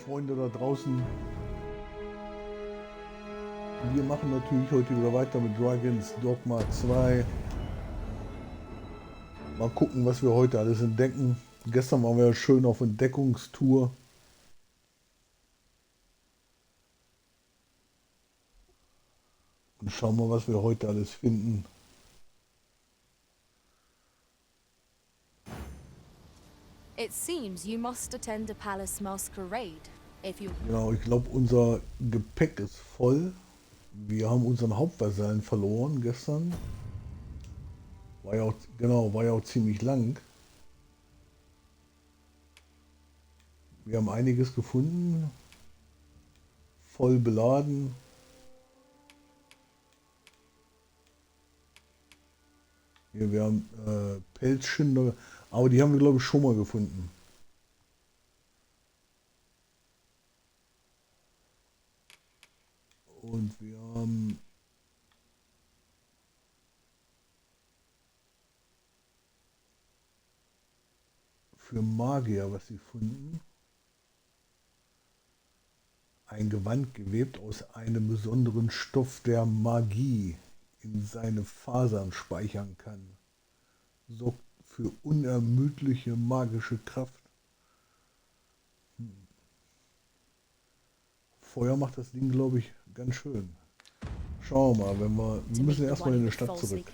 Freunde da draußen. Wir machen natürlich heute wieder weiter mit Dragons Dogma 2. Mal gucken, was wir heute alles entdecken. Gestern waren wir ja schön auf Entdeckungstour. Und schauen mal, was wir heute alles finden. It seems you must attend a palace masquerade if you... Genau, ich glaube, unser Gepäck ist voll. Wir haben unseren Hauptvasallen verloren gestern. War ja auch, genau, war ja auch ziemlich lang. Wir haben einiges gefunden. Voll beladen. Hier, wir haben Pelzschinder, aber die haben wir, glaube ich, schon mal gefunden. Und wir haben für Magier was gefunden. Ein Gewand gewebt aus einem besonderen Stoff, der Magie in seine Fasern speichern kann. Sorgt für unermüdliche magische Kraft. Feuer macht das Ding, glaube ich, ganz schön. Schauen wir mal, wir müssen erstmal in die Stadt zurück.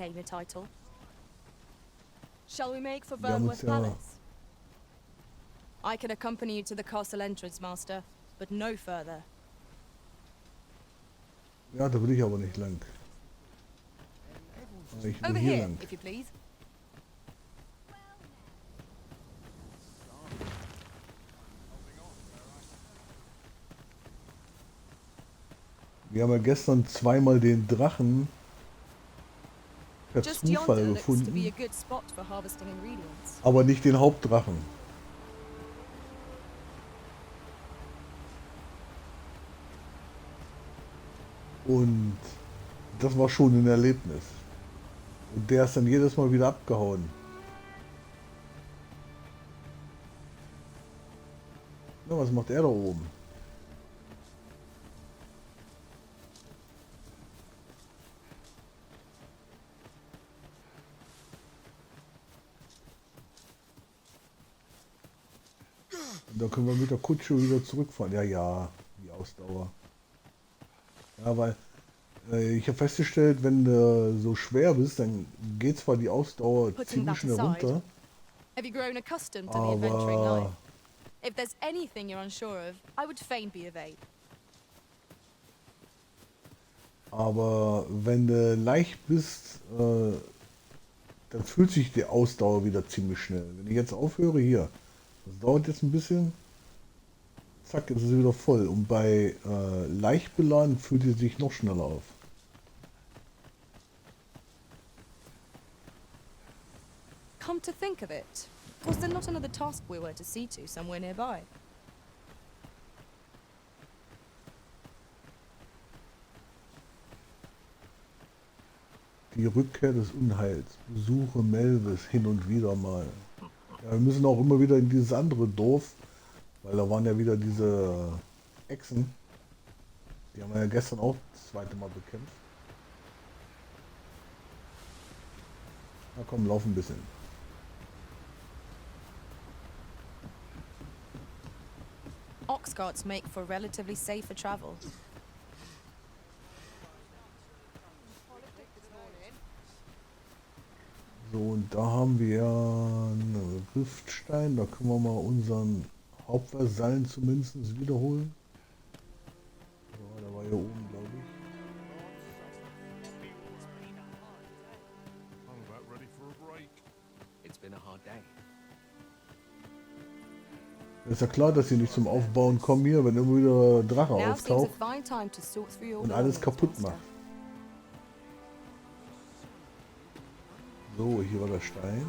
Shall we make for Wir haben Vernworth uns ja, Palace? I can accompany you to the castle entrance, Master, but no further. ja, da will ich aber nicht lang. Ich will Over hier here, lang. if you please. Wir haben ja gestern zweimal den Drachen per Just Zufall yonder looks to be a gefunden, good spot for harvesting ingredients. aber nicht den Hauptdrachen. Und das war schon ein Erlebnis. Und der ist dann jedes Mal wieder abgehauen. Na, was macht er da oben? Und da können wir mit der Kutsche wieder zurückfahren. Ja, ja, die Ausdauer. Ja, weil ich habe festgestellt, wenn du so schwer bist, dann geht zwar die Ausdauer Putting ziemlich that schnell aside, runter, have you grown accustomed to the adventuring life? aber, If there's anything you're unsure of, I would fain be of aid. aber wenn du leicht bist, dann fühlt sich die Ausdauer wieder ziemlich schnell. Wenn ich jetzt aufhöre, hier, das dauert jetzt ein bisschen, zack, jetzt ist sie wieder voll. Und bei leicht beladen fühlt sie sich noch schneller auf. Come to think of it, was there not another task we were to see to somewhere nearby? Die Rückkehr des Unheils. Besuche Melvis hin und wieder mal. Ja, wir müssen auch immer wieder in dieses andere Dorf, weil da waren ja wieder diese Echsen. Die haben wir ja gestern auch das zweite Mal bekämpft. Na komm, lauf ein bisschen. Ox carts make for relatively safer travel. So, und da haben wir einen Riftstein. Da können wir mal unseren Hauptvasallen zumindest wiederholen. So, der war hier oben, glaube ich. I'm about ready for a break. It's been a hard day. Ist ja klar, dass sie nicht zum Aufbauen kommen hier, wenn immer wieder Drache Now seems a auftaucht fine time to sort through your und alles belongings, kaputt Master. macht. So, hier war der Stein.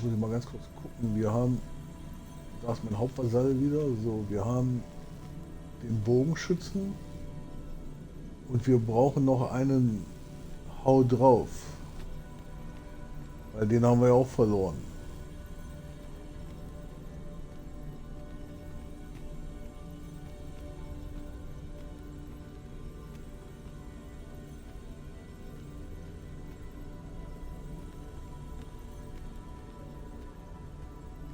Jetzt muss ich mal ganz kurz gucken. Wir haben, da ist mein Hauptvasall wieder. So, wir haben den Bogenschützen und wir brauchen noch einen Hau drauf. Weil den haben wir ja auch verloren.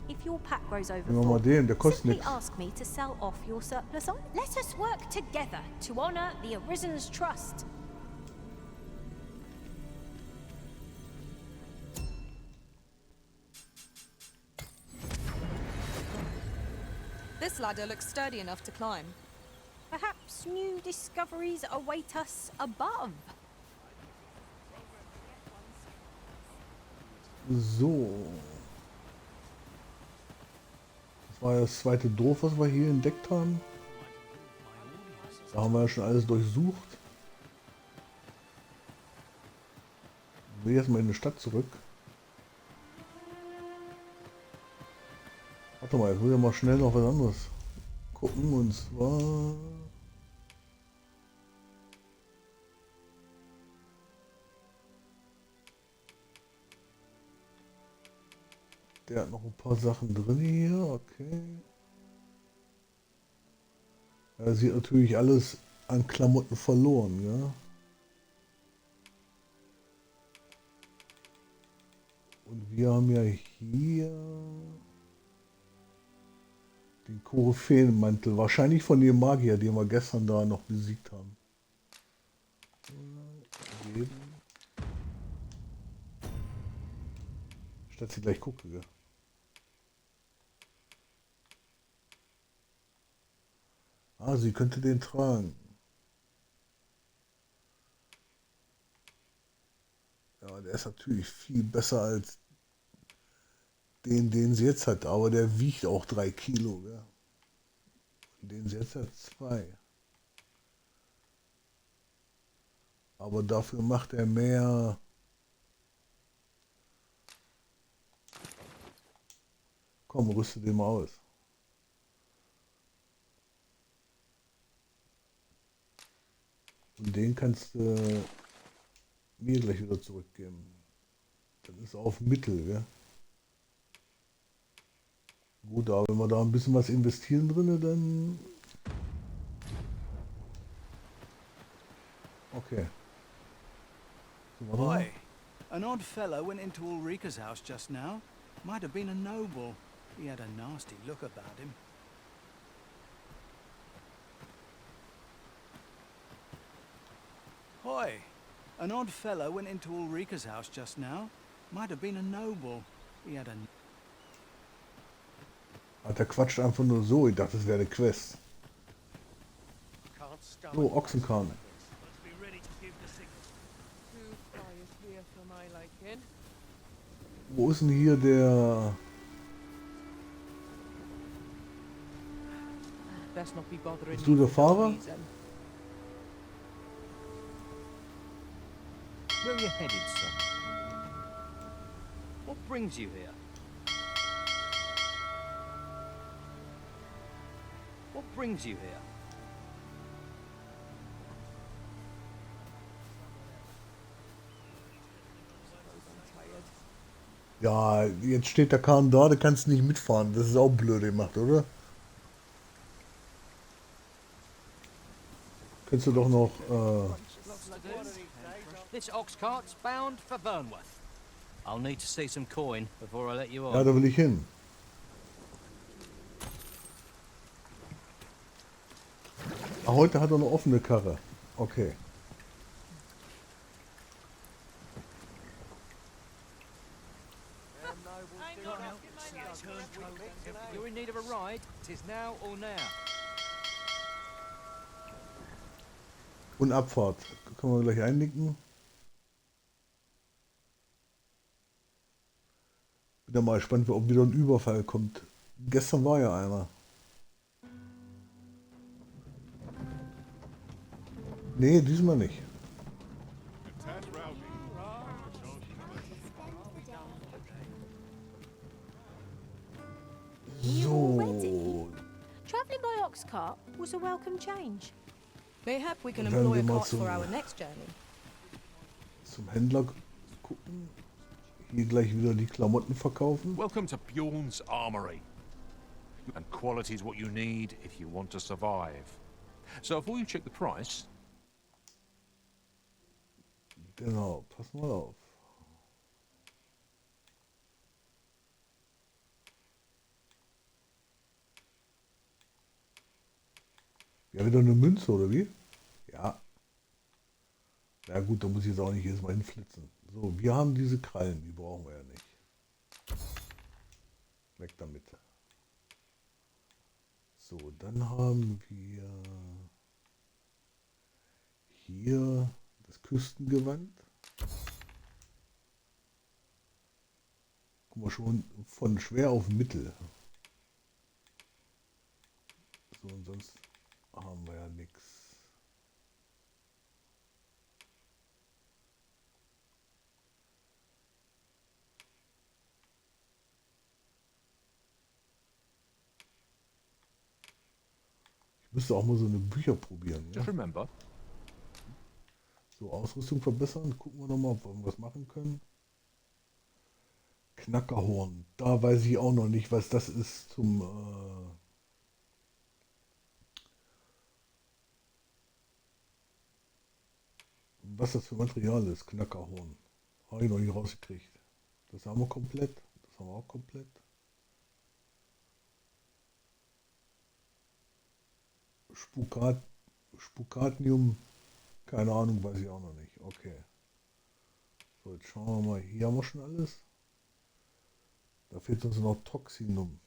If your pack grows over Nehmen wir mal den, der kostet simply nichts. ask me to sell off your surplus on. Let us work together to honor the Arisen's trust. This ladder looks sturdy enough to climb. Perhaps new discoveries await us above. So. Das war ja das zweite Dorf, was wir hier entdeckt haben. Da haben wir ja schon alles durchsucht. Ich will jetzt mal in die Stadt zurück. Warte mal, jetzt muss ich mal schnell noch was anderes gucken. Und zwar... Der hat noch ein paar Sachen drin hier, okay. Er sieht natürlich alles an Klamotten verloren, ja. Und wir haben ja hier den Koryphäenmantel, wahrscheinlich von dem Magier, den wir gestern da noch besiegt haben. Geben. Statt sie gleich gucke, ja. Ah, sie könnte den tragen. Ja, der ist natürlich viel besser als den sie jetzt hat, aber der wiegt auch 3 Kilo, ja. Und den sie jetzt hat 2. Aber dafür macht er mehr. Komm, rüste den mal aus. Und den kannst du mir gleich wieder zurückgeben. Das ist auf Mittel, ja. Gut, aber wenn wir da ein bisschen was investieren drin, dann... Okay. So, warte mal. Boy, an odd fellow went into Ulrika's house just now. Might have been a noble. He had a nasty look about him. Hoy, an odd fellow went into Ulrika's house just now. Might have been a noble. He had a... Der quatscht einfach nur so. Ich dachte, das wäre eine Quest. Can't stomach So, Ochsenkarren. Let's be ready to give the signal. Too quiet here for my liking. Wo ist denn hier der... Best not be bothering. Bist du der Fahrer? Where are you headed, son? What brings you here? What brings you here? Ja, jetzt steht der Kahn da, du kannst nicht mitfahren. Das ist auch blöd gemacht, oder? Könntest du doch noch... This ox cart's bound for Vernworth. I'll need to see some coin before I let you Ja, on. da will ich hin. Ah, heute hat er eine offene Karre. Okay. If you're in need of a ride, it is now or now. Und Abfahrt. Können wir gleich einnicken. Bin da mal gespannt, ob wieder ein Überfall kommt. Gestern war ja einer. Nee, diesmal nicht. Tad Rowdy. already. So, Travelling by ox cart was a welcome change. Mayhap we can Dann employ wir a mal cart for zum- our next journey. zum Händler gucken. Hier gleich wieder die Klamotten verkaufen. Welcome to Bjorn's Armory. And quality is what you need if you want to survive. So before you check the price, Genau, pass mal auf. Ja, wieder eine Münze, oder wie? Ja. Na gut, da muss ich jetzt auch nicht jedes Mal hinflitzen. So, wir haben diese Krallen, die brauchen wir ja nicht. Weg damit. So, dann haben wir hier das Küstengewand. Guck mal, schon von schwer auf mittel. So, und sonst haben wir ja nichts. Ich müsste auch mal so eine Bücher probieren. Ja? just remember, So, Ausrüstung verbessern. Gucken wir nochmal, ob wir irgendwas machen können. Knackerhorn. Da weiß ich auch noch nicht, was das ist zum... was das für Material ist. Knackerhorn. Habe ich noch nicht rausgekriegt. Das haben wir komplett. Das haben wir auch komplett. Spukatnium. Keine Ahnung, weiß ich auch noch nicht. Okay. So, jetzt schauen wir mal. Hier haben wir schon alles. Da fehlt uns noch Toxinum.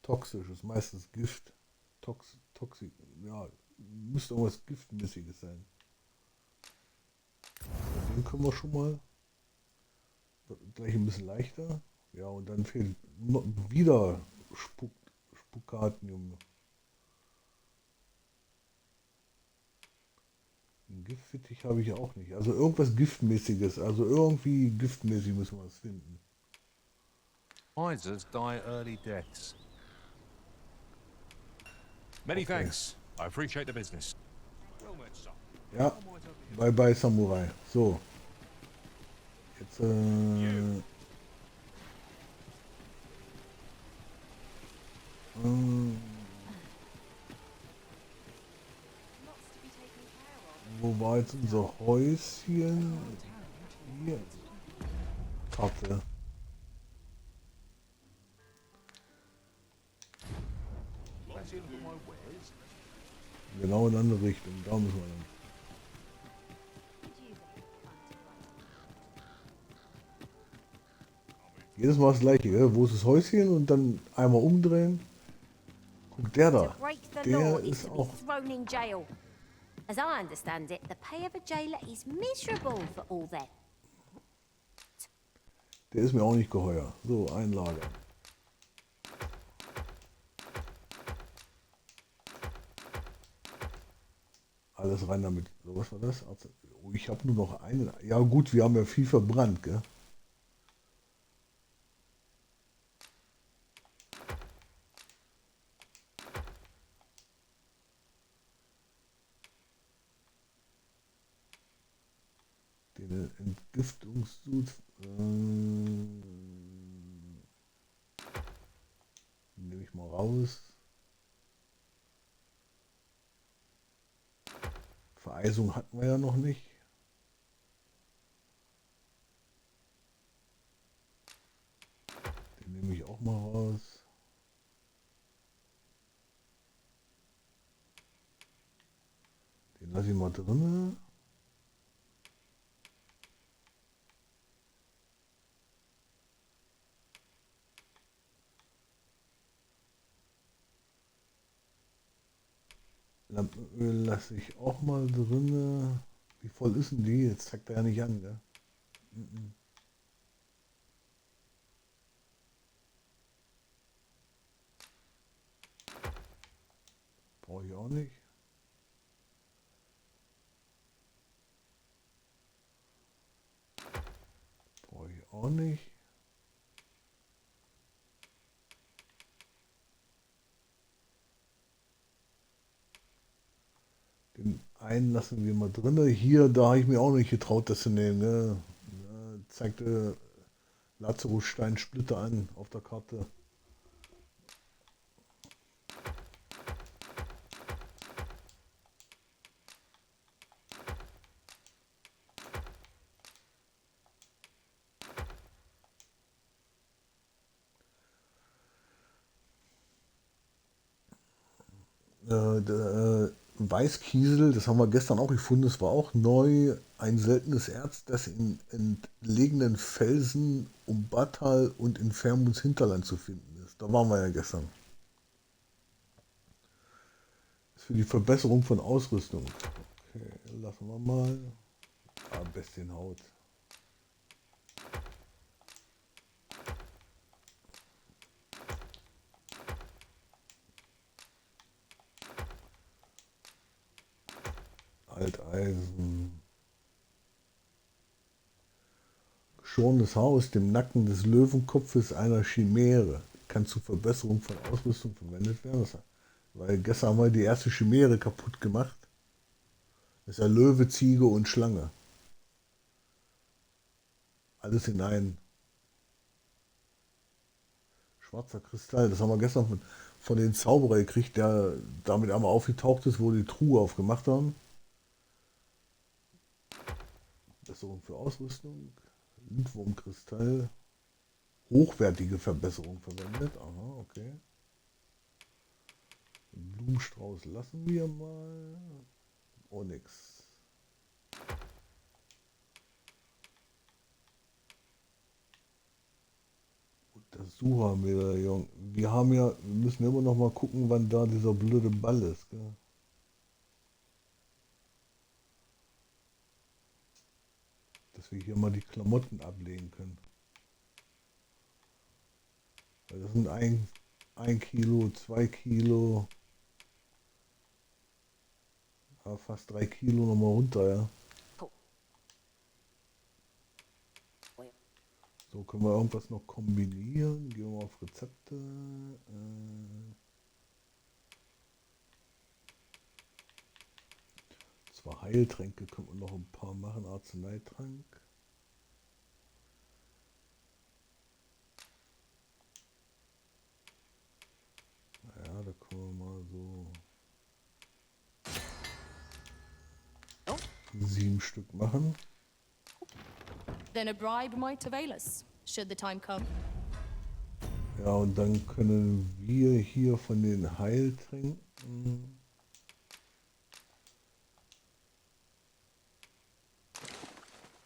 Toxisches, meistens Gift. Toxik. Ja, müsste irgendwas Giftmäßiges sein. Den können wir schon mal. Wird gleich ein bisschen leichter. Ja, und dann fehlt noch wieder Spukatnium. Ein Giftfittich habe ich auch nicht. Also irgendwas Giftmäßiges. Also irgendwie giftmäßig müssen wir es finden. Misers die early deaths. Many Okay. thanks. I appreciate the business. Well met, sir. Ja, bye bye Samurai. So. Jetzt wo war jetzt unser Häuschen? Hier. Karte. Fancy a look at my wares? Genau in eine andere Richtung. Da müssen wir hin. Jedes Mal das gleiche, gell? Wo ist das Häuschen? Und dann einmal umdrehen. Guck, der To da. break the law Der is ist to be auch... thrown in jail. As I understand it, the pay of a jailer is miserable for all that. Der ist mir auch nicht geheuer. So, Einlage. Alles rein damit. So, was war das? Oh, ich habe nur noch einen. Ja gut, wir haben ja viel verbrannt, gell? Den Entgiftungssud nehme ich mal raus. Vereisung hatten wir ja noch nicht. Den nehme ich auch mal raus. Den lasse ich mal drin. Lampenöl lasse ich auch mal drin. Wie voll ist denn die? Jetzt zeigt er ja nicht an, gell? Brauche ich auch nicht. Brauche ich auch nicht. einen lassen wir mal drinne. Hier, da habe ich mir auch nicht getraut, das zu nehmen. Ne? Da zeigte Lazarusstein-Splitter an auf der Karte. Weißkiesel, das haben wir gestern auch gefunden, das war auch neu. Ein seltenes Erz, das in entlegenen Felsen um Battal und in Vermunds Hinterland zu finden ist. Da waren wir ja gestern. Das ist für die Verbesserung von Ausrüstung. Okay, lassen wir mal. Ah, Bestienhaut. Alteisen. Geschorenes Haar aus dem Nacken des Löwenkopfes einer Chimäre. Kann zur Verbesserung von Ausrüstung verwendet werden. Weil gestern haben wir die erste Chimäre kaputt gemacht. Das ist ja Löwe, Ziege und Schlange. Alles in einen. Schwarzer Kristall. Das haben wir gestern von den Zauberer gekriegt, der damit einmal aufgetaucht ist, wo die Truhe aufgemacht haben. Verbesserung für Ausrüstung. Lindwurmkristall. Hochwertige Verbesserung verwendet. Aha, okay. Den Blumenstrauß lassen wir mal. Oh, nix. Untersucher Medaillon. Wir müssen immer noch mal gucken, wann da dieser blöde Ball ist. Gell? Dass wir hier mal die Klamotten ablegen können. Weil das sind ein Kilo, 2 Kilo, ja, fast 3 Kilo nochmal runter, ja. So, können wir irgendwas noch kombinieren? Gehen wir mal auf Rezepte. Zwar Heiltränke, können wir noch ein paar machen. Arzneitrank. Ja, da können wir mal so 7 Stück machen. Then a bribe might avail us, should the time come. Ja, und dann können wir hier von den Heiltränken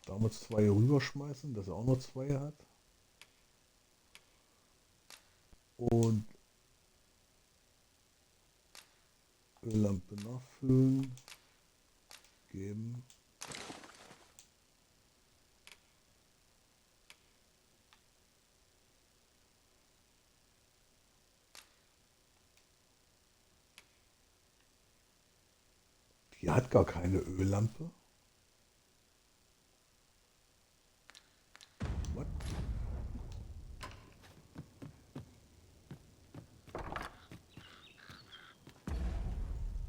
damals 2 rüberschmeißen, dass er auch noch 2 hat. Und Öllampe nachfüllen. Geben. Die hat gar keine Öllampe. What?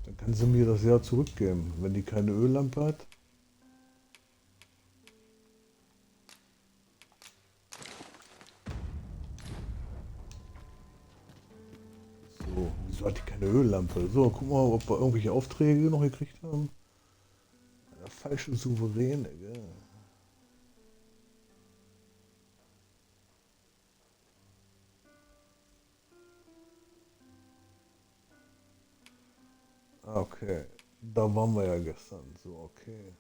Dann kann sie mir das ja zurückgeben, wenn die keine Öllampe hat. So, wieso hat die keine Öllampe? So, guck mal, ob wir irgendwelche Aufträge noch gekriegt haben. Der falsche Souveräne, gell? Okay, da waren wir ja gestern. So, okay.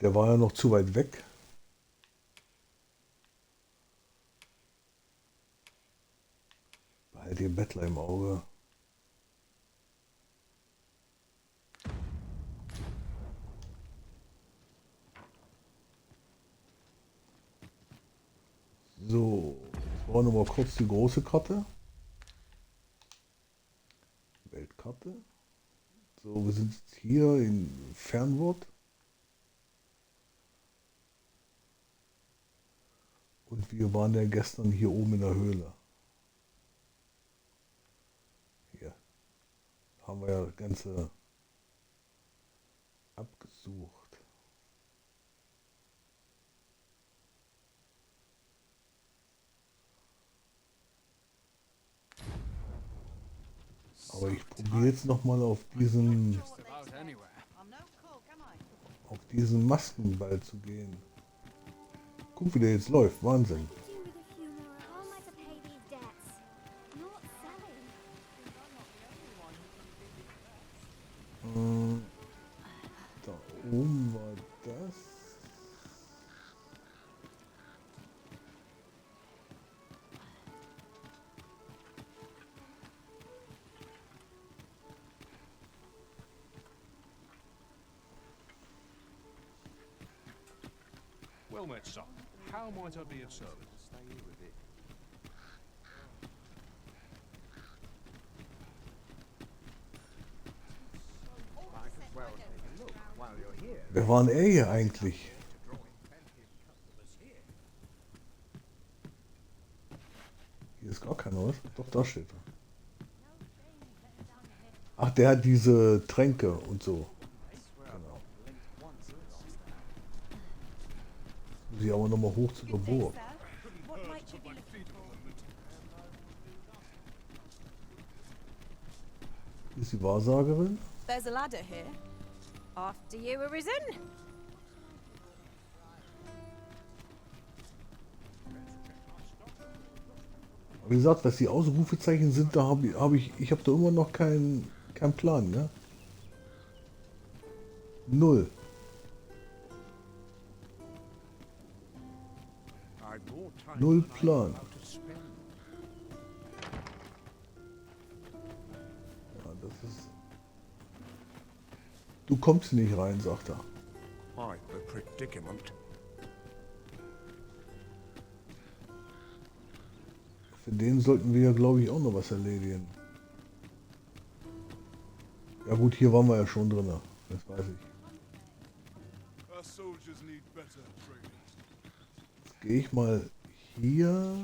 Der war ja noch zu weit weg. Behalt den Bettler im Auge. So, jetzt brauchen wir mal kurz die große Karte. Weltkarte. So, wir sind jetzt hier in Fernwort. Und wir waren ja gestern hier oben in der Höhle. Hier haben wir ja das Ganze abgesucht. Aber ich probiere jetzt nochmal auf diesen Maskenball zu gehen. Guck, wie der jetzt läuft. Wahnsinn. Da oben war das. Well met, son. How might I be of service? Wer war denn er hier eigentlich? Hier ist gar keiner, was? Doch, da steht er. Ach, der hat diese Tränke und so. Genau. Muss ich aber nochmal hoch zu der Burg. Hier ist die Wahrsagerin. There's a ladder here. After you, Arisen. Wie gesagt, was die Ausrufezeichen sind, da habe ich habe da immer noch keinen Plan, ne? Null. Null Plan. Ja, das ist. Du kommst nicht rein, sagt er. Quite the predicament. Für den sollten wir ja, glaube ich, auch noch was erledigen. Ja gut, hier waren wir ja schon drin, das weiß ich. Jetzt gehe ich mal hier.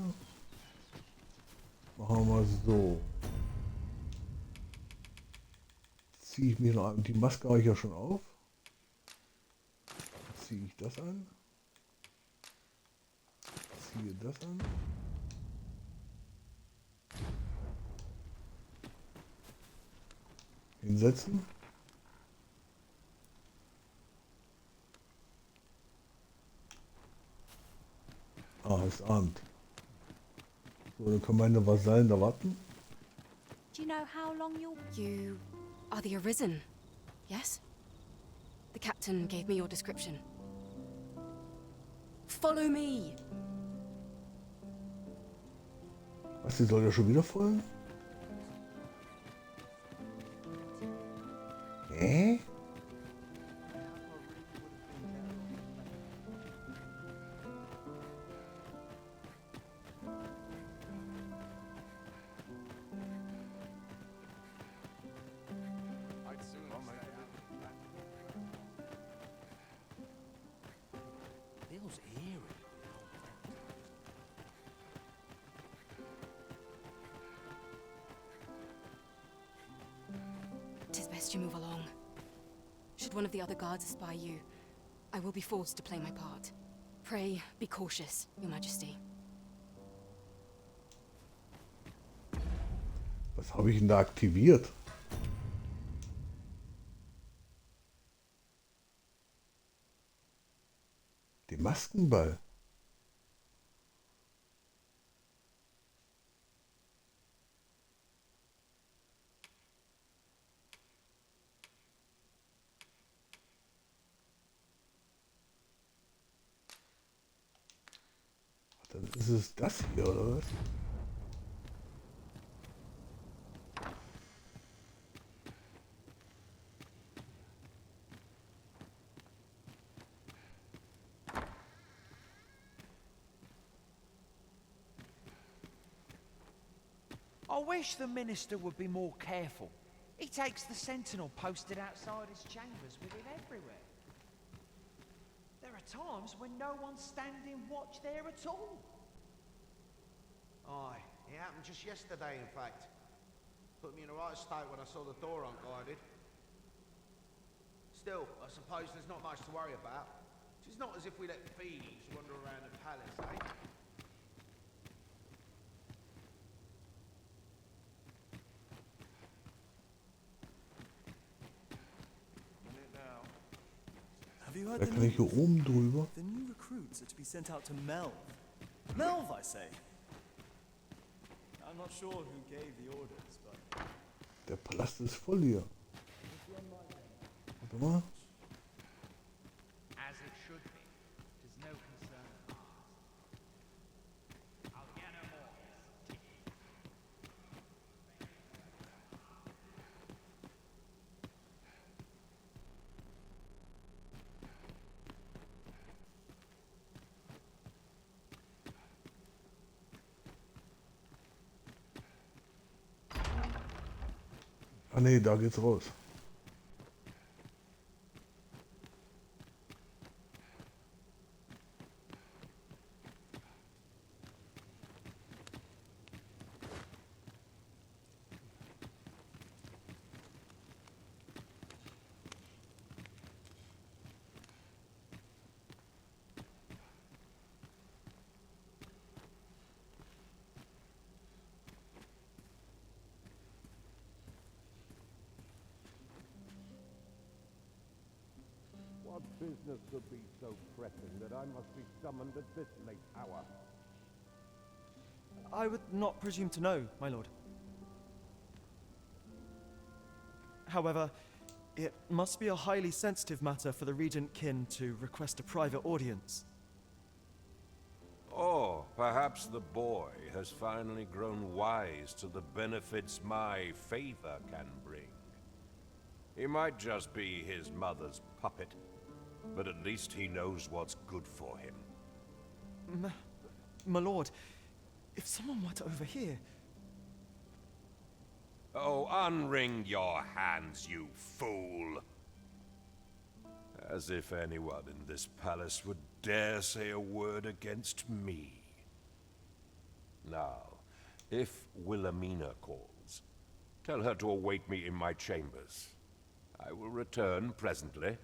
Machen wir mal so. Ziehe ich mir noch an. Die Maske habe ich ja schon auf. Ziehe ich das an. Ziehe das an. Hinsetzen. Ah, ist Abend. So, dann können meine Vasallen da warten. Do you know how long you'll... You are the Arisen, yes? The captain gave me your description. Follow me! Was, die soll ja schon wieder folgen? Hä? Feels eerie. Tis best you move along. Should one of the other guards espy you, I will be forced to play my part. Pray, be cautious, Your Majesty. Was habe ich denn da aktiviert? Den Maskenball. Dann ist es das hier, oder was? I wish the minister would be more careful. He takes the sentinel posted outside his chambers with him everywhere. There are times when no one's standing watch there at all. Aye, it happened just yesterday, in fact. Put me in the right state when I saw the door unguarded. Still, I suppose there's not much to worry about. It's not as if we let thieves wander around the palace, eh? Have you heard Da the kann ich hier news? oben drüber. The new recruits are to be sent out to Melv. Melv, I say. I'm not sure who gave the orders, but... Der Palast ist voll hier. Warte mal. As it should be. Tis no concern of ours. I'll get no more. Ah nee, da geht's raus. What business could be so pressing that I must be summoned at this late hour? I would not presume to know, my lord. However, it must be a highly sensitive matter for the regent kin to request a private audience. Or perhaps the boy has finally grown wise to the benefits my favor can bring. He might just be his mother's puppet, but at least he knows what's good for him. My lord, if someone were to overhear... Oh, unwring your hands, you fool! As if anyone in this palace would dare say a word against me. Now, if Wilhelmina calls, tell her to await me in my chambers. I will return presently.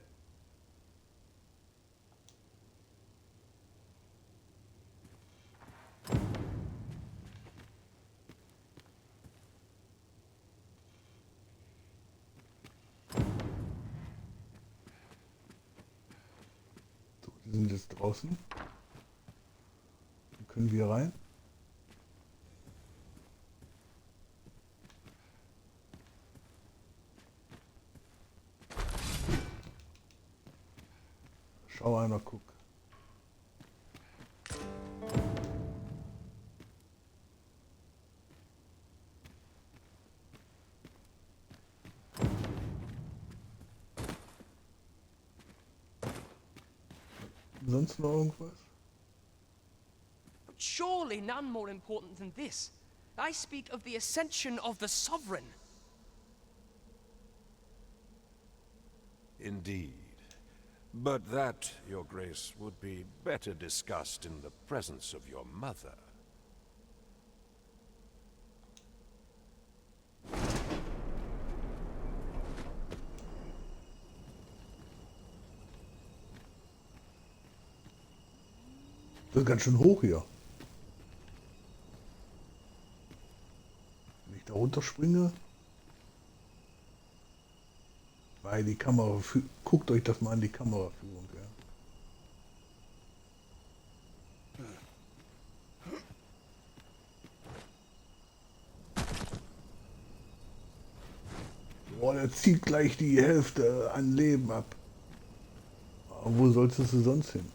So, die sind jetzt draußen. Dann können wir rein. Schau einer, guck. Sonst noch irgendwas? Surely none more important than this. I speak of the ascension of the sovereign. Indeed. But that, Your Grace, would be better discussed in the presence of your mother. Das ist ganz schön hoch hier. Wenn ich da runterspringe. Weil die Kamera, guckt euch das mal an, die Kameraführung. Ja. Boah, der zieht gleich die Hälfte an Leben ab. Aber wo sollst du sonst hin?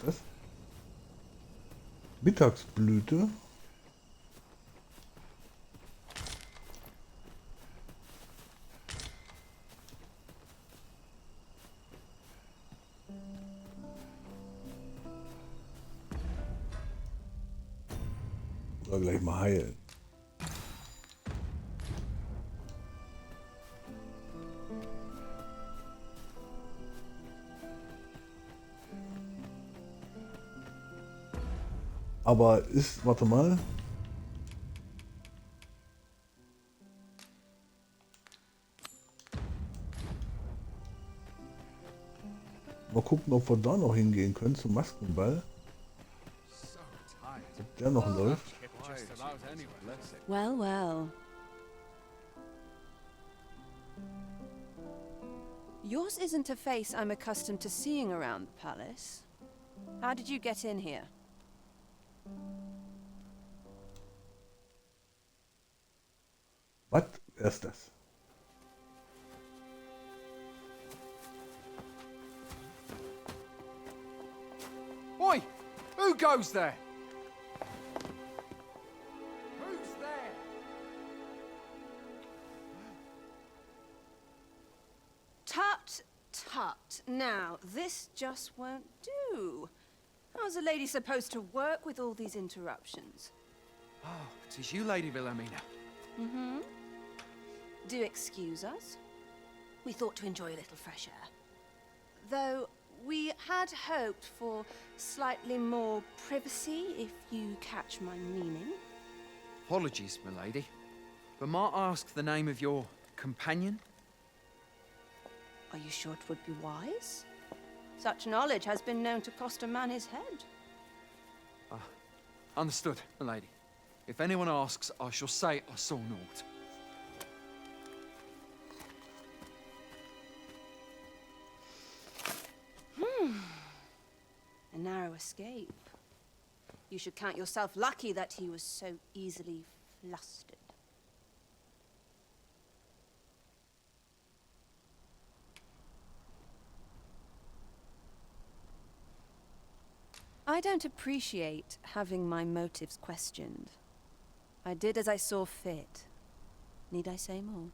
Was? Mittagsblüte? Oder gleich mal heilen. Aber ist, warte mal. Mal gucken, ob wir da noch hingehen können zum Maskenball. Ob der noch läuft. Well, well. Yours isn't a face I'm accustomed to seeing around the palace. How did you get in here? Was? Wer ist das? Oi! Who goes there? Who's there? Tut, tut. Now, this just won't do. How's a lady supposed to work with all these interruptions? Oh, it is you, Lady Wilhelmina. Mm-hmm. Do excuse us. We thought to enjoy a little fresh air. Though we had hoped for slightly more privacy, if you catch my meaning. Apologies, milady. But might I ask the name of your companion? Are you sure it would be wise? Such knowledge has been known to cost a man his head. Understood, milady. If anyone asks, I shall say I saw naught. A narrow escape. You should count yourself lucky that he was so easily flustered. I don't appreciate having my motives questioned. I did as I saw fit. Need I say more?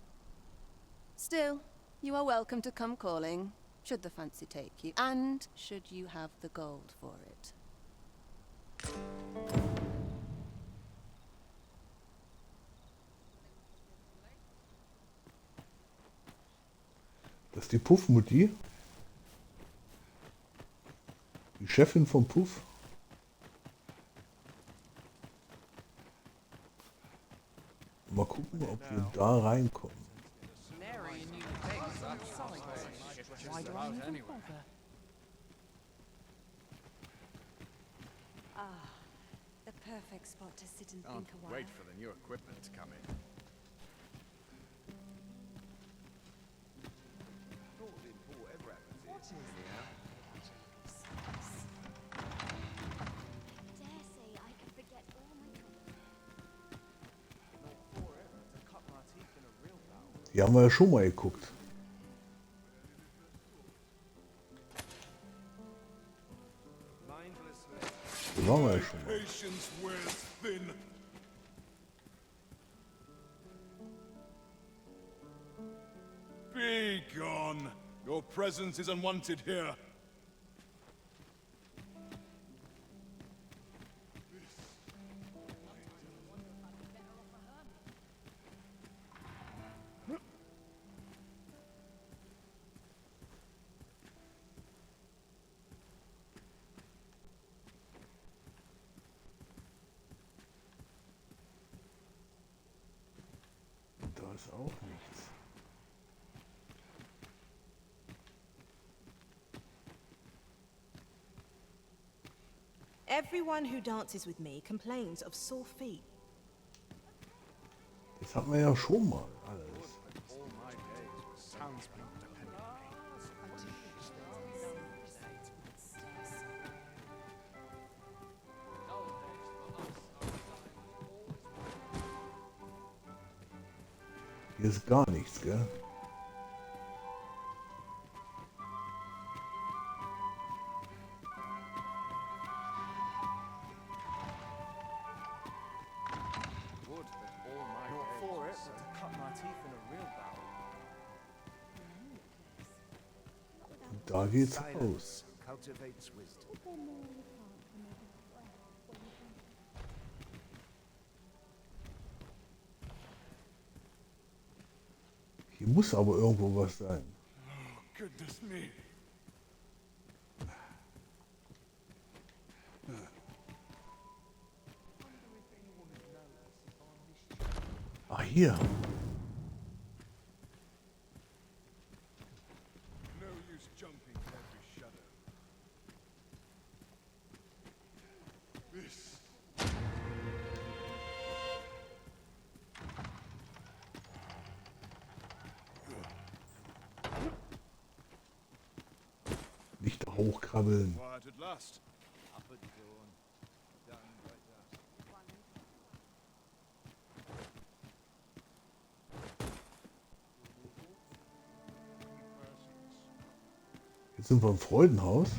Still, you are welcome to come calling, should the fancy take you, and should you have the gold for it. Das ist die Puffmutti. Die Chefin vom Puff. Mal gucken, ob wir da reinkommen. The perfect spot to sit and think a while. Wait for the new equipment to come in. Dare say I could forget all my Die haben wir ja schon mal geguckt. Die waren wir ja schon mal. Patience wears thin. Be gone. Your presence is unwanted here. Da ist auch nichts. Everyone who dances with me complains of sore feet. Das hatten wir ja schon mal alles. Hier ist gar nichts, gell? Da geht's raus. Hier muss aber irgendwo was sein. Goodness me. hier. Nicht da hochkrabbeln. Jetzt sind wir im Freudenhaus.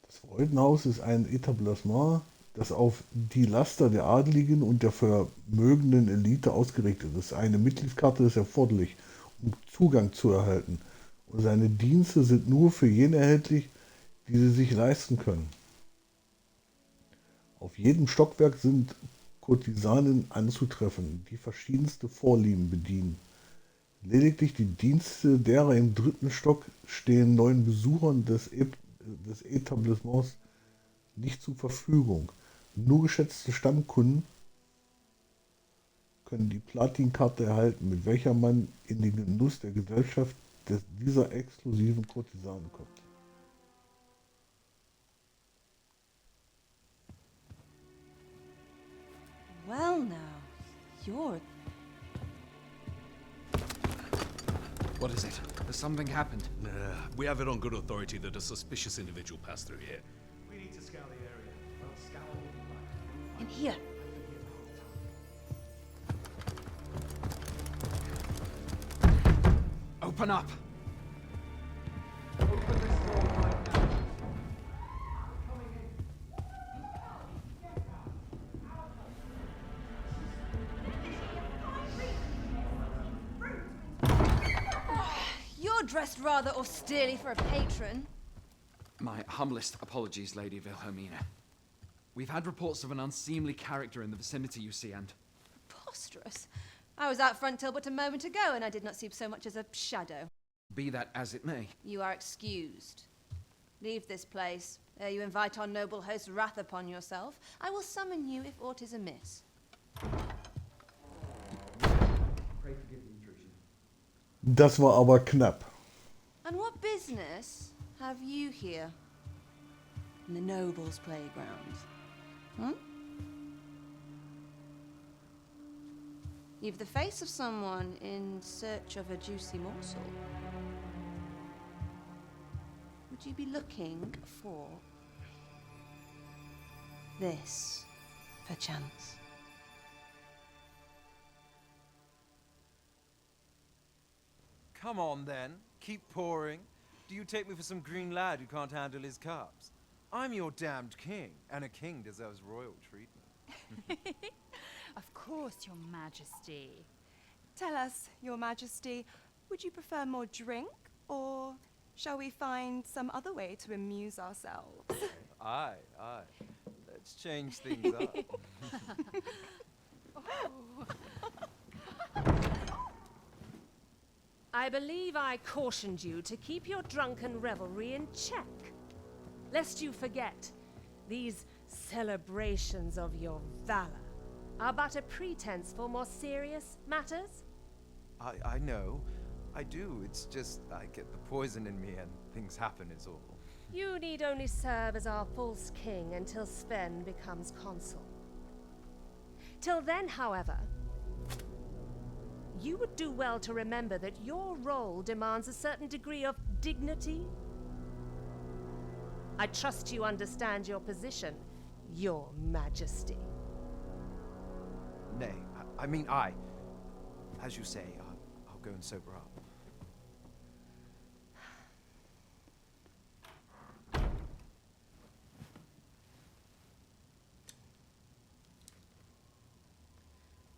Das Freudenhaus ist ein Etablissement, das auf die Laster der Adeligen und der vermögenden Elite ausgerichtet ist. Eine Mitgliedskarte ist erforderlich, um Zugang zu erhalten. Und seine Dienste sind nur für jene erhältlich, die sie sich leisten können. Auf jedem Stockwerk sind Kurtisanen anzutreffen, die verschiedenste Vorlieben bedienen. Lediglich die Dienste derer im 3. Stock stehen neuen Besuchern des Etablissements nicht zur Verfügung. Nur geschätzte Stammkunden können die Platinkarte erhalten, mit welcher man in den Genuss der Gesellschaft dieser exklusiven Kurtisanen kommt. Well now, you're... What is it? Has something happened? We have it on good authority that a suspicious individual passed through here. We need to scour the area. Well, scour all the In here. Open up! Open this door right now. You're dressed rather austerely for a patron. My humblest apologies, Lady Wilhelmina. We've had reports of an unseemly character in the vicinity, you see, and... Preposterous. I was out front till but a moment ago, and I did not see so much as a shadow. Be that as it may. You are excused. Leave this place, ere you invite our noble host's wrath upon yourself. I will summon you if aught is amiss. Das war aber knapp. And what business have you here? In the nobles' playground? Hmm? You've the face of someone in search of a juicy morsel. Would you be looking for this, perchance? Come on, then. Keep pouring. Do you take me for some green lad who can't handle his cups? I'm your damned king, and a king deserves royal treatment. Of course, Your Majesty. Tell us, Your Majesty, would you prefer more drink, or shall we find some other way to amuse ourselves? Aye, aye. Let's change things up. I believe I cautioned you to keep your drunken revelry in check, lest you forget these celebrations of your valor are but a pretense for more serious matters. I know. I do. It's just I get the poison in me and things happen is all. You need only serve as our false king until Sven becomes consul. Till then, however, you would do well to remember that your role demands a certain degree of dignity. I trust you understand your position, Your Majesty. Nay, I mean I. As you say, I'll go and sober up.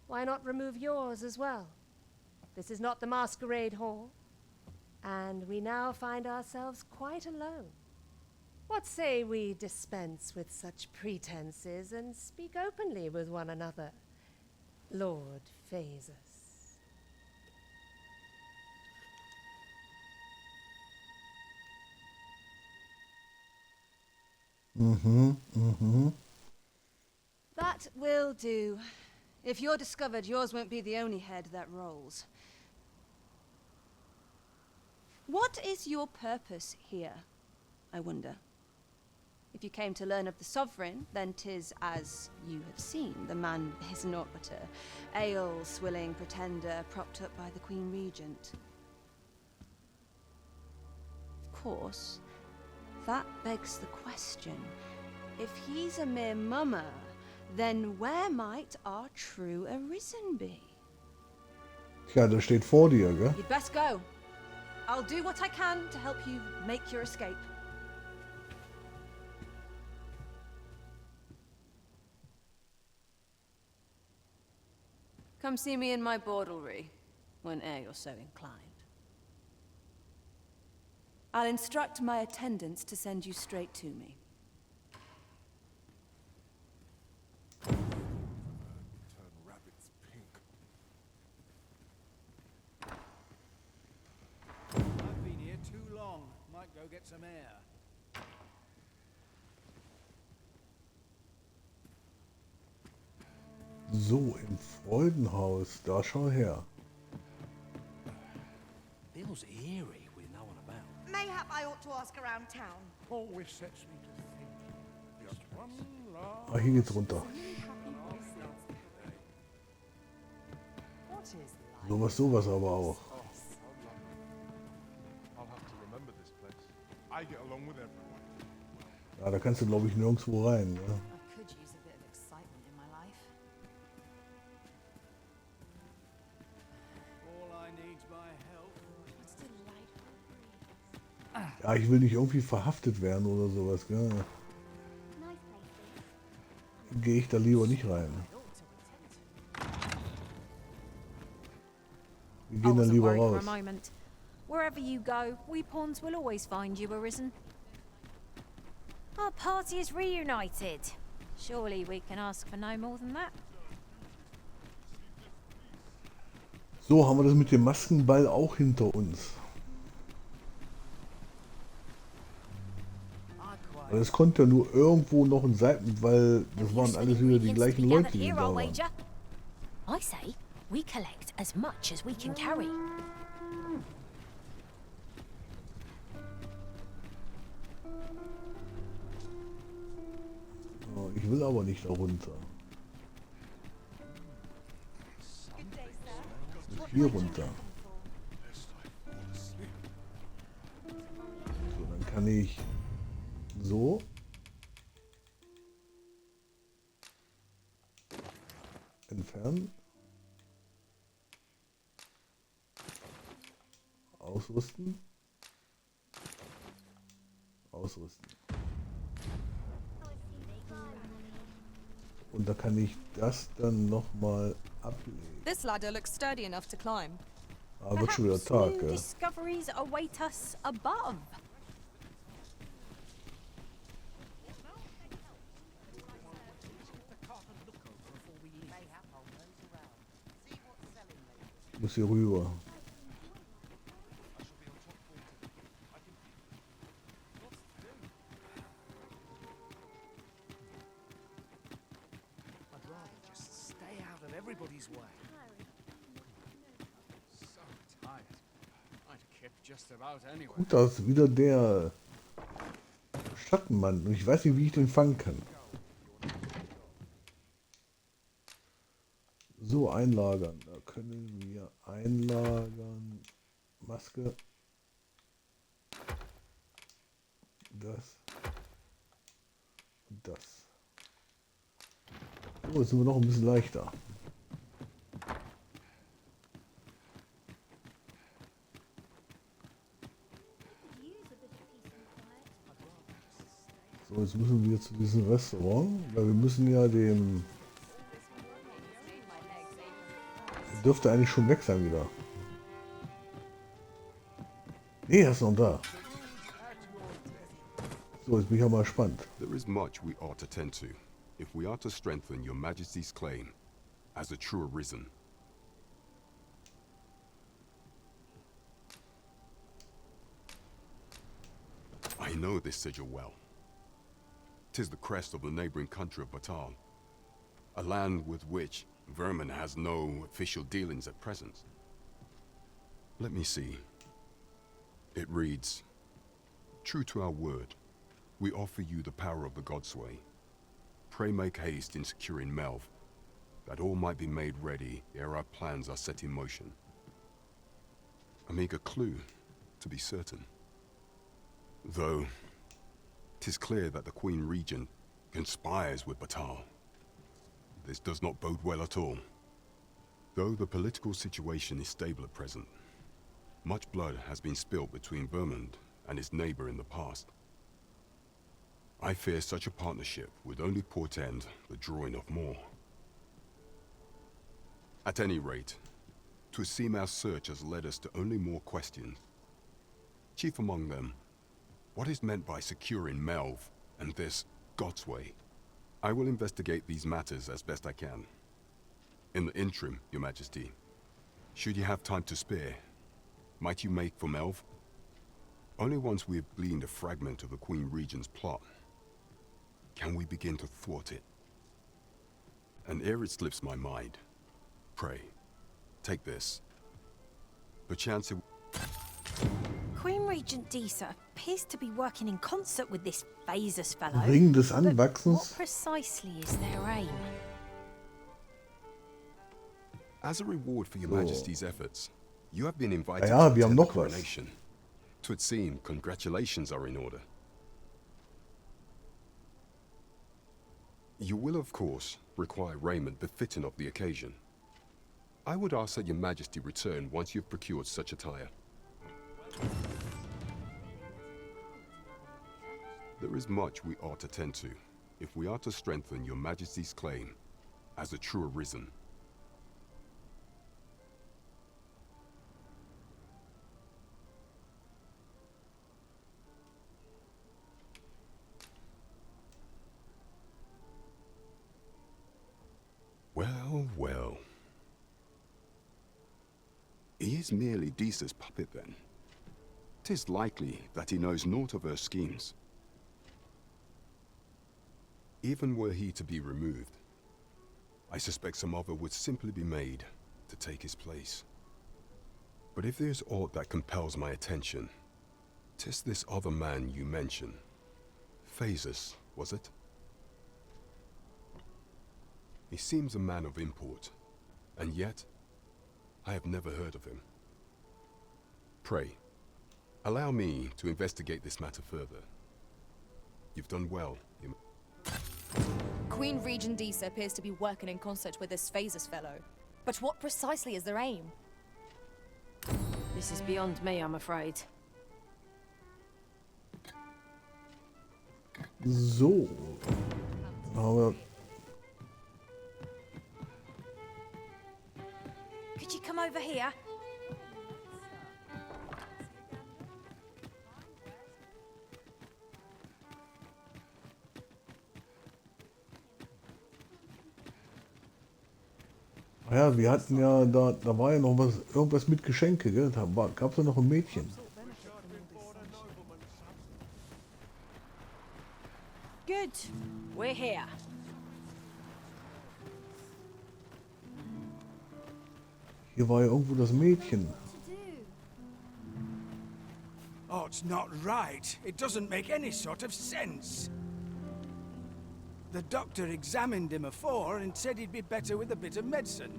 Why not remove yours as well? This is not the masquerade hall, and we now find ourselves quite alone. What say we dispense with such pretenses and speak openly with one another, Lord Phaesus? That will do. If you're discovered, yours won't be the only head that rolls. What is your purpose here, I wonder? If you came to learn of the Sovereign, then 'tis as you have seen. The man is naught but a ale-swilling pretender propped up by the Queen Regent. Of course, that begs the question. If he's a mere mummer, then where might our true Arisen be? Tja, der steht vor dir, gell? You'd best go. I'll do what I can to help you make your escape. Come see me in my bordlery, whene'er you're so inclined. I'll instruct my attendants to send you straight to me. Turn rabbits pink. I've been here too long. Might go get some air. So, im Freudenhaus. Da schau her. Feels eerie with no one about. Mayhap I ought to ask around town. Always sets me to think. Just one last. Ah, hier geht's runter. Sowas aber auch. I'll have to remember this place. I get along with everyone. Ja, da kannst du, glaube ich, nirgendwo rein. Ne? I could use a bit of excitement in my life. All I need's my help. What's delightful breeze. Ja, ich will nicht irgendwie verhaftet werden oder sowas. Gell? Gehe ich da lieber nicht rein. Wir gehen da lieber raus. Wherever you go, we pawns will always find you, Arisen. Our party is reunited. Surely we can ask for no more than that. So, haben wir das mit dem Maskenball auch hinter uns. Aber es konnte ja nur irgendwo noch ein Seiten, weil das waren alles wieder die gleichen Leute, die da waren. I say, we collect as much as we can carry. Oh, ich will aber nicht da runter. Ich muss hier runter. So, dann kann ich so. Entfernen. Ausrüsten. Ausrüsten. Und da kann ich das dann nochmal ablegen. This ladder looks sturdy enough to climb. Ah, wird schon wieder Tag, New gell? discoveries await us above. Ich muss hier rüber. I'd rather just stay out of everybody's way. So tired. I'd kip just about anywhere. Gut, da ist wieder der Schattenmann. Und ich weiß nicht, wie ich den fangen kann. So, einlagern. Da können wir einlagern. Maske. Das. Und das. So, jetzt sind wir noch ein bisschen leichter. So, jetzt müssen wir zu diesem Restaurant, weil wir müssen ja dem... Dürfte eigentlich schon weg sein wieder. Nee, er ist noch da. So, jetzt bin ich auch mal gespannt. There is much we ought to tend to, if we are to strengthen your Majesty's claim as a true Arisen. I know this sigil well. 'Tis the crest of the neighboring country of Batal, a land with which Vermin has no official dealings at present. Let me see. It reads, "True to our word, we offer you the power of the Godsway. Pray make haste in securing Melv, that all might be made ready ere our plans are set in motion." A meager clue, to be certain. Though, 'tis clear that the Queen Regent conspires with Batal. This does not bode well at all. Though the political situation is stable at present, much blood has been spilled between Vermund and his neighbor in the past. I fear such a partnership would only portend the drawing of more. At any rate, 'twould seem our search has led us to only more questions. Chief among them, what is meant by securing Melv and this Godsway? I will investigate these matters as best I can. In the interim, Your Majesty, should you have time to spare, might you make for Melv? Only once we have gleaned a fragment of the Queen Regent's plot can we begin to thwart it. And ere it slips my mind, pray, take this. Perchance it... Queen Regent Disa appears to be working in concert with this Phasus fellow. Ring des But Anwachsens. what precisely is their aim? As a reward for Your So. Majesty's efforts, you have been invited Ja, to wir haben attend the noch was. coronation. 'Twould seem congratulations are in order. You will, of course, require raiment befitting of the occasion. I would ask that Your Majesty return once you've procured such attire. There is much we ought to tend to, if we are to strengthen Your Majesty's claim as a true Arisen. Well, well. He is merely Disa's puppet, then. 'Tis likely that he knows naught of her schemes. Even were he to be removed, I suspect some other would simply be made to take his place. But if there's aught that compels my attention, 'tis this other man you mention. Phasus, was it? He seems a man of import, and yet I have never heard of him. Pray, allow me to investigate this matter further. You've done well. Queen Regent Disa appears to be working in concert with this Phasus fellow. But what precisely is their aim? This is beyond me, I'm afraid. So. Aber Could you come over here? ja, wir hatten ja, da war ja noch was, irgendwas mit Geschenke, gell? Da gab es ja noch ein Mädchen. Good. We're here. Hier war ja irgendwo das Mädchen. Oh, it's not right. It doesn't make any sort of sense. The doctor examined him afore and said he'd be better with a bit of medicine.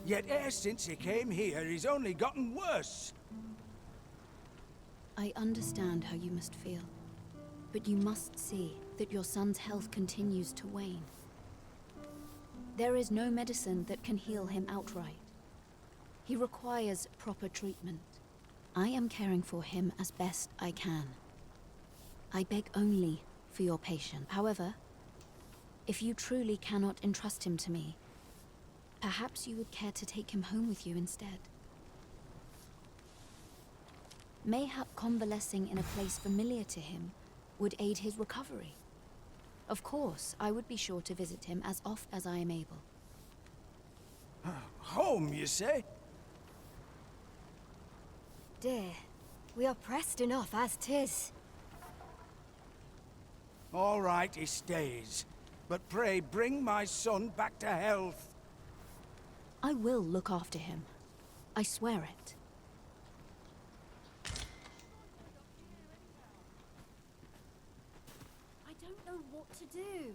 Yet ever since he came here, he's only gotten worse. I understand how you must feel, but you must see that your son's health continues to wane. There is no medicine that can heal him outright. He requires proper treatment. I am caring for him as best I can. I beg only for your patience. However, if you truly cannot entrust him to me, perhaps you would care to take him home with you instead. Mayhap convalescing in a place familiar to him would aid his recovery. Of course, I would be sure to visit him as oft as I am able. Home, you say? Dear, we are pressed enough as 'tis. All right, he stays. But pray bring my son back to health. I will look after him. I swear it. I don't know what to do.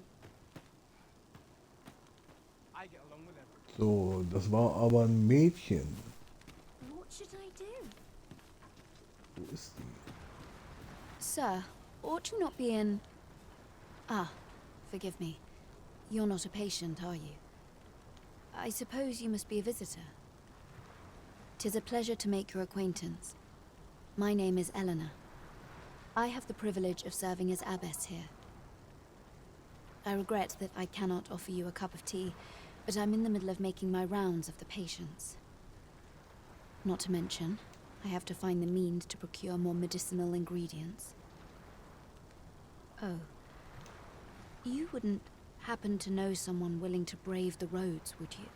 I get along with everyone. So, das war aber ein Mädchen. What should I do? Wo ist die? Sir, ought you not be in... Ah, forgive me. You're not a patient, are you? I suppose you must be a visitor. 'Tis a pleasure to make your acquaintance. My name is Eleanor. I have the privilege of serving as abbess here. I regret that I cannot offer you a cup of tea, but I'm in the middle of making my rounds of the patients. Not to mention, I have to find the means to procure more medicinal ingredients. Oh. You wouldn't happen to know someone willing to brave the roads, would you?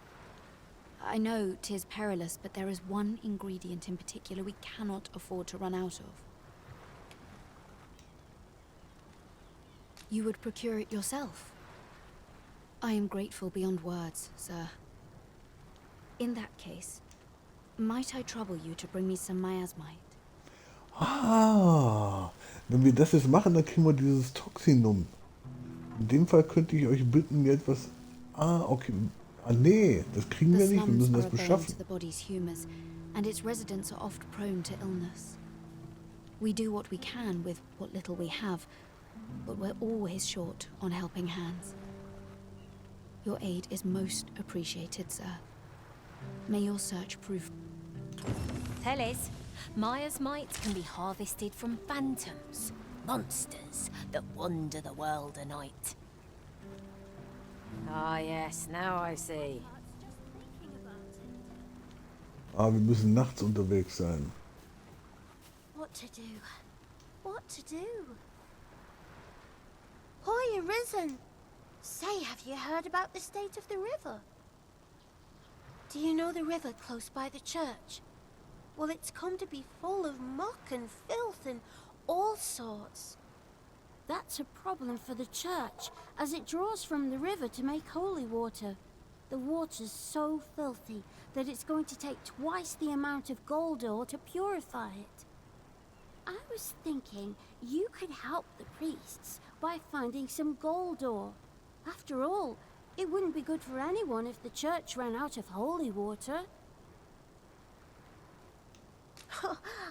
I know 'tis perilous, but there is one ingredient in particular we cannot afford to run out of. You would procure it yourself. I am grateful beyond words, sir. In that case, might I trouble you to bring me some miasmite? Ah, wenn wir das jetzt machen, dann kriegen wir dieses Toxinum. In dem Fall könnte ich euch bitten, mir etwas... Ah, okay. Ah, nee, das kriegen wir nicht. Wir müssen das beschaffen. To the body's humors, and its residents are oft prone to illness. We do what we can with what little we have, but we're always short on helping hands. Your aid is most appreciated, sir. May your search prove... Tellys, miasmite can be harvested from phantoms, monsters that wander the world a night. Ah yes, now I see. Ah, wir müssen nachts unterwegs sein. What to do? What to do? Hoy, Arisen! Say, have you heard about the state of the river? Do you know the river close by the church? Well, it's come to be full of muck and filth and all sorts. That's a problem for the church, as it draws from the river to make holy water. The water's so filthy that it's going to take twice the amount of gold ore to purify it. I was thinking you could help the priests by finding some gold ore. After all, it wouldn't be good for anyone if the church ran out of holy water.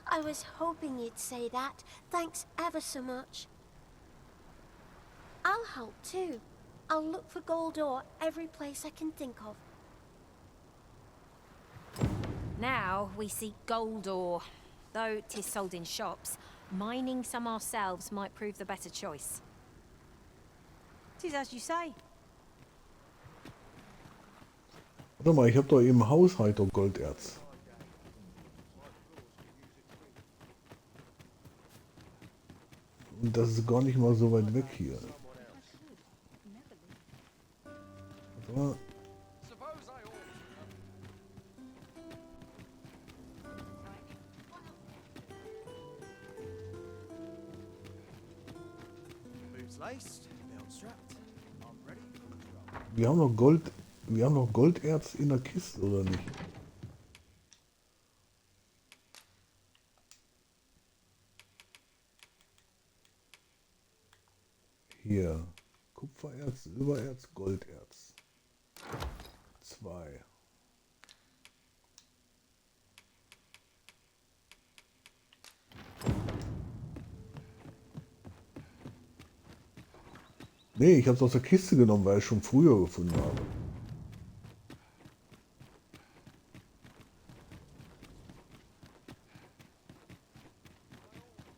I was hoping you'd say that. Thanks ever so much. I'll help too. I'll look for gold ore every place I can think of. Now we seek gold ore. Though 'tis sold in shops, mining some ourselves might prove the better choice. 'Tis as you say. Warte mal, ich habe doch eben Haushalter Golderz. Und das ist gar nicht mal so weit weg hier. Aber Boots laced, belt strapped. I'm ready. wir haben noch Golderz in der Kiste, oder nicht? Hier. Kupfererz, Silbererz, Golderz. 2. Nee, ich habe es aus der Kiste genommen, weil ich es schon früher gefunden habe.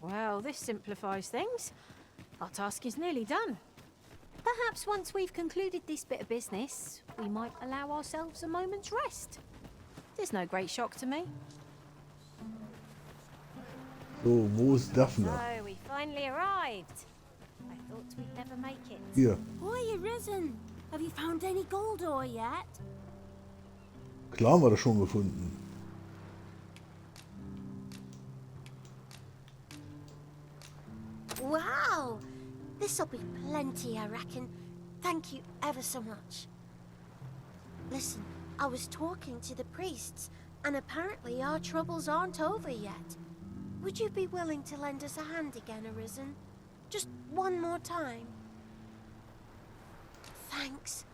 Well, this simplifies things. Our task is nearly done. Perhaps once we've concluded this bit of business, we might allow ourselves a moment's rest. There's no great shock to me. So, wo ist Daphne? So, we finally arrived. I thought we'd never make it. Hier. Hoy, Arisen! Have you found any gold ore yet? Klar haben wir das schon gefunden. Wow! This'll be plenty, I reckon. Thank you ever so much. Listen, I was talking to the priests, and apparently our troubles aren't over yet. Would you be willing to lend us a hand again, Arisen? Just one more time? Thanks.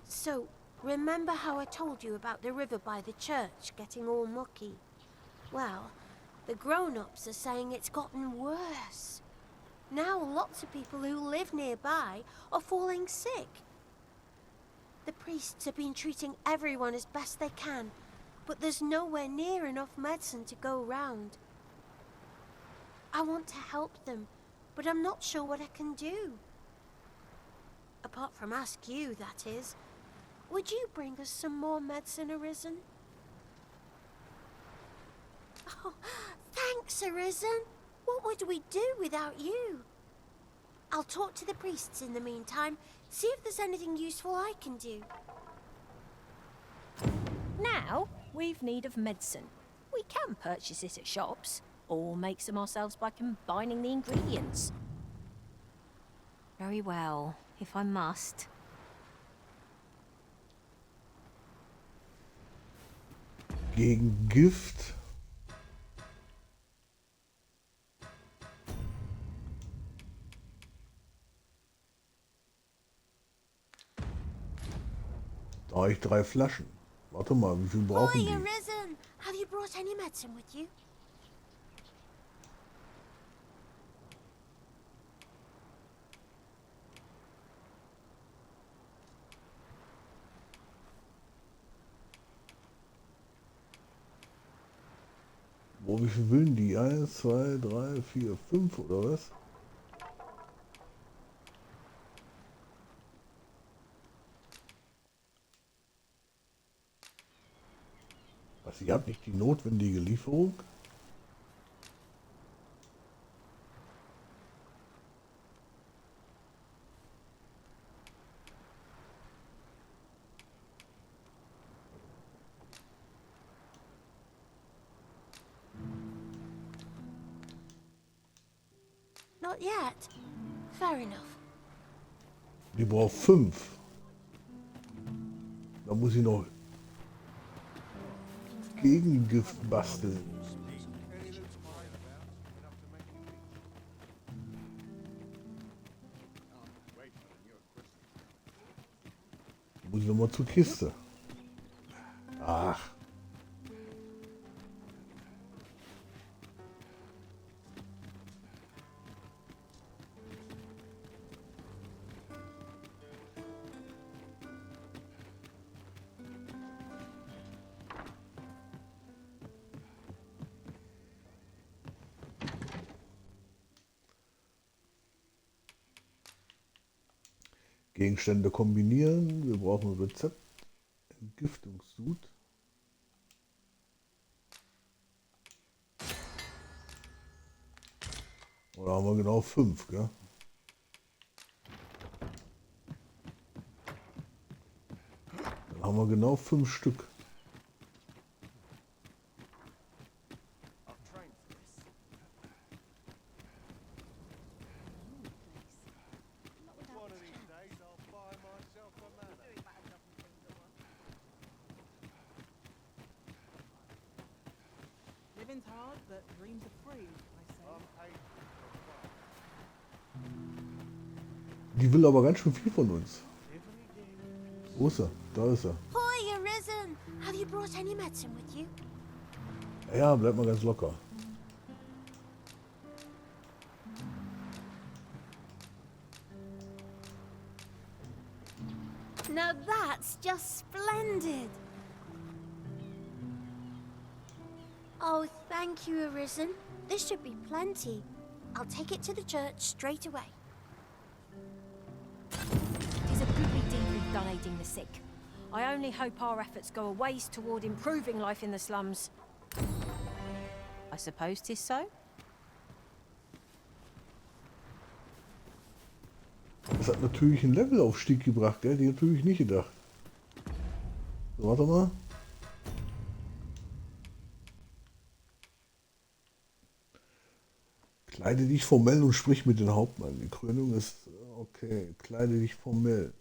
So, remember how I told you about the river by the church getting all mucky? Well, the grown-ups are saying it's gotten worse. Now lots of people who live nearby are falling sick. The priests have been treating everyone as best they can, but there's nowhere near enough medicine to go round. I want to help them, but I'm not sure what I can do. Apart from ask you, that is. Would you bring us some more medicine, Arisen? Oh, thanks, Arisen. What would we do without you? I'll talk to the priests in the meantime, see if there's anything useful I can do. Now, we've need of medicine. We can purchase it at shops, or make some ourselves by combining the ingredients. Very well, if I must. Gegen Gift. Da habe ich 3 Flaschen. Warte mal, wie viel brauchen die? Arisen! Have you brought any medicine with you? Wo, wie viel willen die? 1, 2, 3, 4, 5 oder was? Was, ihr habt nicht die notwendige Lieferung? Not yet. Fair enough. Die braucht 5. Da muss ich noch Gegengift basteln. Muss ich noch mal zur Kiste. Ach. Gegenstände kombinieren. Wir brauchen ein Rezept. Entgiftungssud. Oder haben wir genau 5, gell? Dann haben wir genau 5 Stück. Living's hard, but dreams are free, I say. Die will aber ganz schön viel von uns. Wo ist er? Da ist er. Hoi, Arisen! Have you brought any medicine with you? Ja, bleib mal ganz locker. Now that's just splendid! Oh, thank you, Arisen. This should be plenty. I'll take it to the church straight away. It is a goodly deed we've done aiding the sick. I only hope our efforts go a ways toward improving life in the slums. I suppose 'tis so? Das hat natürlich einen Levelaufstieg gebracht, gell? Die natürlich nicht gedacht. So, warte mal. Kleide dich formell und sprich mit dem Hauptmann. Die Krönung ist okay. Kleide dich formell.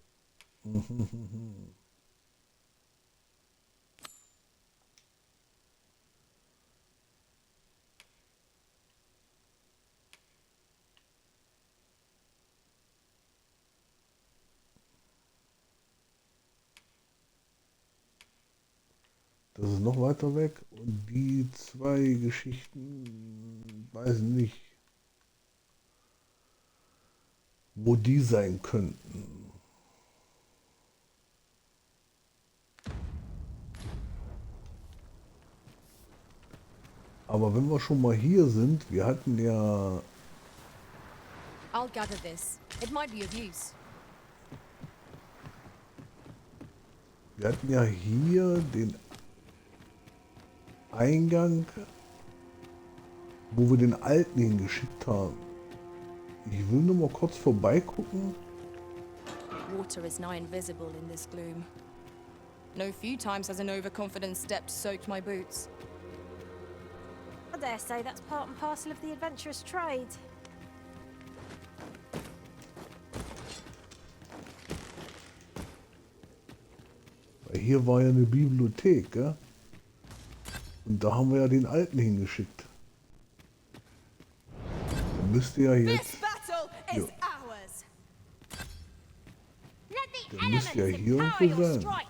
Das ist noch weiter weg. Und die zwei Geschichten, weiß nicht, wo die sein könnten. Aber wenn wir schon mal hier sind, wir hatten ja... I'll gather this. It might be of use. Wir hatten ja hier den Eingang, wo wir den Alten hingeschickt haben. Ich will nur mal kurz vorbeigucken. Water is nigh invisible in this gloom. No few times has an overconfident step soaked my boots. I dare say that's part and parcel of the adventurous trade. Weil hier war ja eine Bibliothek, gell? Und da haben wir ja den Alten hingeschickt. Der müsste ja jetzt... Ja. Der müsste ja hier irgendwo sein.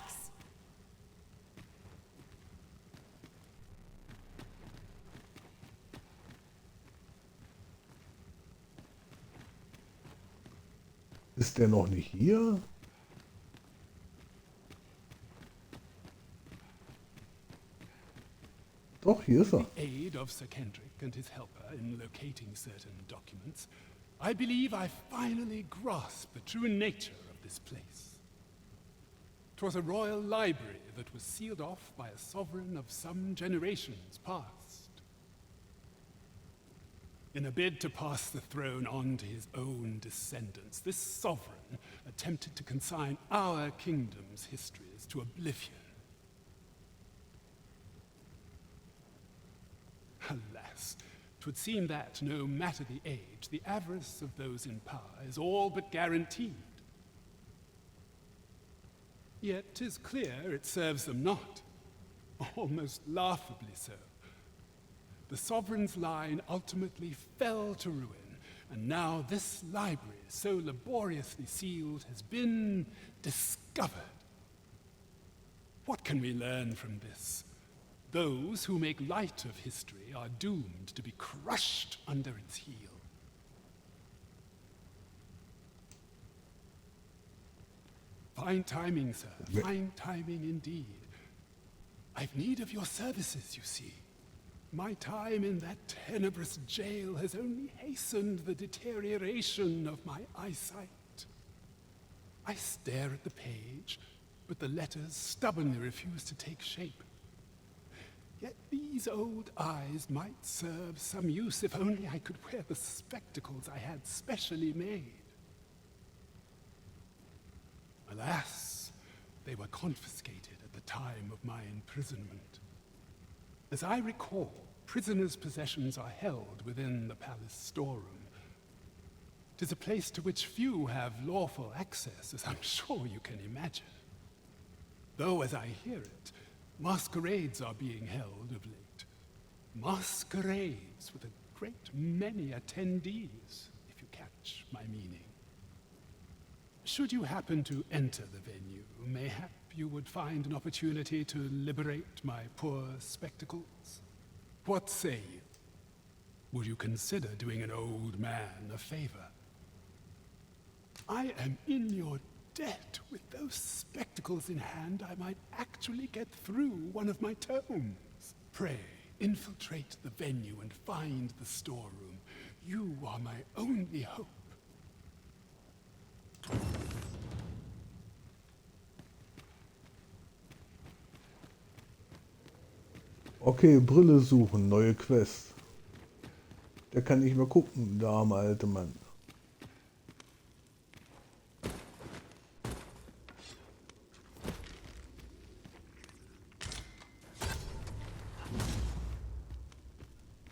Ist der noch nicht hier? Doch, hier ist er. With the aid of Sir Kendrick and his helper in locating certain documents, I believe I finally grasped the true nature of this place. 'Twas a royal library that was sealed off by a sovereign of some generations past. In a bid to pass the throne on to his own descendants, this sovereign attempted to consign our kingdom's histories to oblivion. Alas, 'twould seem that, no matter the age, the avarice of those in power is all but guaranteed. Yet 'tis clear it serves them not, almost laughably so. The sovereign's line ultimately fell to ruin, and now this library, so laboriously sealed, has been discovered. What can we learn from this? Those who make light of history are doomed to be crushed under its heel. Fine timing, sir. Fine timing indeed. I've need of your services, you see. My time in that tenebrous jail has only hastened the deterioration of my eyesight. I stare at the page, but the letters stubbornly refuse to take shape. Yet these old eyes might serve some use if only I could wear the spectacles I had specially made. Alas, they were confiscated at the time of my imprisonment. As I recall, prisoners' possessions are held within the palace storeroom. 'Tis a place to which few have lawful access, as I'm sure you can imagine. Though, as I hear it, masquerades are being held of late. Masquerades with a great many attendees, if you catch my meaning. Should you happen to enter the venue, mayhap you would find an opportunity to liberate my poor spectacles. What say you? Would you consider doing an old man a favor? I am in your debt. With those spectacles in hand, I might actually get through one of my tomes. Pray, infiltrate the venue and find the storeroom. You are my only hope. Okay, Brille suchen, neue Quest. Der kann nicht mehr gucken, der arme alte Mann.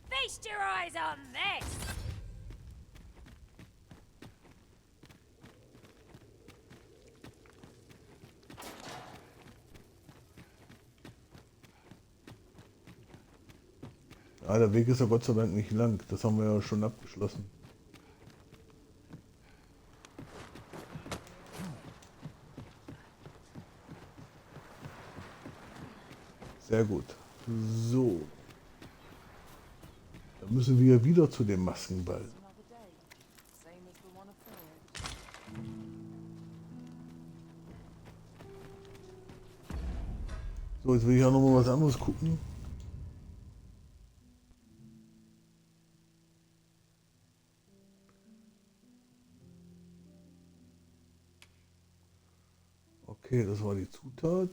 Feast your eyes on this! Ah, der Weg ist ja Gott sei Dank nicht lang. Das haben wir ja schon abgeschlossen. Sehr gut. So. Dann müssen wir wieder zu dem Maskenball. So, jetzt will ich auch noch mal was anderes gucken. Okay, das war die Zutat.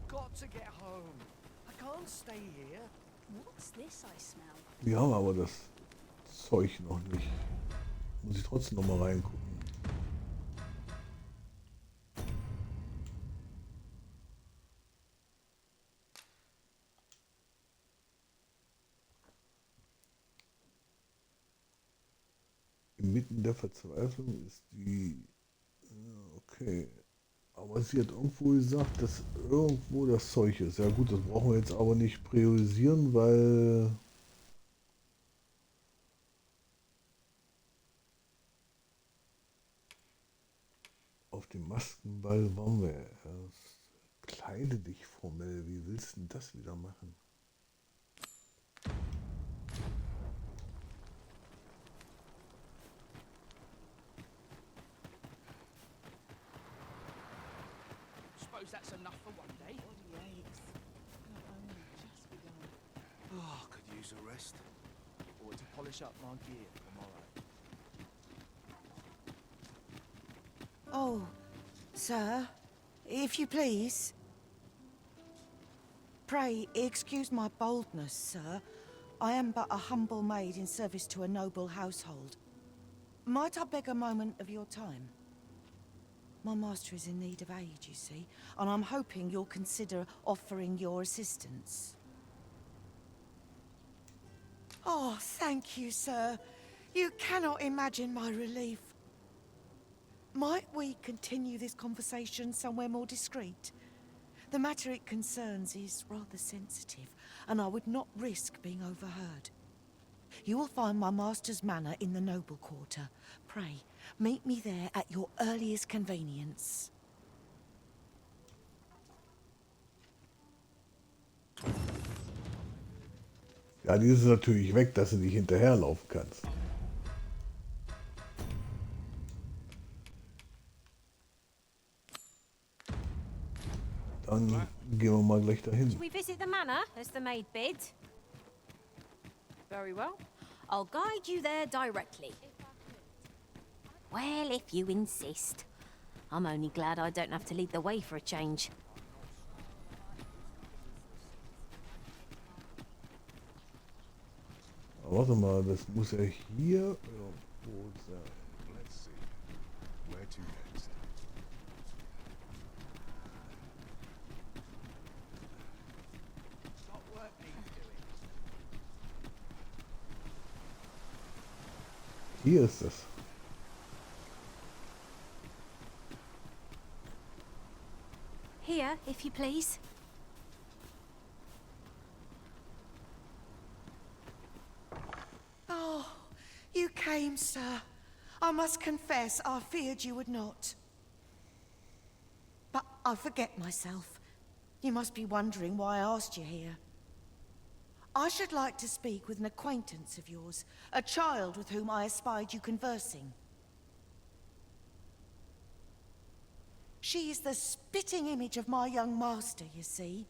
Got to get home. I can't stay here. What's this I smell? Wir haben aber das Zeug noch nicht. Muss ich trotzdem noch mal reingucken. Inmitten der Verzweiflung ist die... Okay. Aber sie hat irgendwo gesagt, dass irgendwo das Zeug ist. Ja gut, das brauchen wir jetzt aber nicht priorisieren, weil... Auf dem Maskenball waren wir erst. Kleide dich formell. Wie willst du denn das wieder machen? Suppose that's enough for one day. Oh, could use a rest. Or to polish up my gear for tomorrow. Oh, sir, if you please. Pray excuse my boldness, sir. I am but a humble maid in service to a noble household. Might I beg a moment of your time? My master is in need of aid, you see, and I'm hoping you'll consider offering your assistance. Oh, thank you, sir. You cannot imagine my relief. Might we continue this conversation somewhere more discreet? The matter it concerns is rather sensitive, and I would not risk being overheard. You will find my master's manor in the noble quarter. Pray, meet me there at your earliest convenience. Ja, die ist natürlich weg, dass du nicht hinterherlaufen kannst. Dann gehen wir mal gleich dahin. Shall we visit the manor, as the maid bid? Very well. I'll guide you there directly. Well, if you insist. I'm only glad I don't have to lead the way for a change. Warte mal, das muss ja hier irgendwo sein. Let's see. Where to next? Got work needs doing. Hier ist es. Here, if you please. Oh, you came, sir. I must confess, I feared you would not. But I forget myself. You must be wondering why I asked you here. I should like to speak with an acquaintance of yours, a child with whom I espied you conversing. She is the spitting image of my young master, you see.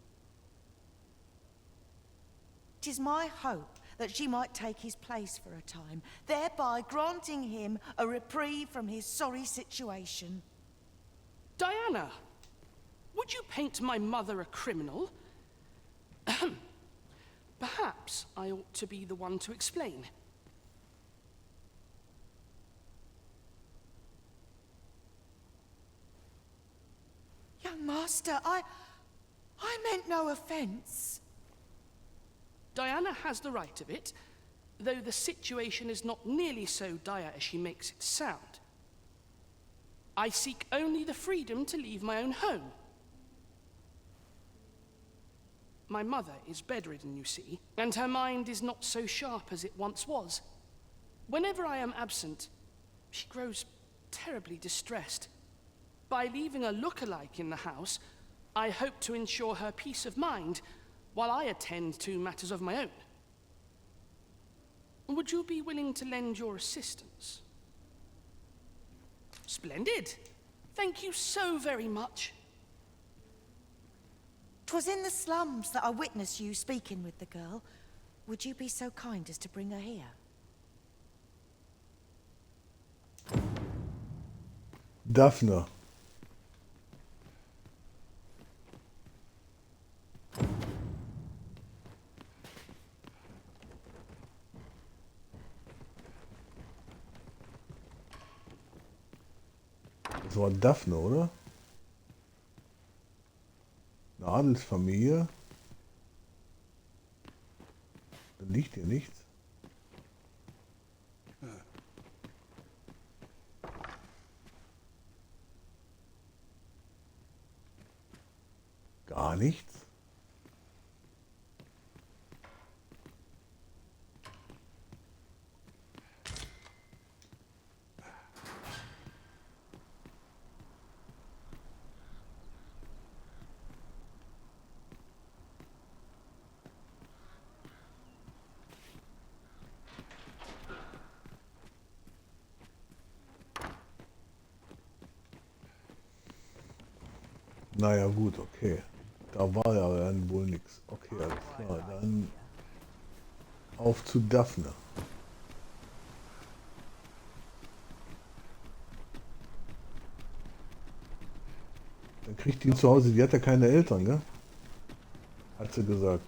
It is my hope that she might take his place for a time, thereby granting him a reprieve from his sorry situation. Diana, would you paint my mother a criminal? Perhaps I ought to be the one to explain. Young master, I meant no offence. Diana has the right of it, though the situation is not nearly so dire as she makes it sound. I seek only the freedom to leave my own home. My mother is bedridden, you see, and her mind is not so sharp as it once was. Whenever I am absent, she grows terribly distressed. By leaving a look-alike in the house, I hope to ensure her peace of mind while I attend to matters of my own. Would you be willing to lend your assistance? Splendid. Thank you so very much. 'Twas in the slums that I witnessed you speaking with the girl. Would you be so kind as to bring her here? Daphne. Das war Daphne, oder? Eine Adelsfamilie. Da liegt hier nichts. Gar nichts. Naja, gut, okay. Da war ja dann wohl nichts. Okay, alles klar. Dann auf zu Daphne. Dann kriegt die zu Hause, die hat ja keine Eltern, gell? Hat sie gesagt.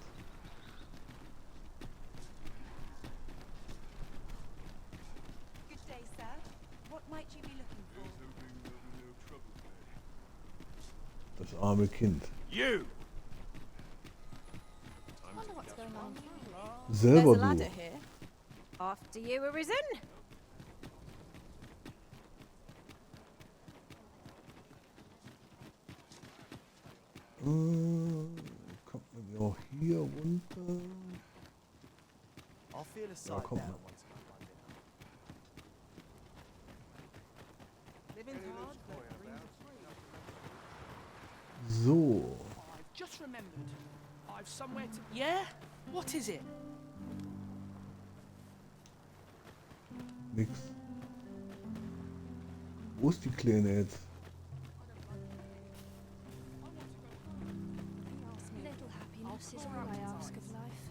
Good day, sir. What might you be looking for? Das arme Kind. You! Wonder what's going on. Selber There's a ladder du. here. After you, Arisen. Kommt man ja auch hier runter? I'll feel a Ja, side kommt down man. once I've had dinner. Living's hard, but dreams are free. So. I've just remembered. I've somewhere to... Yeah? What is it? Nix. Wo ist die Kleine jetzt? Little happiness is all I ask of life.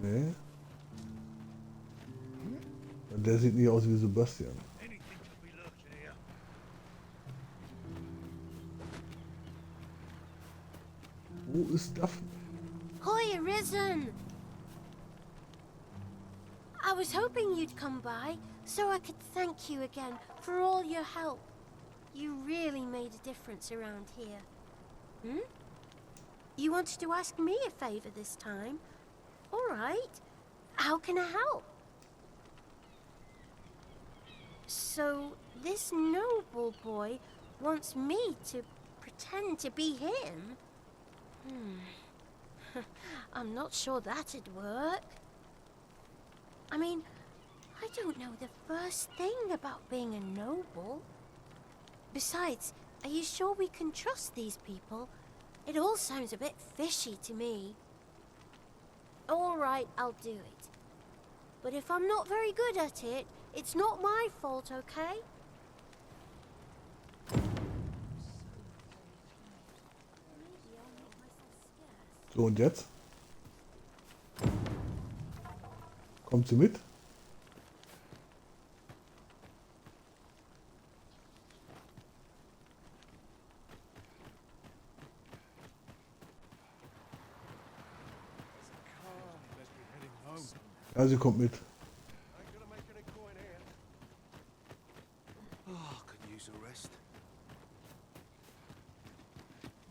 Nee. Der sieht nicht aus wie Sebastian. Wo ist Daphne? Hoi, Arisen! I was hoping you'd come by, so I could thank you again for all your help. You really made a difference around here. Hmm? You wanted to ask me a favor this time? All right. How can I help? So, this noble boy wants me to pretend to be him? I'm not sure that'd work. I mean, I don't know the first thing about being a noble. Besides, are you sure we can trust these people? It all sounds a bit fishy to me. All right, I'll do it. But if I'm not very good at it, it's not my fault, okay? So, und jetzt? Kommt sie mit? Ja, sie kommt mit. Oh, could use a rest.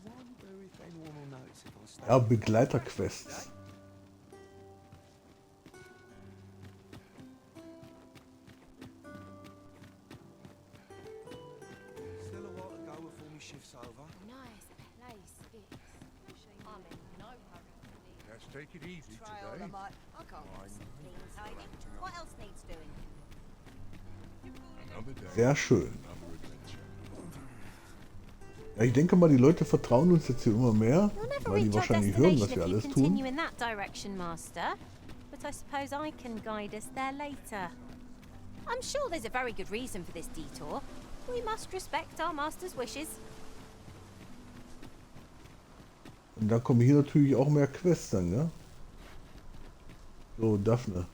Wonder if anyone will notice if I stay. Ja, Begleiterquests. Still a while to go before my shift's over. Nice place it is. I'm in no hurry. Let's take it easy Try all today. the might. I can't clean tidy. What else needs doing? Another day. Sehr schön. Another adventure. Ja, ich denke mal, die Leute vertrauen uns jetzt hier immer mehr, We'll never weil die reach our wahrscheinlich hören, was destination wir if you alles continue tun. in that direction, Master. But I suppose I can guide us there later. I'm sure there's a very good reason for this detour. We must respect our Master's wishes. Und dann kommen hier natürlich auch mehr Quests dann, ja? So, Daphne.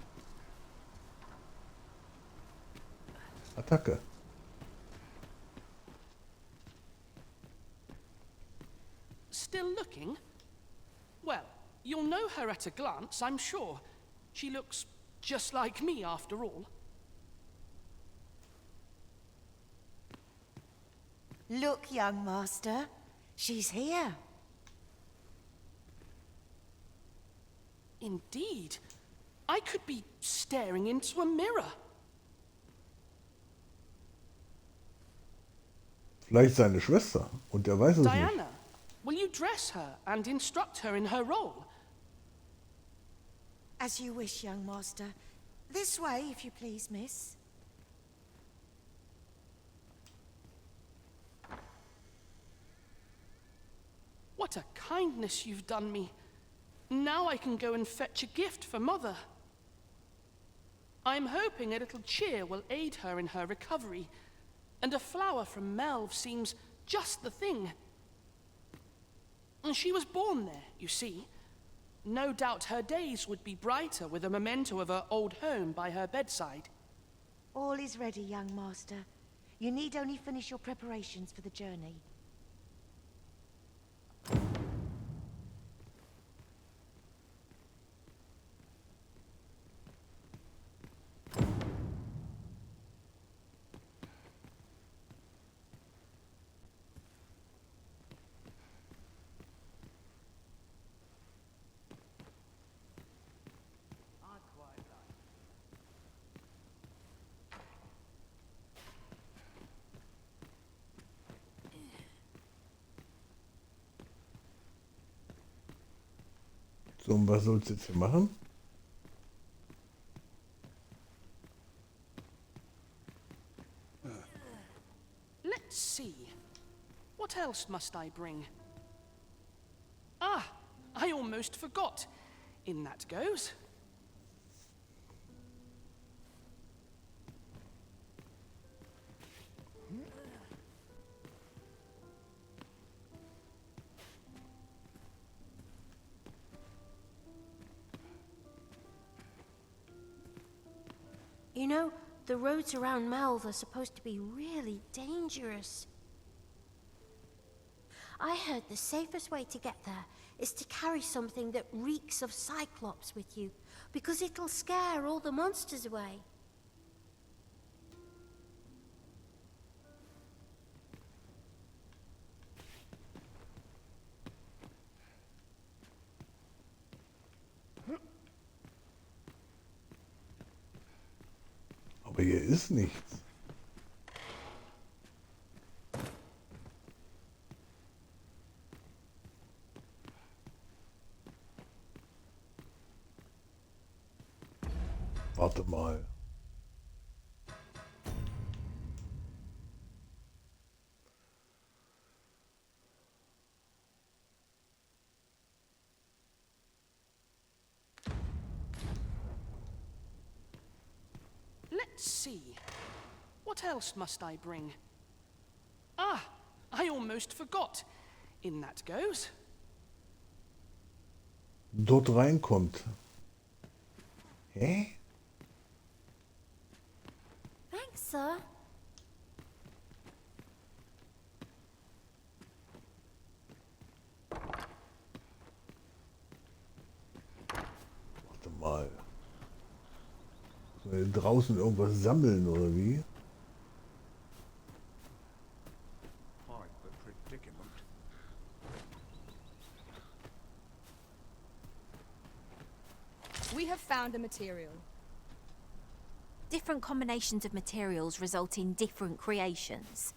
Attacke. Still looking? Well, you'll know her at a glance, I'm sure. She looks just like me, after all. Look, young master. She's here. Indeed. I could be staring into a mirror. Vielleicht seine Schwester. Und der weiß es nicht. Diana, will you dress her and instruct her in her role? As you wish, young master. This way, if you please, miss. What a kindness you've done me. Now I can go and fetch a gift for Mother. I'm hoping a little cheer will aid her in her recovery, and a flower from Melv seems just the thing. And she was born there, you see. No doubt her days would be brighter with a memento of her old home by her bedside. All is ready, young master. You need only finish your preparations for the journey. So, und was soll's jetzt hier machen? Let's see. What else must I bring? Ah, I almost forgot. In that goes. You know, the roads around Melv are supposed to be really dangerous. I heard the safest way to get there is to carry something that reeks of Cyclops with you, because it'll scare all the monsters away. Aber hier ist nichts. Warte mal. Let's see. What else must I bring? Ah, I almost forgot. In that goes. Dort reinkommt. Hä? Thanks, sir. Warte mal. Draußen irgendwas sammeln oder wie? Quite the predicament. We have found a material. Different combinations of materials result in different creations.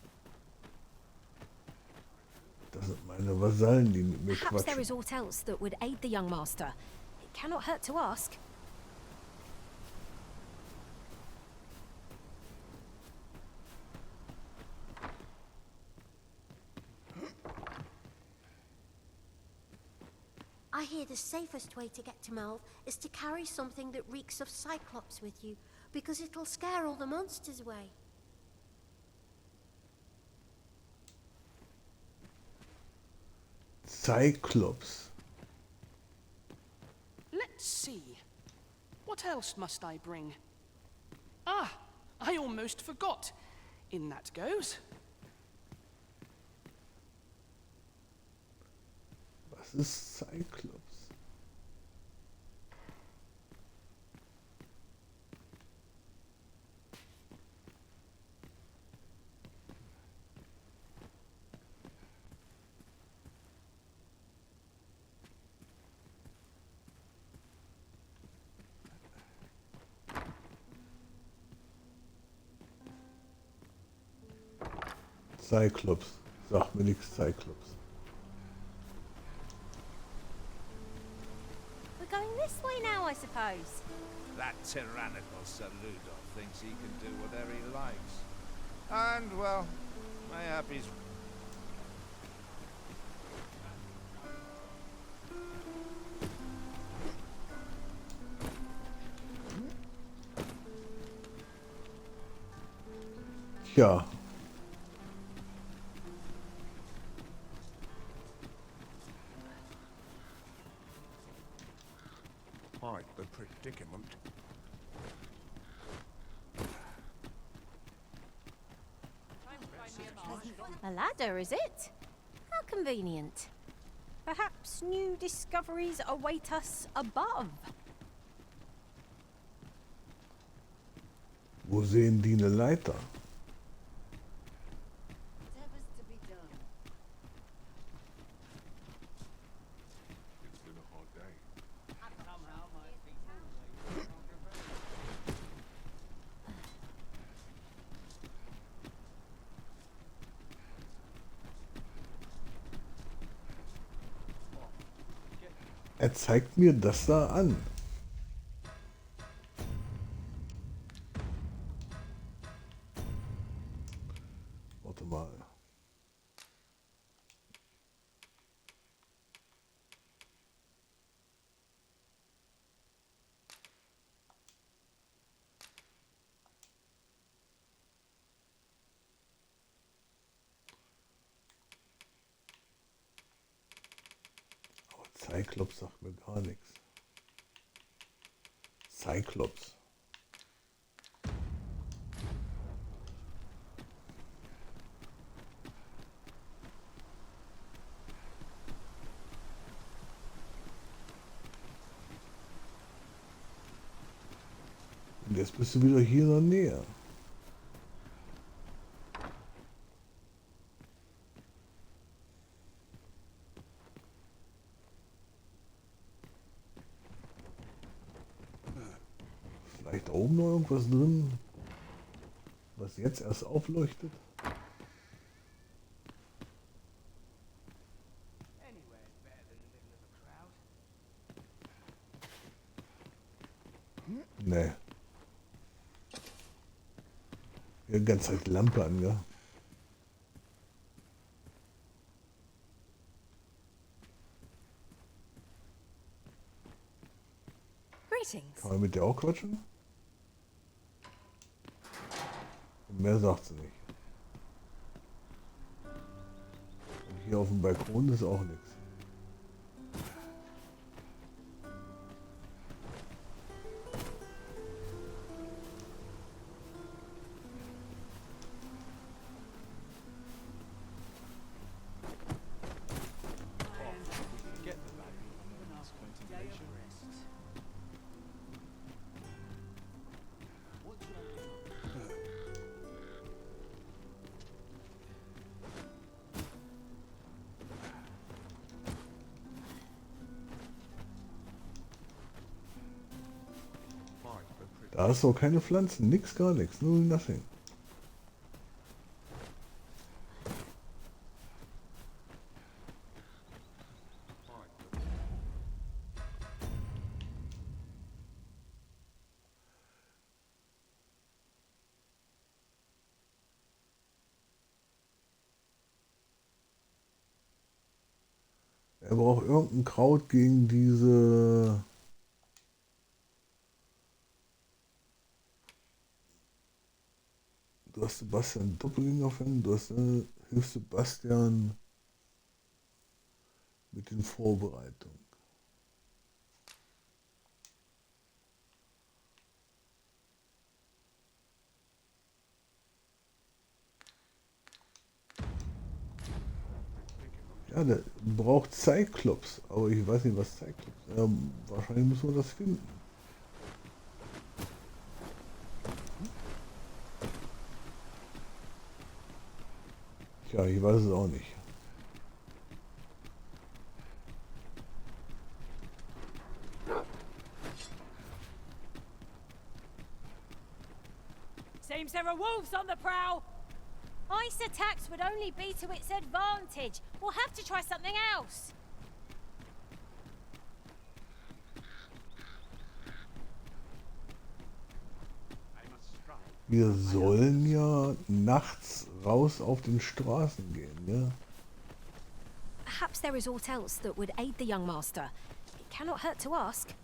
Das sind meine Vasallen, die mit mir Perhaps there quatschen. is aught else that would aid the young master. It cannot hurt to ask. I hear the safest way to get to Melv is to carry something that reeks of Cyclops with you, because it'll scare all the monsters away. Cyclops. Let's see. What else must I bring? Ah, I almost forgot. In that goes. Was ist Cyclops? Cyclops. Sag mir nichts, Cyclops. We're going this way now, I suppose. That tyrannical Saludo thinks he can do whatever he likes. And, well, mayhap he's... Tja. Quite the predicament. A ladder, is it? How convenient. Perhaps new discoveries await us above. Wo sehen die eine Leiter? Er zeigt mir das da an. Warte mal. Cyclops sagt mir gar nichts. Cyclops. Und jetzt bist du wieder hier in der Nähe. Vielleicht da oben noch irgendwas drin, was jetzt erst aufleuchtet? Nee. Hier die ganze Zeit Lampe an, ja. Greetings. Kann man mit der auch quatschen? Mehr sagt sie nicht. Und hier auf dem Balkon ist auch nichts. Da hast du auch keine Pflanzen, nix, gar nichts, nur nothing. Er braucht irgendein Kraut gegen diese... Du hast Sebastian Doppelgänger finden, du hast hilfst Sebastian mit den Vorbereitungen. Ja, der braucht Cyclops, aber ich weiß nicht, was Cyclops ist. Wahrscheinlich müssen wir das finden. Tja, ich weiß es auch nicht. Seems there are wolves on the prowl. Ice attacks would only be to its advantage. We'll have to try something else. Wir sollen ja nachts raus auf den Straßen gehen, ja? Perhaps there is aught else that would aid the young master. It cannot hurt to ask.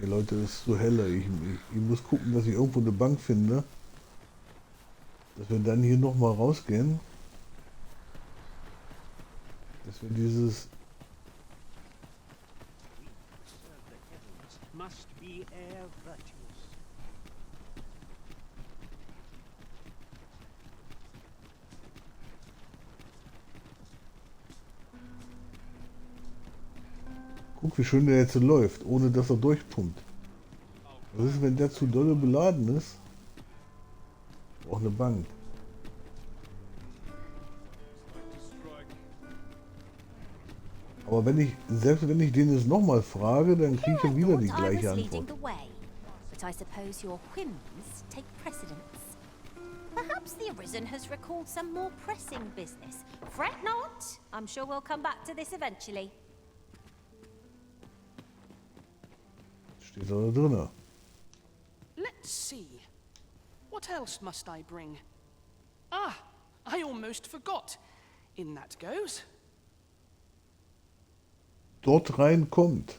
Ja, Leute, es ist so helle. Ich muss gucken, dass ich irgendwo eine Bank finde. Dass wir dann hier nochmal rausgehen. Dass wir dieses... Must be air virtuous. Guck, wie schön der jetzt so läuft, ohne dass er durchpumpt. Was ist, wenn der zu dolle beladen ist? Auch eine Bank. Aber selbst wenn ich den jetzt nochmal frage, dann kriege ich ja wieder die gleiche Antwort. But I suppose your whims take precedence. Perhaps the Arisen has recalled some more pressing business. Fret not. I'm sure we'll come back to this eventually. Steht da drinne. Let's see. What else must I bring? Ah, I almost forgot. In that goes. Dort reinkommt.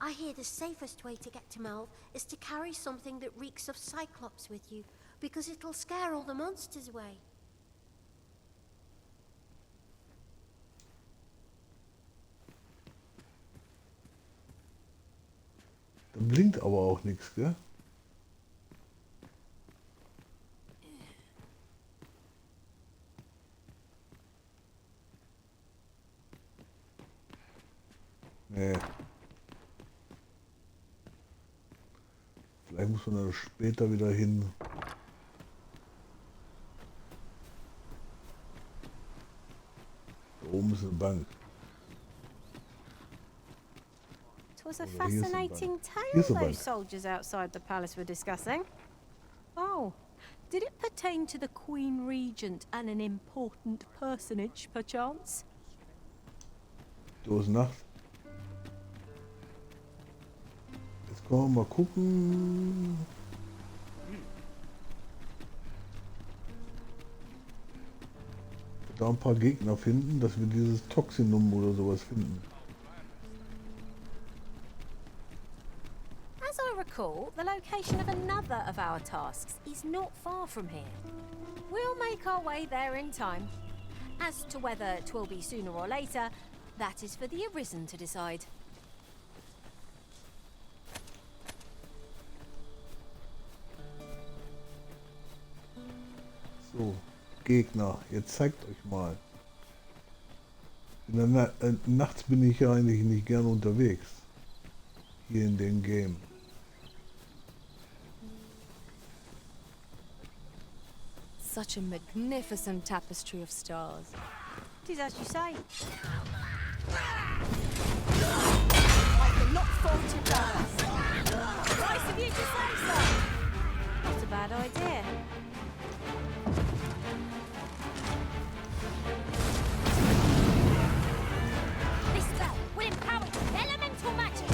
I hear the safest way to get to Melv is to carry something that reeks of Cyclops with you, because it'll scare all the monsters away. Da blinkt aber auch nichts, gell? Nee. Vielleicht muss man da später wieder hin. Da oben ist eine Bank. It was a Oh, here's some fascinating bank. tale Here's a those bank. soldiers outside the palace were discussing. Oh, did it pertain to the Queen Regent and an important personage, perchance? So ist Nacht. Jetzt können wir mal gucken. Da ein paar Gegner finden, dass wir dieses Toxinum oder sowas finden. recall, the location of another of our tasks is not far from here. We'll make our way there in time. As to whether 'twill be sooner or later, that is for the Arisen to decide. So, Gegner, jetzt zeigt euch mal. Nachts bin ich ja eigentlich nicht gerne unterwegs. Hier in dem Game. Such a magnificent tapestry of stars. It is as you say. I will not fall to dust. Nice of you to say so. Not a bad idea. This spell will empower elemental magic.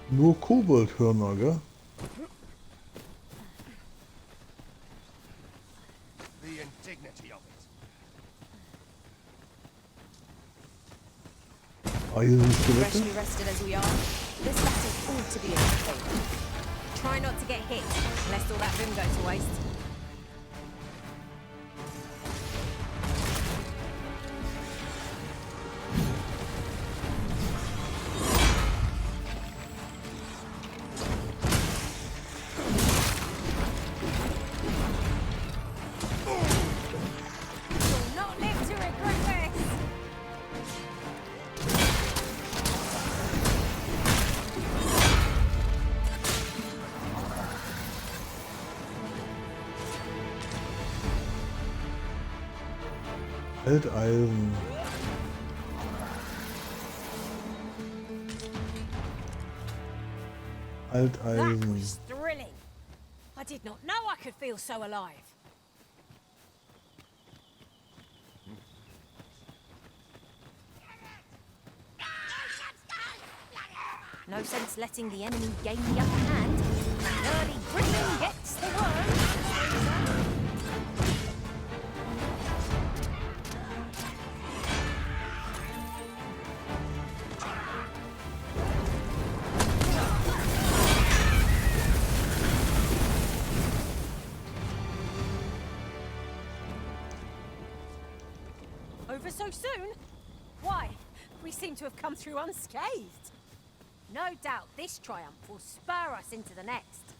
Nur Koboldhörner, gell? The indignity of it. Ah, hier sind Skelette. Freshly rested as we are, this battle ought to be entertaining. Try not to get hit, lest all that vim go to waste. You'll not live to regret this. Alteisen. That Alteisen. was thrilling. I did not know I could feel so alive. No sense letting the enemy gain the upper hand. Early gripping gets the worm. Over so soon? Why? We seem to have come through unscathed. No doubt this triumph will spur us into the next.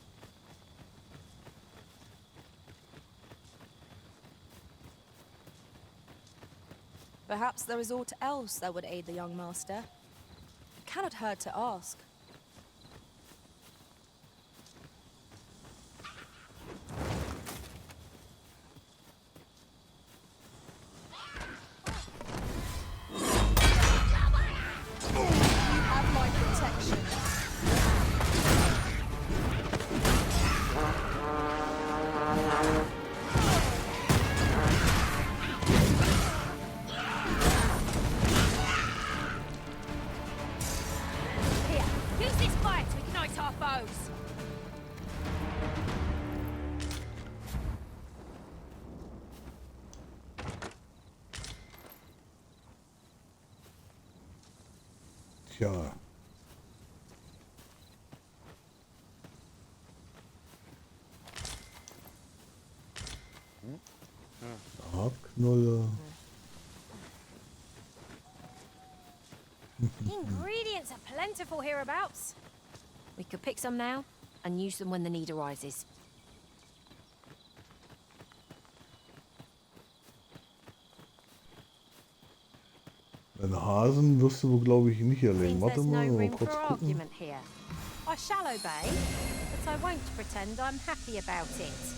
Perhaps there is aught else that would aid the young master. Cannot hurt to ask. You have my protection. Here, use this fire to ignite our foes. Tja. Knolle. Ingredients are plentiful hereabouts. We could pick some now and use them when the need arises. Einen Hasen wirst du wohl, glaube ich, nicht erlegen. Seems Warte there's mal, no mal room kurz for gucken. argument here. I shall obey, but I won't pretend I'm happy about it.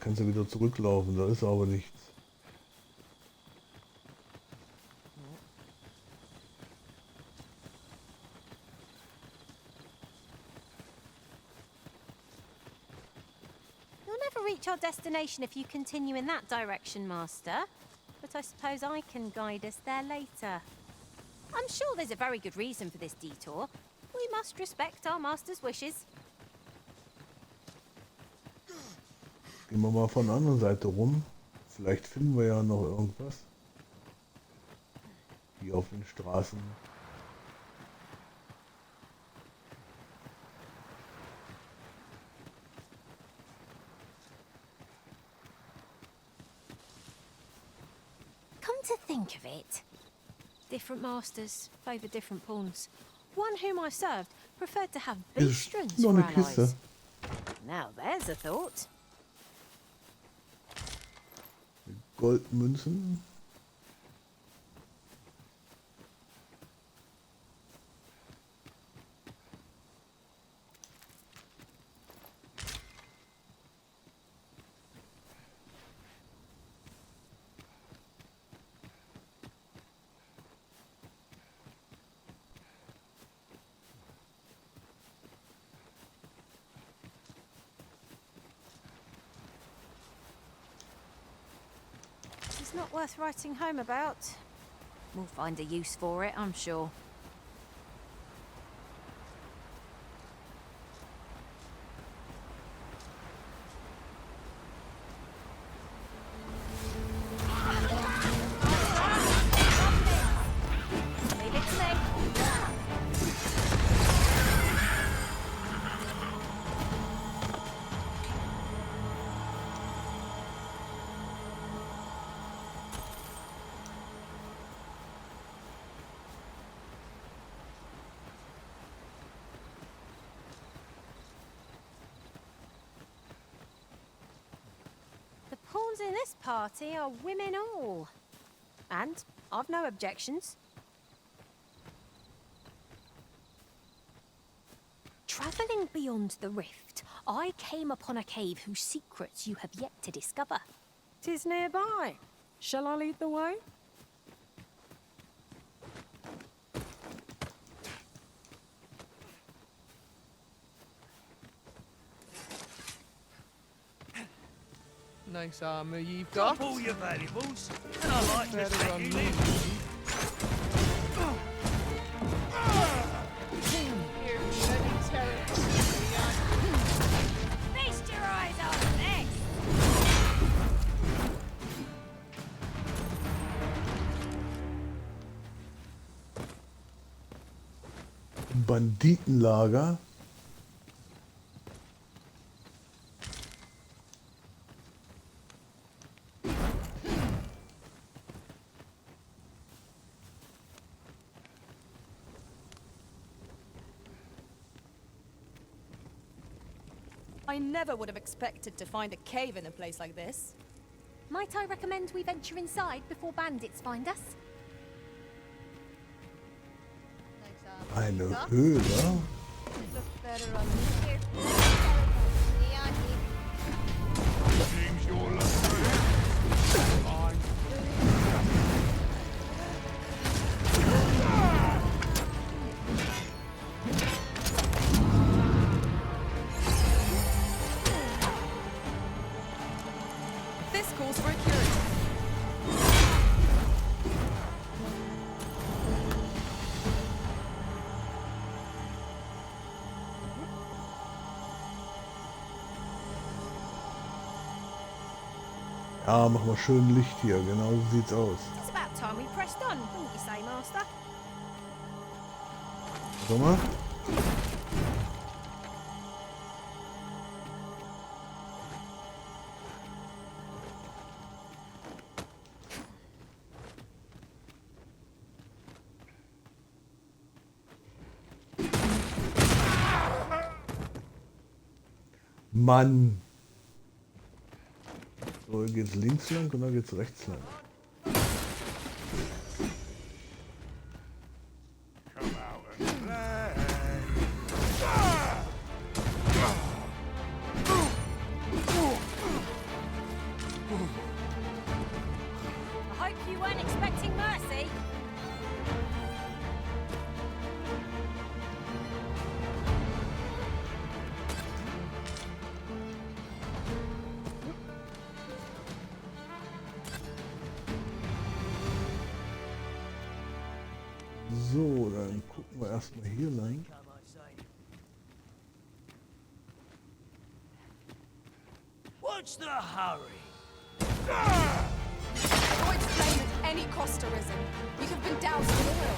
kannst du wieder zurücklaufen, da ist aber nichts. You'll never reach our destination if you continue in that direction, Master. But I suppose I can guide us there later. I'm sure there's a very good reason for this detour. We must respect our Master's wishes. Gehen wir mal von der anderen Seite rum. Vielleicht finden wir ja noch irgendwas. Hier auf den Straßen. Come to think of it, different masters favour different pawns. One whom I served preferred to have beastrons Noch for eine Kiste. allies. Now there's a thought. Goldmünzen. It's not worth writing home about. We'll find a use for it, I'm sure. Leave it to me. The pawns in this party are women all. And I've no objections. Travelling beyond the rift, I came upon a cave whose secrets you have yet to discover. 'Tis nearby. Shall I lead the way? Nice armour you've got. Drop all your valuables, and I like to Better let run you me. live. You bloody terrible. Feast your eyes on this! Banditenlager. I never would have expected to find a cave in a place like this. Might I recommend we venture inside before bandits find us? Eine Höhle. Look better on me here. Seems you're looking fine. This calls for a curator. Ja, mach mal schön Licht hier. Genau so sieht's aus. It's about time we pressed on, wouldn't you say, Master? Warte mal. Mann. So, hier geht's links lang und dann geht's rechts lang. Come out and play. wir erstmal hier lang. What's the hurry? Avoid flame at any cost, Arisen. You have been doused in oil.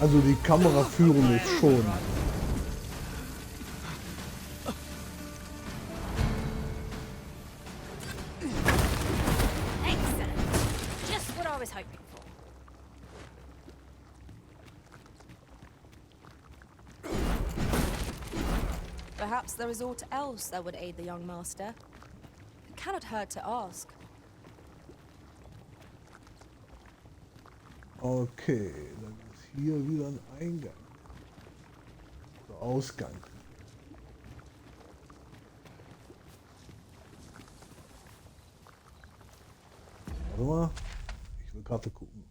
Also die Kameraführung ist schon. Excellent. Just what I was hoping for. Perhaps there is aught else that would aid the young master. It cannot hurt to ask. Okay, dann ist hier wieder ein Eingang. Der Ausgang. Warte mal, ich will Karte gucken.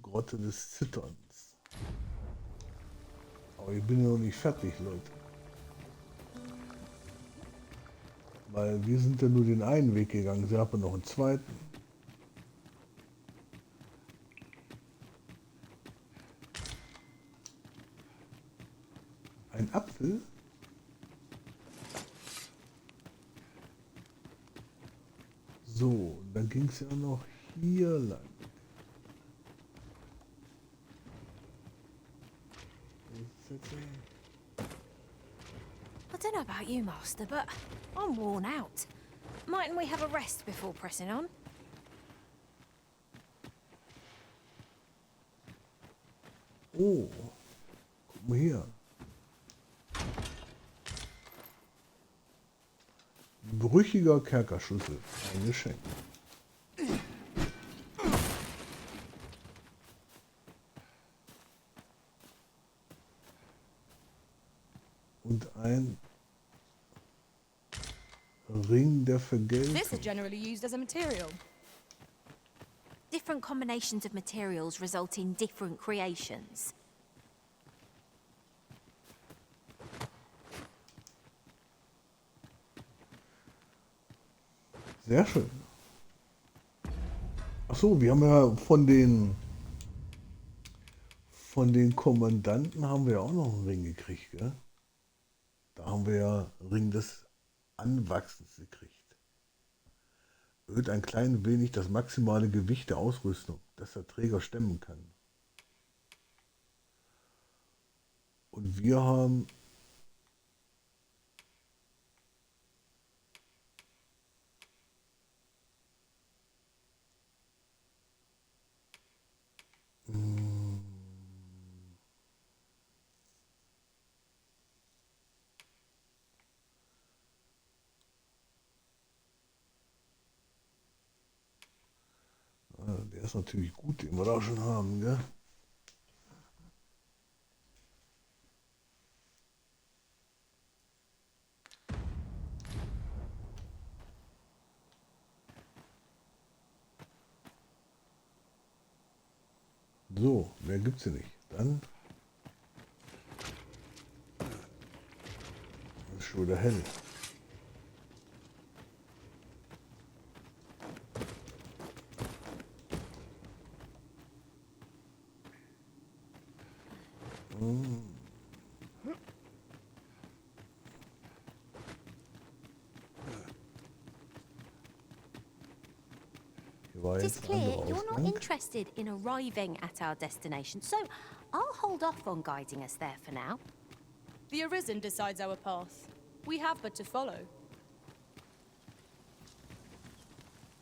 Grotte des Zitterns. Aber ich bin ja noch nicht fertig, Leute. Weil wir sind ja nur den einen Weg gegangen, sie haben noch einen zweiten. Ein Apfel? So, dann ging es ja noch hier lang. I don't know about you, Master, but I'm worn out. Mightn't we have a rest before pressing on? Oh, guck mal hier. Brüchiger Kerkerschlüssel. Ein Geschenk. Und ein Ring der Vergeltung. This is generally used as a material. Different combinations of materials result in different creations. Sehr schön. Ach so, wir haben ja von den Kommandanten haben wir ja auch noch einen Ring gekriegt, gell? Da haben wir ja Ring des Anwachsens gekriegt. Erhöht ein klein wenig das maximale Gewicht der Ausrüstung, das der Träger stemmen kann. Und wir haben der ist natürlich gut, den wir da schon haben, gell? So, mehr gibt's hier nicht. Dann ist schon wieder hell. It is clear you're not interested in arriving at our destination, so I'll hold off on guiding us there for now. The Arisen decides our path. We have but to follow.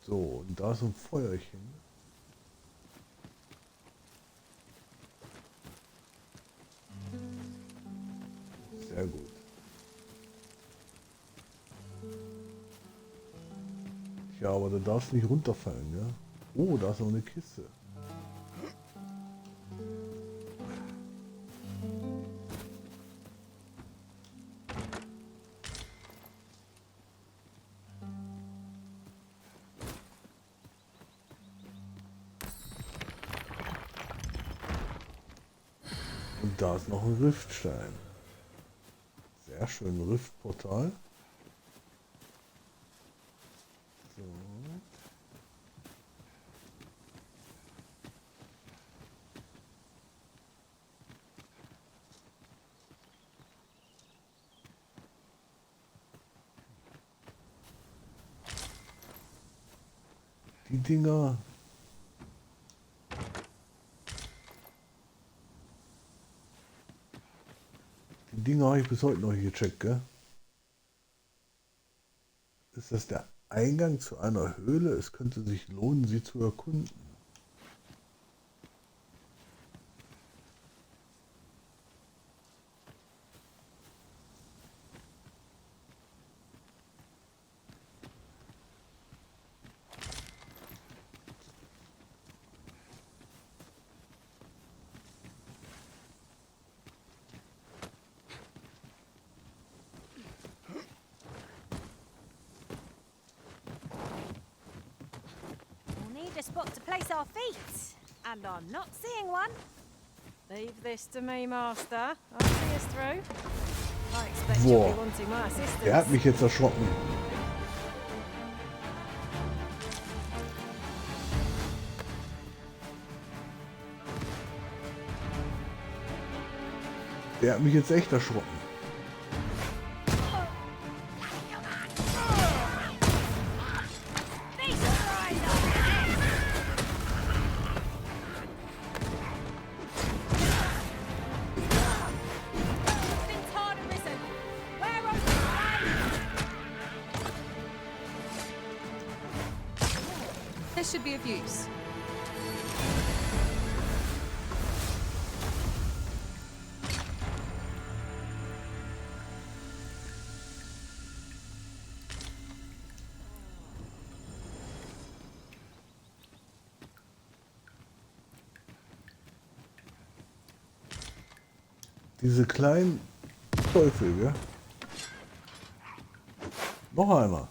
So, und da ist ein Feuerchen. Sehr gut. Ja, aber du darfst nicht runterfallen, ja? Oh, da ist noch eine Kiste. Und da ist noch ein Riftstein. Sehr schön, Riftportal. So. Die Dinger. Die Dinger habe ich bis heute noch nicht gecheckt, gell? Ist das der Eingang zu einer Höhle? Es könnte sich lohnen, sie zu erkunden. A spot to place our feet, and I'm not seeing one. Leave this to me, Master. I'll see us through. I expect you'll be wanting my assistance. Der hat mich jetzt erschrocken. Der hat mich jetzt echt erschrocken. This should be of use. Diese kleinen Teufel, gell? Noch einer.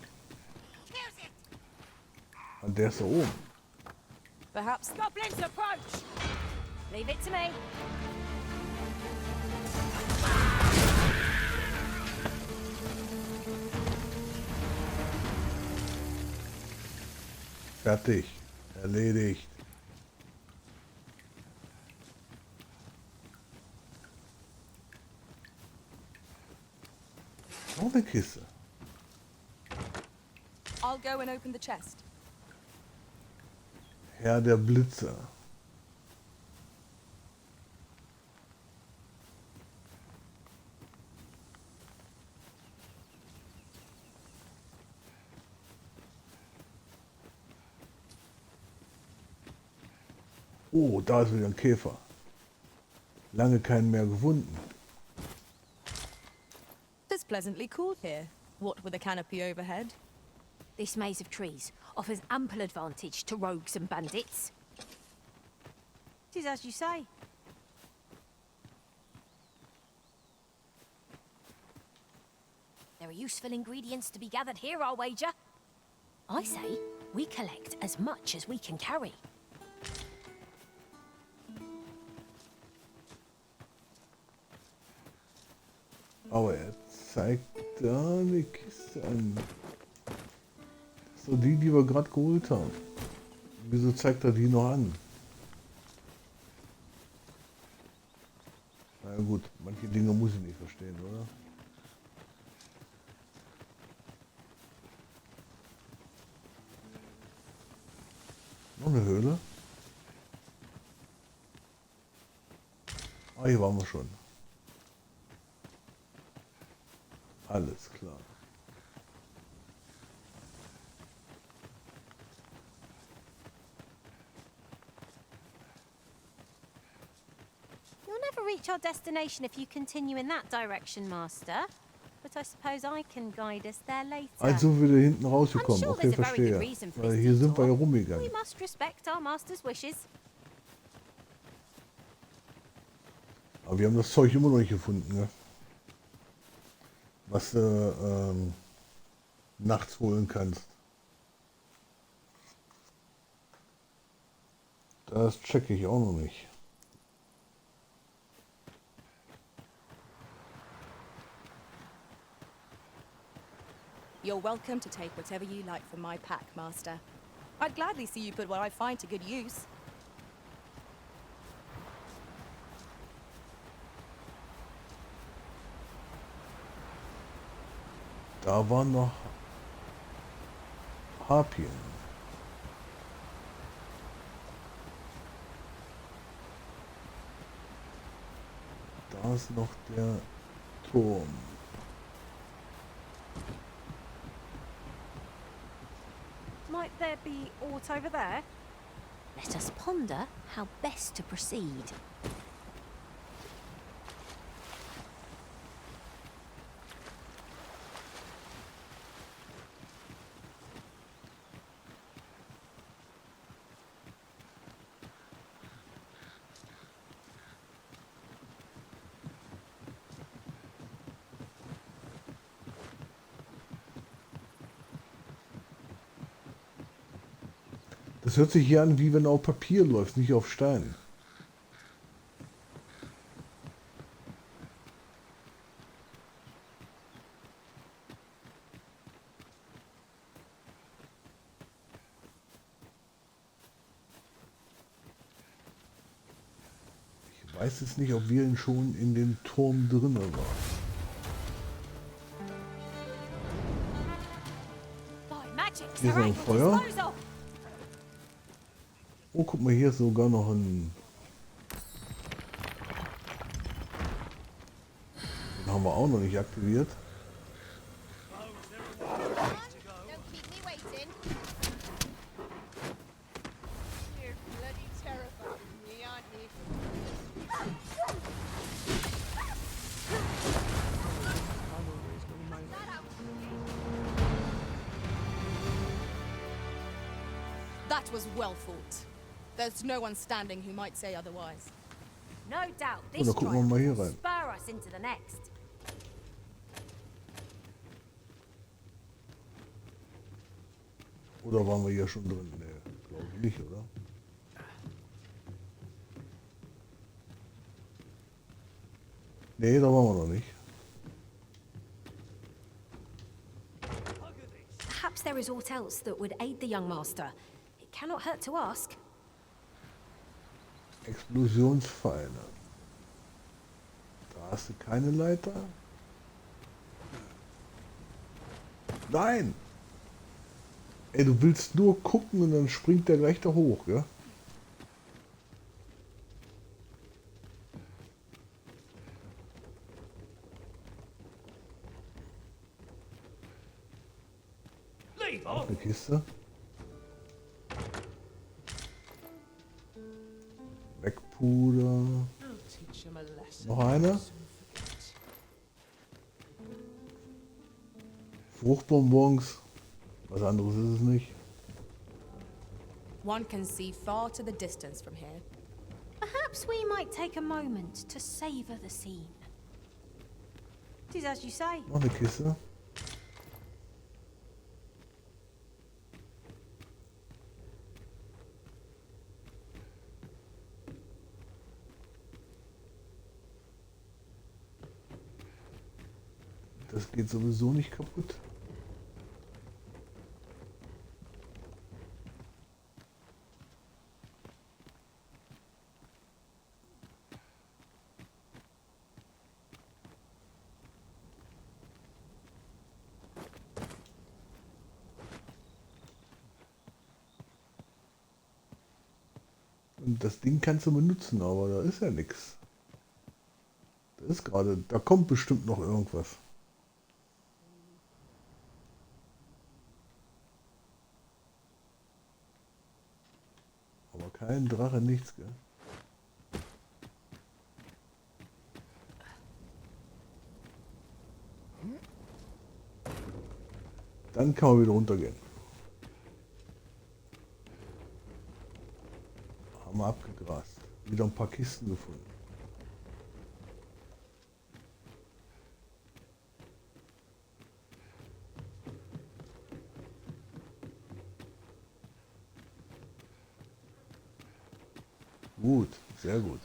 Und der ist da oben. Perhaps goblins approach. Leave it to me. Fertig. Erledigt. Noch eine Kiste. I'll go and open the chest. Herr der Blitze. Oh, da ist wieder ein Käfer. Lange keinen mehr gefunden. It's pleasantly cool here. What with a canopy overhead? This maze of trees offers ample advantage to rogues and bandits. It is as you say. There are useful ingredients to be gathered here, I'll wager. I say we collect as much as we can carry. Aber er zeigt da eine Kiste an. So die, die wir gerade geholt haben. Wieso zeigt er die noch an? Na gut, manche Dinge muss ich nicht verstehen, oder? Noch eine Höhle? Ah, hier waren wir schon. Alles klar. You'll never reach our destination if you continue in that direction, Master. But I suppose I can guide us there later. Also wieder hinten rausgekommen. Okay, verstehe. Weil hier sind wir ja rumgegangen. We must respect our Master's wishes. Aber wir haben das Zeug immer noch nicht gefunden, ne? Was du nachts holen kannst. Das checke ich auch noch nicht. You're welcome to take whatever you like from my pack, Master. I'd gladly see you put what I find to good use. Da waren noch Harpien. Da ist noch der Turm. Might there be aught over there? Let us ponder how best to proceed. Das hört sich hier an, wie wenn du auf Papier läufst, nicht auf Stein. Ich weiß jetzt nicht, ob wir schon in den Turm drinne waren. Hier ist noch ein Feuer. Oh, guck mal, hier ist sogar noch ein... Den haben wir auch noch nicht aktiviert. That was well fought. There's no one standing who might say otherwise. No doubt Oh, this da gucken wir mal hier triumph will rein. spur us into the next. Oder waren wir hier schon drin? Nee, glaube ich nicht, oder? Nee, da waren wir noch nicht. Perhaps there is aught else that would aid the young master. It cannot hurt to ask. Explosionspfeile. Da hast du keine Leiter. Nein! Ey, du willst nur gucken und dann springt der gleich da hoch, ja? Auch eine Kiste. Wegpuder. Noch eine. Fruchtbonbons. Was anderes ist es nicht. One can see far to the distance from here. Perhaps we might take a moment to savor the scene. It is as you say. Noch eine Kiste. Das geht sowieso nicht kaputt. Und das Ding kannst du benutzen, aber da ist ja nichts. Da ist gerade, da kommt bestimmt noch irgendwas. Aber kein Drache, nichts, gell? Dann kann man wieder runtergehen. Haben wir abgegrast. Wieder ein paar Kisten gefunden. Gut, sehr gut.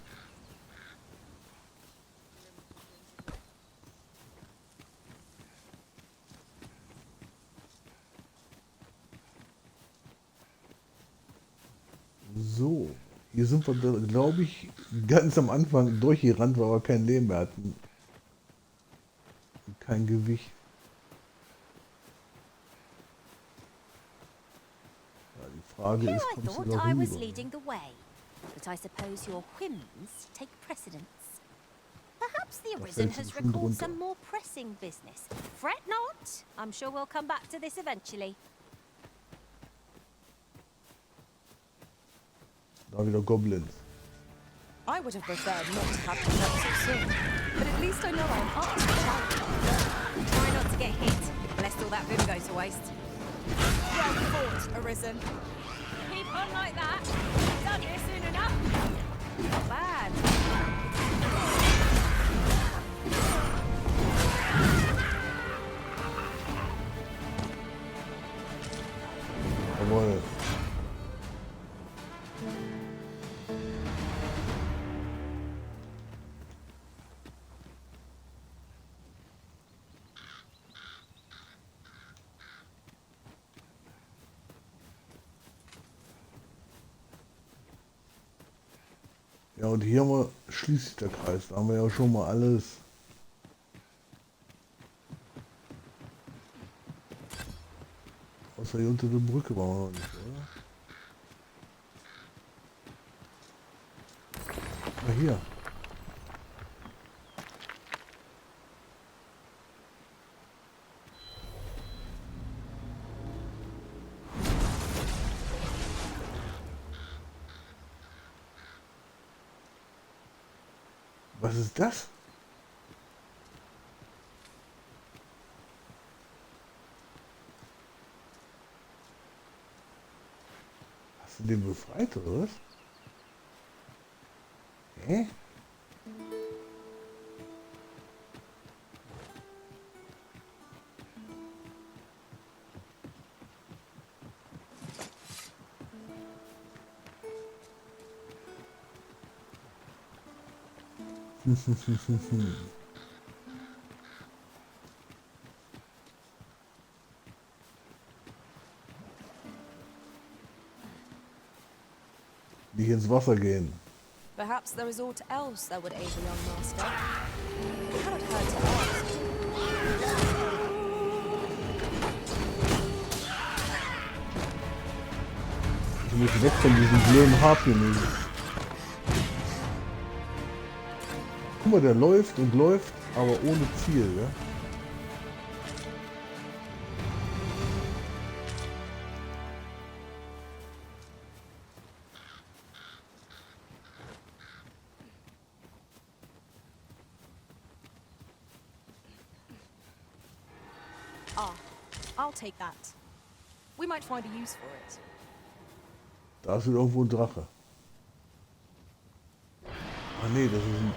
So, hier sind wir, glaube ich, ganz am Anfang durchgerannt, weil wir kein Leben mehr hatten. Kein Gewicht. Ja, die Frage Here ist, I kommst du thought da I was rüber? leading the way, but I suppose your whims take precedence. Perhaps the Da Arisen fällst du has bestimmt recalled runter. some more pressing business. Fret not. I'm sure we'll come back to this eventually. Da wieder Goblins. I would have preferred not to have come up so soon, but at least I know I'm up to the challenge. Try not to get hit, lest all that vim go to waste. Well fought, Arisen. Keep on like that. Done here soon enough. Not bad. Jawohl. Ja, und hier haben wir, schließt sich der Kreis. Da haben wir ja schon mal alles. Außer hier unter der Brücke waren wir noch nicht, oder? Ah, hier. Was ist das? Hast du den befreit, oder was? Hä? Nicht ins Wasser gehen. Perhaps there is aught else that would aid the young master. It cannot hurt to ask. Ich muss weg von diesem blöden Harpien. Guck mal, der läuft und läuft, aber ohne Ziel, ja? Ah, I'll take that. We might find a use for it. Da ist wieder irgendwo ein Drache. Ah nee, das ist ein...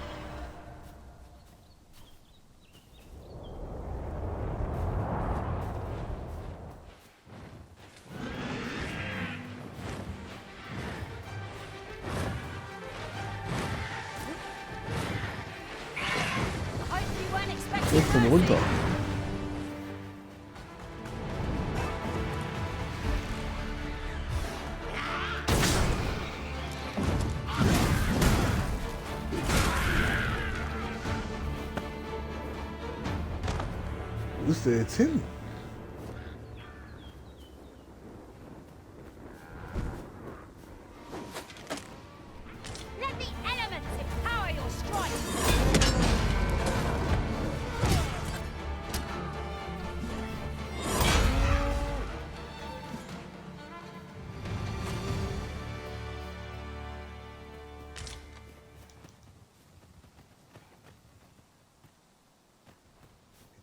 Ich bin runter. Wo ist der jetzt hin? Let the elements empower your strike.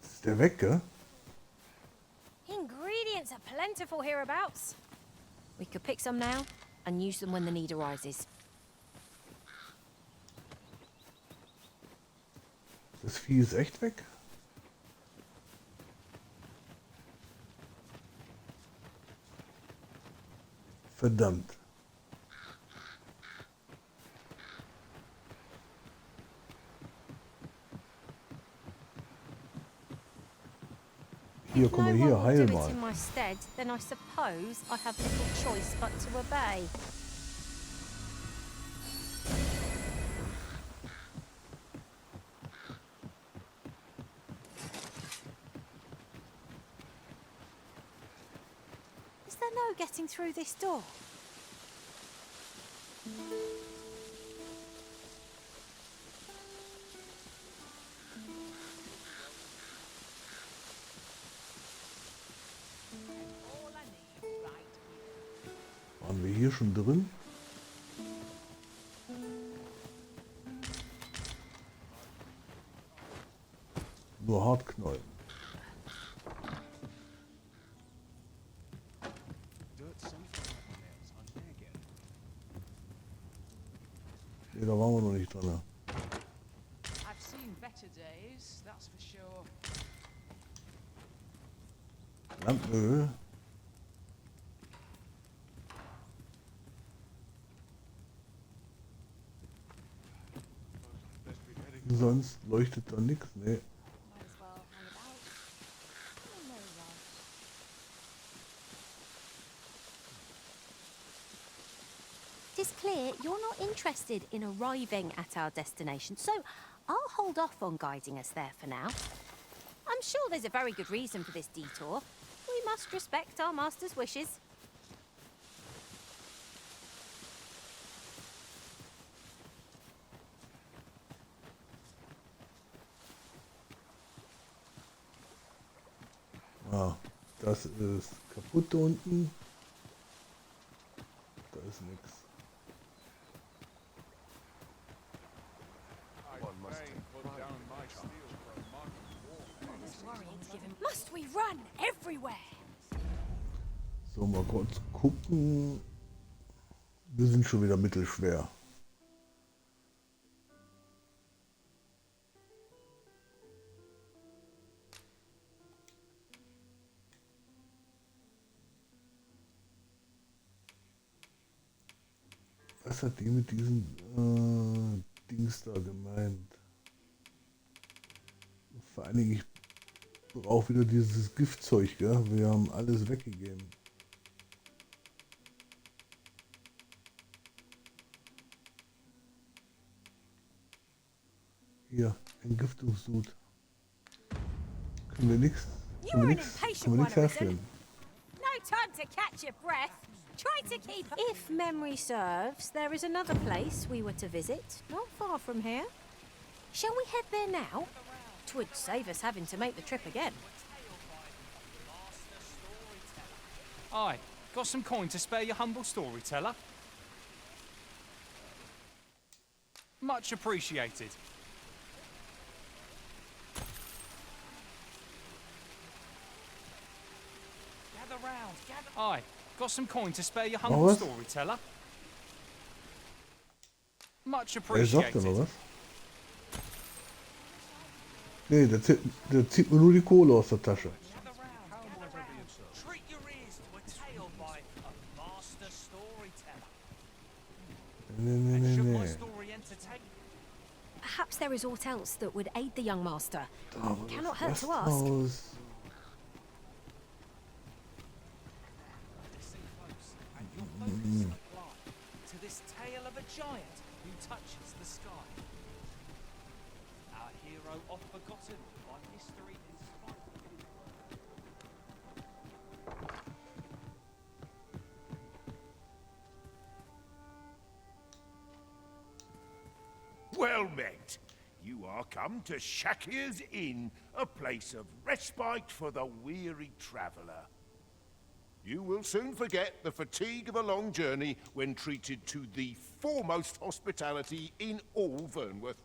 Ist der weg, gell? Ingredients are plentiful hereabouts. We could pick some now and use them when the need arises. Das Vieh ist echt weg? Verdammt. Hier, komm mal No hier, one will heil do it mal. in my stead, then I suppose I have little choice but to obey. Is there no getting through this door? Waren wir hier schon drin? Nur Hartknollen. Ne, da waren wir noch nicht drin. I've seen better days, that's for sure. Lampenöl. Sonst leuchtet da nichts. Nee. It is clear you're not interested in arriving at our destination, so I'll hold off on guiding us there for now. I'm sure there's a very good reason for this detour. We must respect our master's wishes. Ah, das ist kaputt da unten. Da ist nichts. Must we run everywhere? So, mal kurz gucken. Wir sind schon wieder mittelschwer. Was hat die mit diesen Dings da gemeint? Vor allen Dingen, ich brauche wieder dieses Giftzeug, gell? Wir haben alles weggegeben. Hier, Entgiftungssud. Können wir nichts herstellen. No time to catch your breath. Try to keep. If memory serves, there is another place we were to visit, not far from here. Shall we head there now? 'Twould save us having to make the trip again. Aye, got some coin to spare your humble storyteller? Much appreciated. Gather round, gather. Aye, got some coin to spare your humble was? storyteller? Much Sagt appreciated. er noch was? Nee, der zieht mir nur die Kohle aus der Tasche. Treat your ears to a tale by a master storyteller. Nee. My story entertain. Perhaps there is aught else that would aid the young master. Da war Cannot das hurt to ask. Gasthaus. To this tale of a giant who touches the sky. Our hero oft forgotten by history inspired. Well met. You are come to Shakir's Inn, a place of respite for the weary traveller. You will soon forget the fatigue of a long journey when treated to the foremost hospitality in all Vernworth.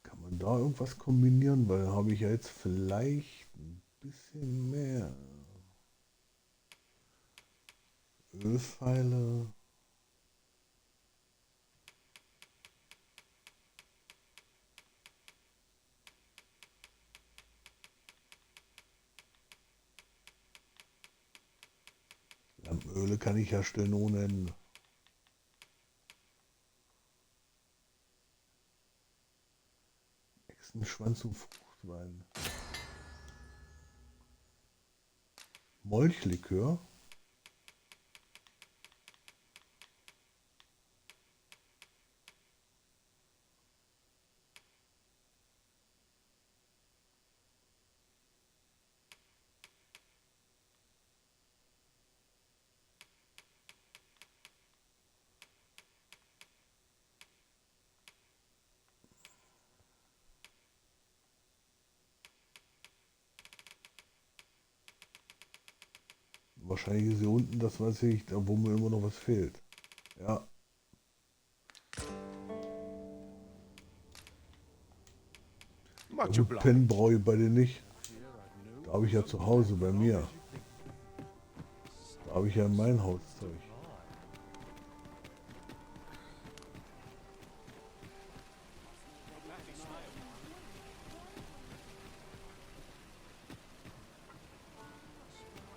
Kann man da irgendwas kombinieren? Weil habe ich ja jetzt vielleicht ein bisschen mehr. Ölpfeile. Lampenöle kann ich herstellen ohne Ende. Echsenschwanz und Fruchtwein. Molchlikör. Wahrscheinlich ist hier unten, das weiß ich, da wo mir immer noch was fehlt. Ja. Gut, pennen brauche ich bei dir nicht. Da habe ich ja zu Hause bei mir. Da habe ich ja mein Hauszeug.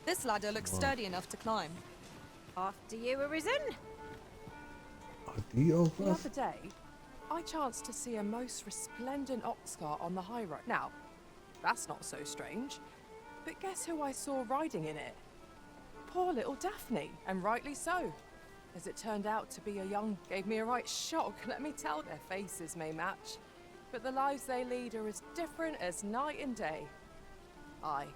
This ladder looks sturdy enough to climb. After you were risen? Hat die auch The was? other day, I chanced to see a most resplendent ox cart on the high road. Now, that's not so strange. But guess who I saw riding in it? Poor little Daphne, and rightly so. As it turned out to be a young, gave me a right shock. Let me tell, their faces may match, but the lives they lead are as different as night and day. Aye.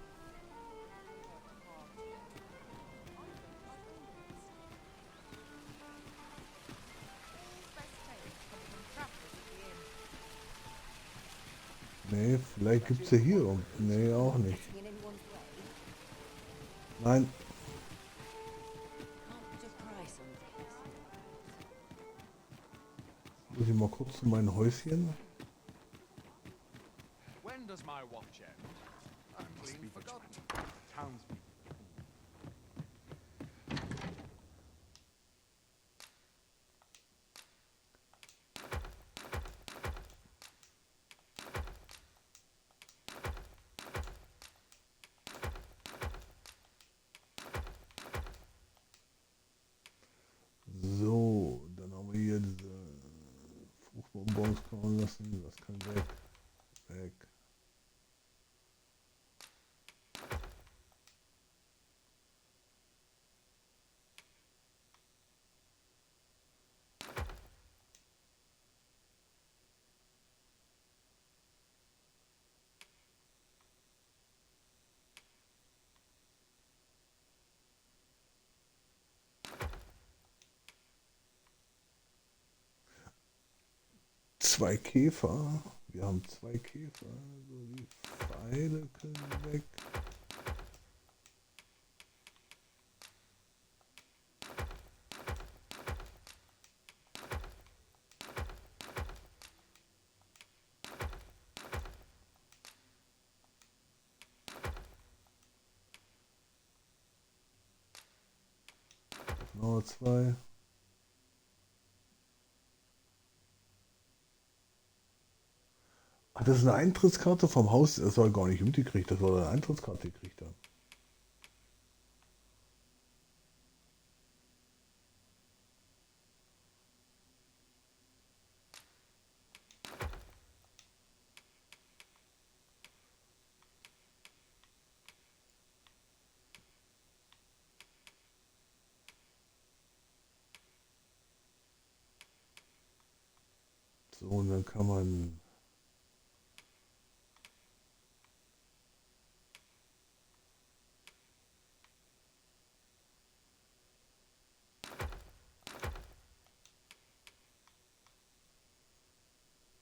Nee, vielleicht gibt es ja hier unten. Nee, auch nicht. Nein. Muss ich mal kurz zu meinem Häuschen. When does my watch end? I'm clean forgotten. Townspeople. So, dann haben wir hier diese Fruchtbonbons kauen lassen. Das kann weg. Weg. Zwei Käfer. Wir haben zwei Käfer. So, die Pfeile können weg. Noch zwei. Ach, das ist eine Eintrittskarte vom Haus. Das war gar nicht mitgekriegt. Das war eine Eintrittskarte gekriegt haben. So, und dann kann man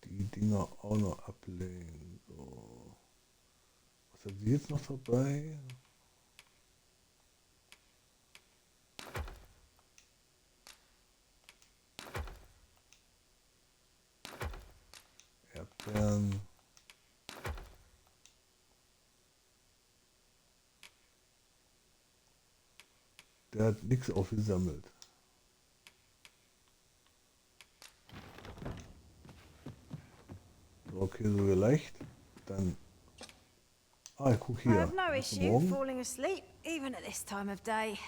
die Dinger auch noch ablegen. So. Was hat sie jetzt noch dabei? Erdbeeren. Der hat nichts aufgesammelt. Okay, so leicht. Dann. Ah, guck I hier. have no Guten issue Morgen. falling asleep, even at this time of day.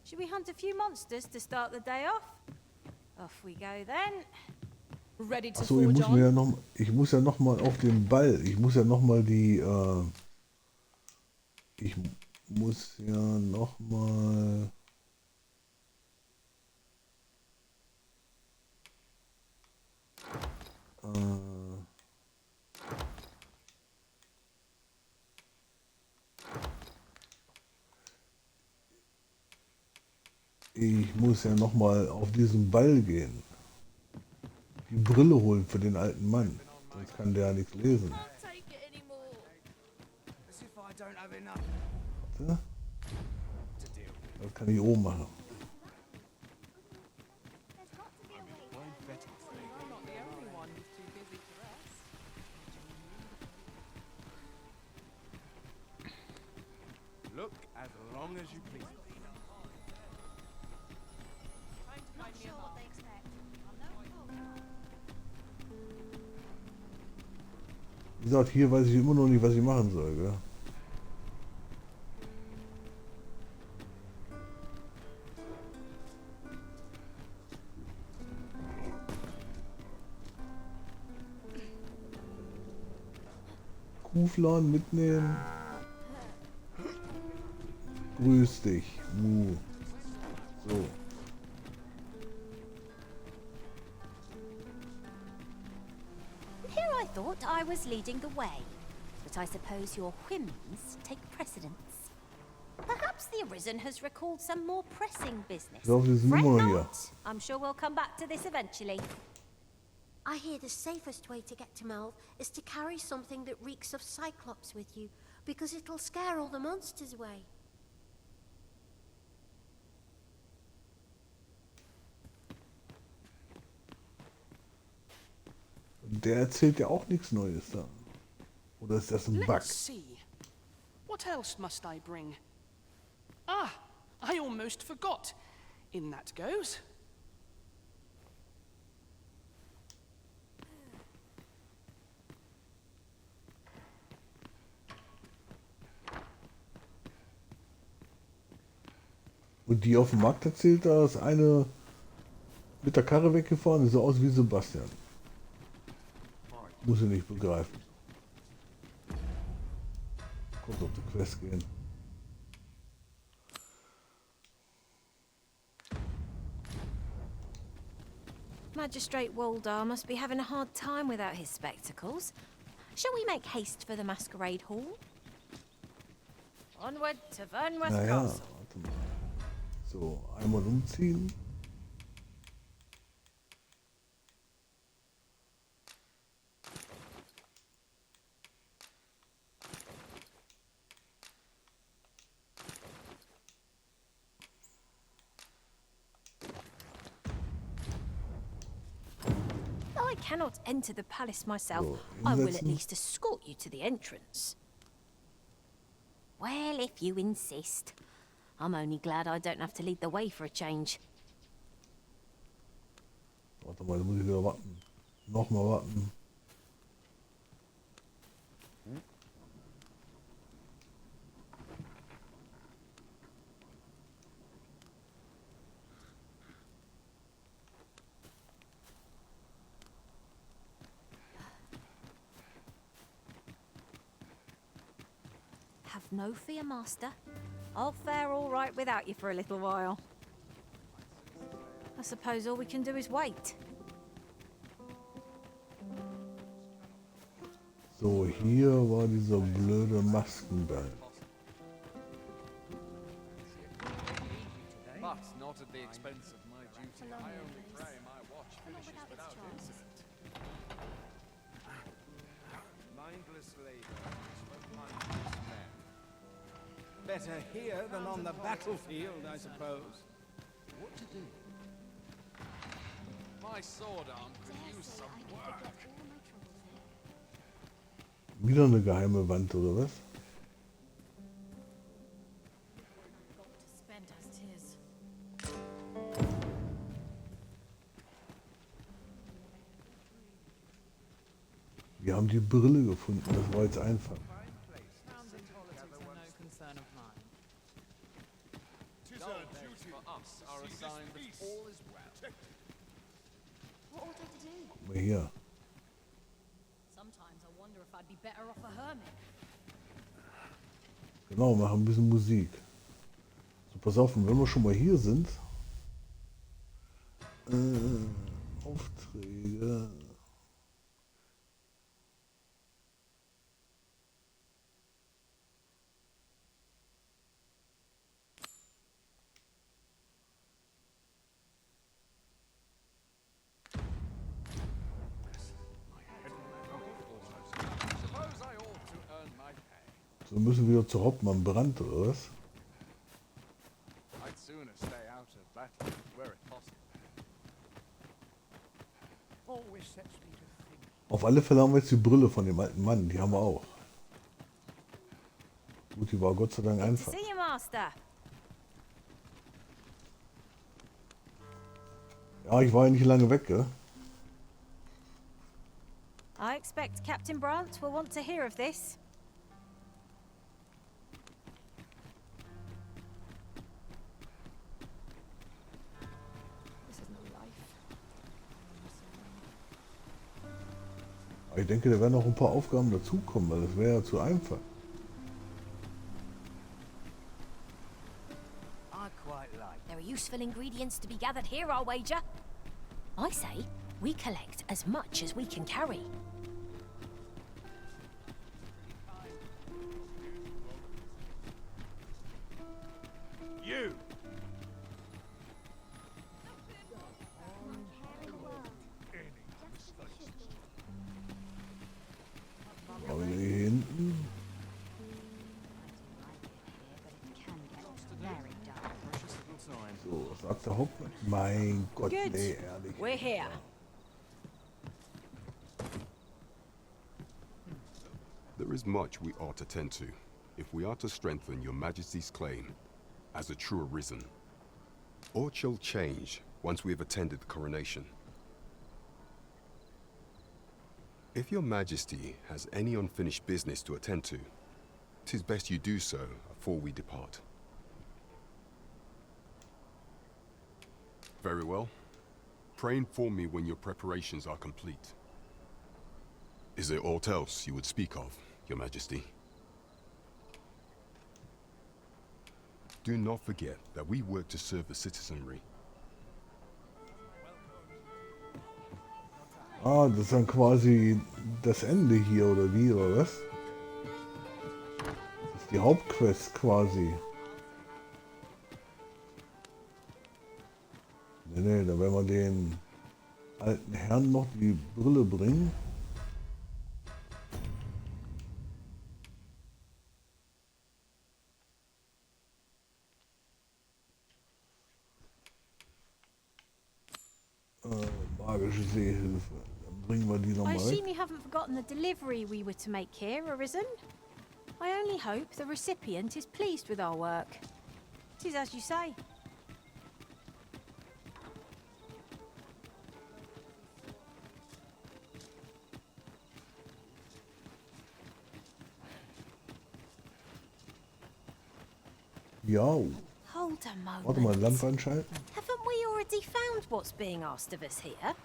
Should we hunt a few monsters to start the day off? Off we go then. Ready to Achso, ich forge muss mir ja on? noch, ich muss ja noch mal auf den Ball. Ich muss ja noch mal die, ich muss ja noch mal. Ich muss ja noch mal auf diesen Ball gehen. die Brille holen für den alten Mann. Sonst kann der ja nichts lesen. Warte. Das kann ich oben machen. Look as long as you please. Wie gesagt, hier weiß ich immer noch nicht, was ich machen soll, gell? Kuhfladen mitnehmen. Grüß dich, Mu. So. Here I thought I was leading the way, but I suppose your whims take precedence. Perhaps the Arisen has recalled some more pressing business. Ich glaube, wir sind Fret immer noch hier. not. I'm sure we'll come back to this eventually. I hear the safest way to get to Melv is to carry something that reeks of Cyclops with you, because it'll scare all the monsters away. Der erzählt ja auch nichts Neues da. Oder ist das ein Bug? Let's see. What else must I bring? Ah, I almost forgot. In that goes. Und die auf dem Markt erzählt, da ist eine mit der Karre weggefahren, die sah aus wie Sebastian. Muss ich nicht begreifen. Kommt auf die Quest gehen. Magistrate Waldar must be having a hard time without his spectacles. Shall we make haste for the masquerade hall? Onward to Vernworth Naja, Castle. warte mal. So, einmal umziehen. Though I cannot enter the palace myself, So, I will at hinsetzen. least escort you to the entrance. Well, if you insist. I'm only glad I don't have to lead the way for a change. Warte mal, da muss ich wieder warten. Nochmal warten. Have no fear, Master. I'll fare all right without you for a little while. I suppose all we can do is wait. So, hier war dieser blöde Maskenball. But not at the expense of my duty. I only pray my watch finishes without incident. Mindless labor is for mindless men. Better here than on the battlefield, I suppose. What to do? My sword arm could use some work. Wieder eine geheime Wand, oder was? Spend as 'tis. Wir haben die Brille gefunden, das war jetzt einfach. Tis our duty for us are a sign that all is well. What ought I to do? Guck mal hier. Sometimes I wonder if I'd be better off a hermit. Genau, machen ein bisschen Musik. So, pass auf, und wenn wir schon mal hier sind. Aufträge. Wir müssen wieder zu Hauptmann Brandt, oder was? I'd sooner stay out of battle, were it possible. Always sets me to think. Auf alle Fälle haben wir jetzt die Brille von dem alten Mann, die haben wir auch. Gut, die war Gott sei Dank einfach. See you, Master. Ja, ich war ja nicht lange weg, gell? I expect Captain Brandt will want to hear of this. This is no life. Aber ich denke, da werden noch ein paar Aufgaben dazukommen, weil das wäre ja zu einfach. I quite like. There are useful ingredients to be gathered here, I'll wager. I say we collect as much as we can carry. You! Aber hier hinten. So, was sagt der Hauptmann? Mein Gott, Good. nee, ehrlich. We're here. There is much we ought to tend to, if we are to strengthen your Majesty's claim as a true arisen. Aught shall change once we have attended the coronation. If your Majesty has any unfinished business to attend to, 'tis best you do so before we depart. Very well. Pray inform me when your preparations are complete. Is there aught else you would speak of, Your Majesty? Do not forget that we work to serve the citizenry. Ah, das ist dann quasi das Ende hier, oder wie, oder was? Das ist die Hauptquest quasi. Nee, da werden wir den alten Herrn noch die Brille bringen. Magische Seehilfe. Dann bringen wir die I nochmal assume weg. you haven't forgotten the delivery we were to make here, Arisen? I only hope the recipient is pleased with our work. It is as you say. Ja. Hold a moment. Warte mal, Lampe anschalten. Haven't we already found what's being asked of us here?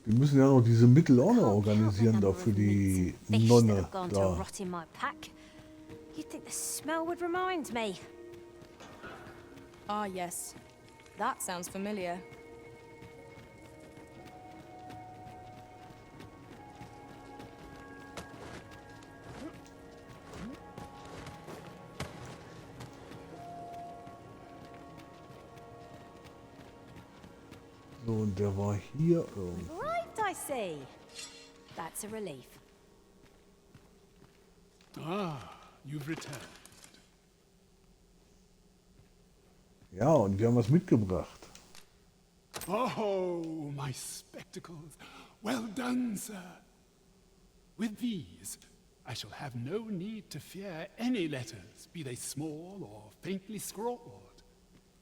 Wir müssen ja noch diese Mittel auch noch organisieren da für die Fish that Nonne have gone to da. rot in my pack. You'd think the smell would remind me. Ah, yes. That sounds familiar. So, und der war hier irgendwo. Arrived, I see. That's a relief. Ah, you've returned. Ja, und wir haben was mitgebracht. Oh, my spectacles. Well done, sir. With these, I shall have no need to fear any letters, be they small or faintly scrawled.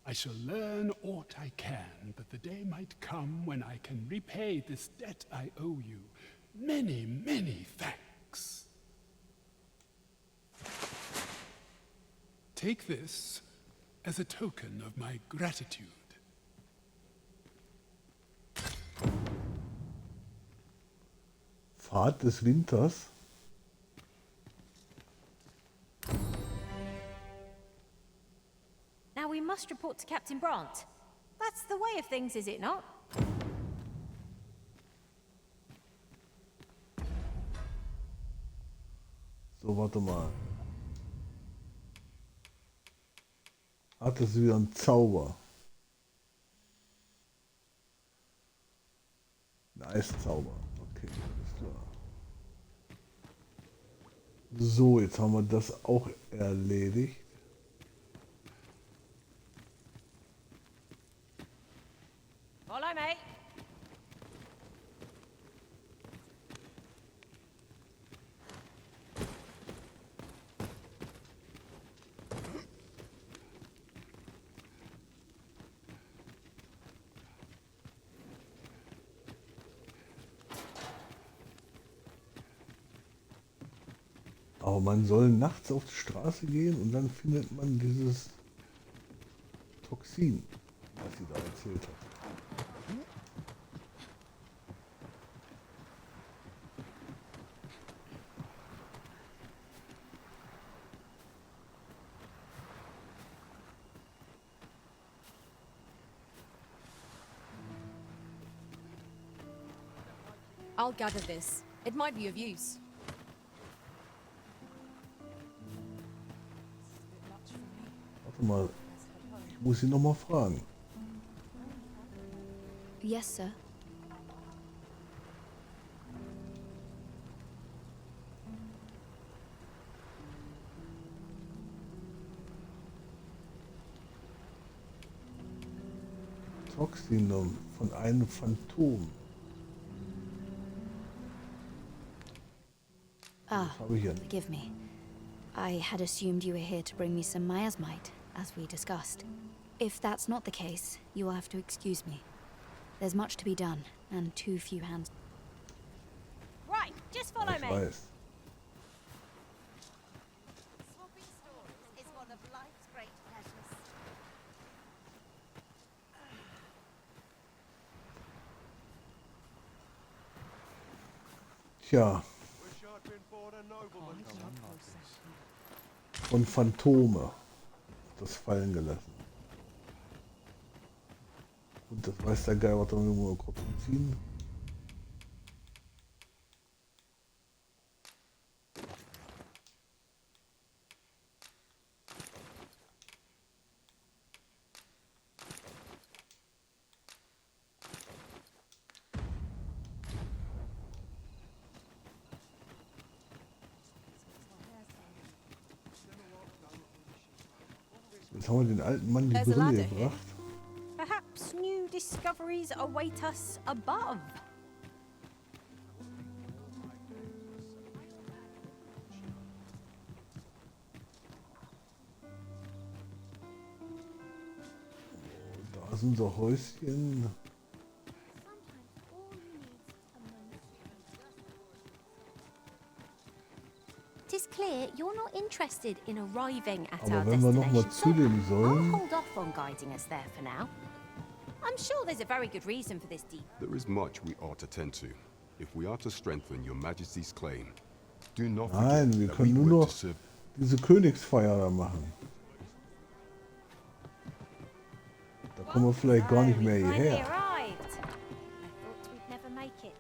I shall learn aught I can, that the day might come when I can repay this debt I owe you. Many, many thanks. Take this as a token of my gratitude. Pfad des Winters. Now we must report to Captain Brandt. That's the way of things, is it not? So, warte mal. Hat das wieder einen Zauber. Ein Eiszauber. Okay, alles klar. So, jetzt haben wir das auch erledigt. Follow me. Aber man soll nachts auf die Straße gehen und dann findet man dieses Toxin, was sie da erzählt hat. I'll gather this. It might be of use. Warte mal, ich muss sie noch mal fragen. Yes, sir. Toxinum von einem Phantom. Ah, habe ich hier. forgive me. I had assumed you were here to bring me some miasmite, as we discussed. If that's not the case, you will have to excuse me. There's much to be done, and too few hands. Right, just follow Ich me. weiß. Swapping stories is one of life's great pleasures. Tja. Von Phantome. Das fallen gelassen. Und das weiß der Geil, was da irgendwo kurz ziehen. Jetzt haben wir den alten Mann die There's a Brille ladder here. gebracht. Perhaps new discoveries await us above. Da ist unser Häuschen. It is clear you're not interested in arriving at Aber our wenn wir noch mal destination, zu so dem I'll sollen, hold off on guiding us there for now. I'm sure there's a very good reason for this deep. There is much we ought to tend to. If we are to strengthen your Majesty's claim, do not nein, forget wir that we können nur were noch to serve. diese Königsfeier da machen. Da kommen wir vielleicht gar nicht mehr Finally hierher. arrived. I thought we'd never make it.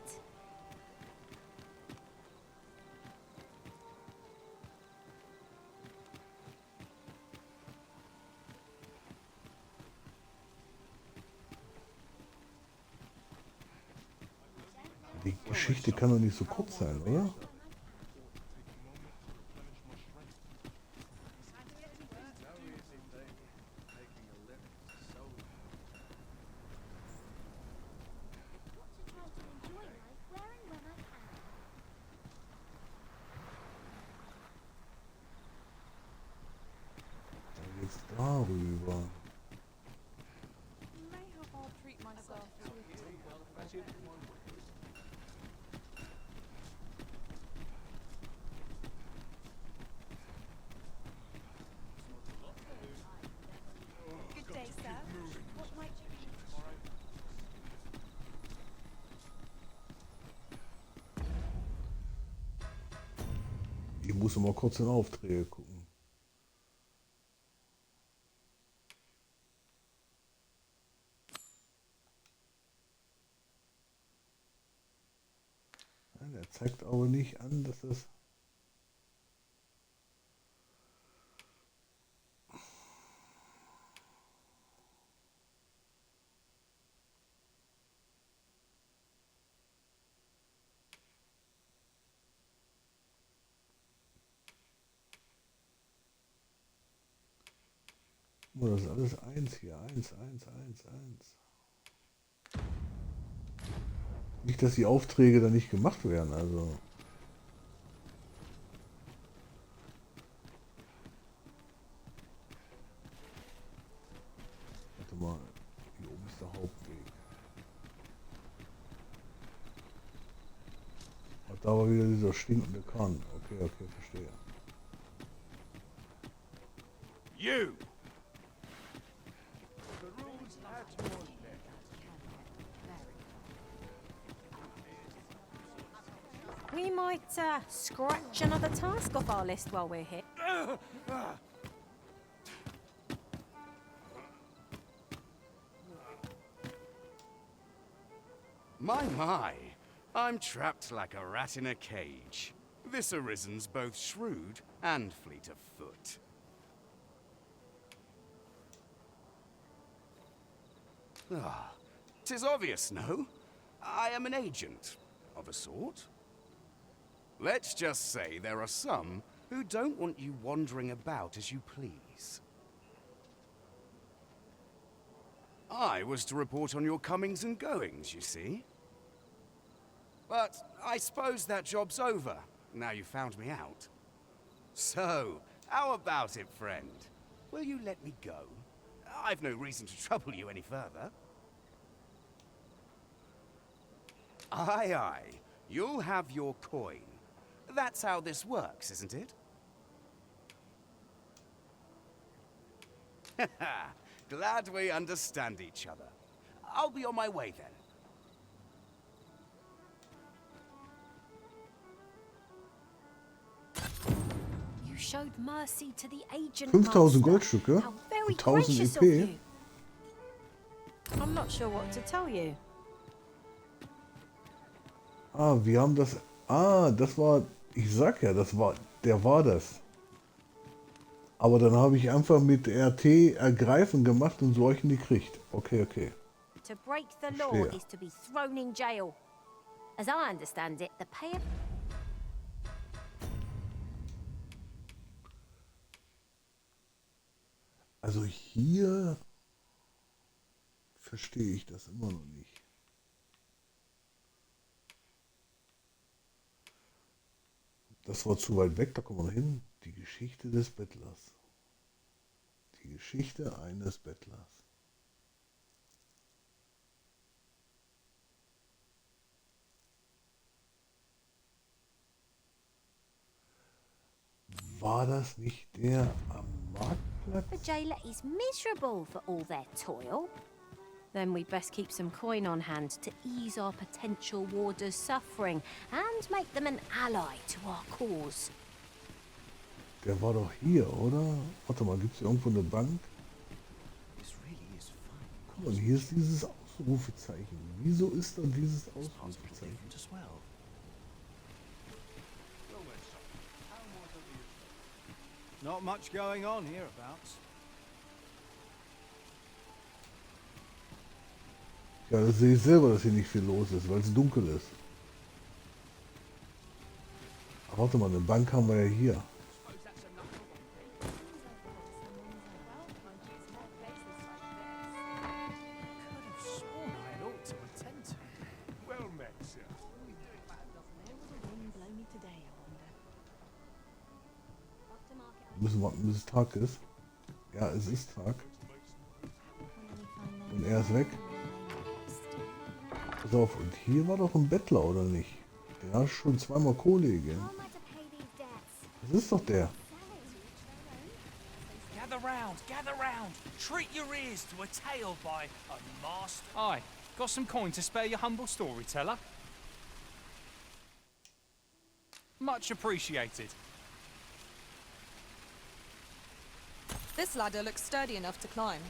Die Geschichte kann doch nicht so kurz sein, oder? Dann geht's darüber. Mayhap I'll treat myself to a tea. Good day, sir. What might you need? Ich muss mal kurz in Aufträge gucken. Nein, er zeigt aber nicht an, dass das... Oh, das ist alles 1 hier. 1, 1, 1, 1. Nicht, dass die Aufträge dann nicht gemacht werden, also. Warte mal, hier oben ist der Hauptweg. Und da war wieder dieser stinkende Kahn. Okay, okay, verstehe. You! We might scratch another task off our list while we're here. My, I'm trapped like a rat in a cage. This Arisen's both shrewd and fleet of foot. Ah, 'tis obvious, no? I am an agent, of a sort. Let's just say there are some who don't want you wandering about as you please. I was to report on your comings and goings, you see. But I suppose that job's over, now you found me out. So, how about it, friend? Will you let me go? I've no reason to trouble you any further. Aye, aye. You'll have your coin. That's how this works, isn't it? Glad we understand each other. I'll be on my way then. You showed mercy to the agent. 5000 Goldstücke How very und 1000 gracious of EP. you. I'm not sure what to tell you. Ah, wir haben das. Ah, das war. Ich sag ja, das war. Der war das. Aber dann habe ich einfach mit RT ergreifen gemacht und solchen gekriegt. Okay, okay. To break the law Verstehe. is to be thrown in jail. As I understand it, the payer. Also hier verstehe ich das immer noch nicht. Das war zu weit weg, da kommen wir noch hin. Die Geschichte des Bettlers. Die Geschichte eines Bettlers. War das nicht der am Marktplatz? The jailer is miserable for all their toil. Then we'd best keep some coin on hand to ease our potential warders' suffering and make them an ally to our cause. Der war doch hier, oder? Warte mal, gibt es hier irgendwo eine Bank? Guck mal, hier ist dieses Ausrufezeichen. Wieso ist da dieses Ausrufezeichen? Not much going on hereabouts. Ja, das sehe ich selber, dass hier nicht viel los ist, weil es dunkel ist. Aber warte mal, eine Bank haben wir ja hier. Well met, sir. Müssen warten, bis es Tag ist. Ja, es ist Tag. Und er ist weg. Pass auf, und hier war doch ein Bettler, oder nicht? Der hat schon zweimal Kohle gegeben. Das ist doch der. Gather round, gather round. Treat your ears to a tale by a master. Aye, got some coin to spare your humble storyteller? Much appreciated. This ladder looks sturdy enough to climb.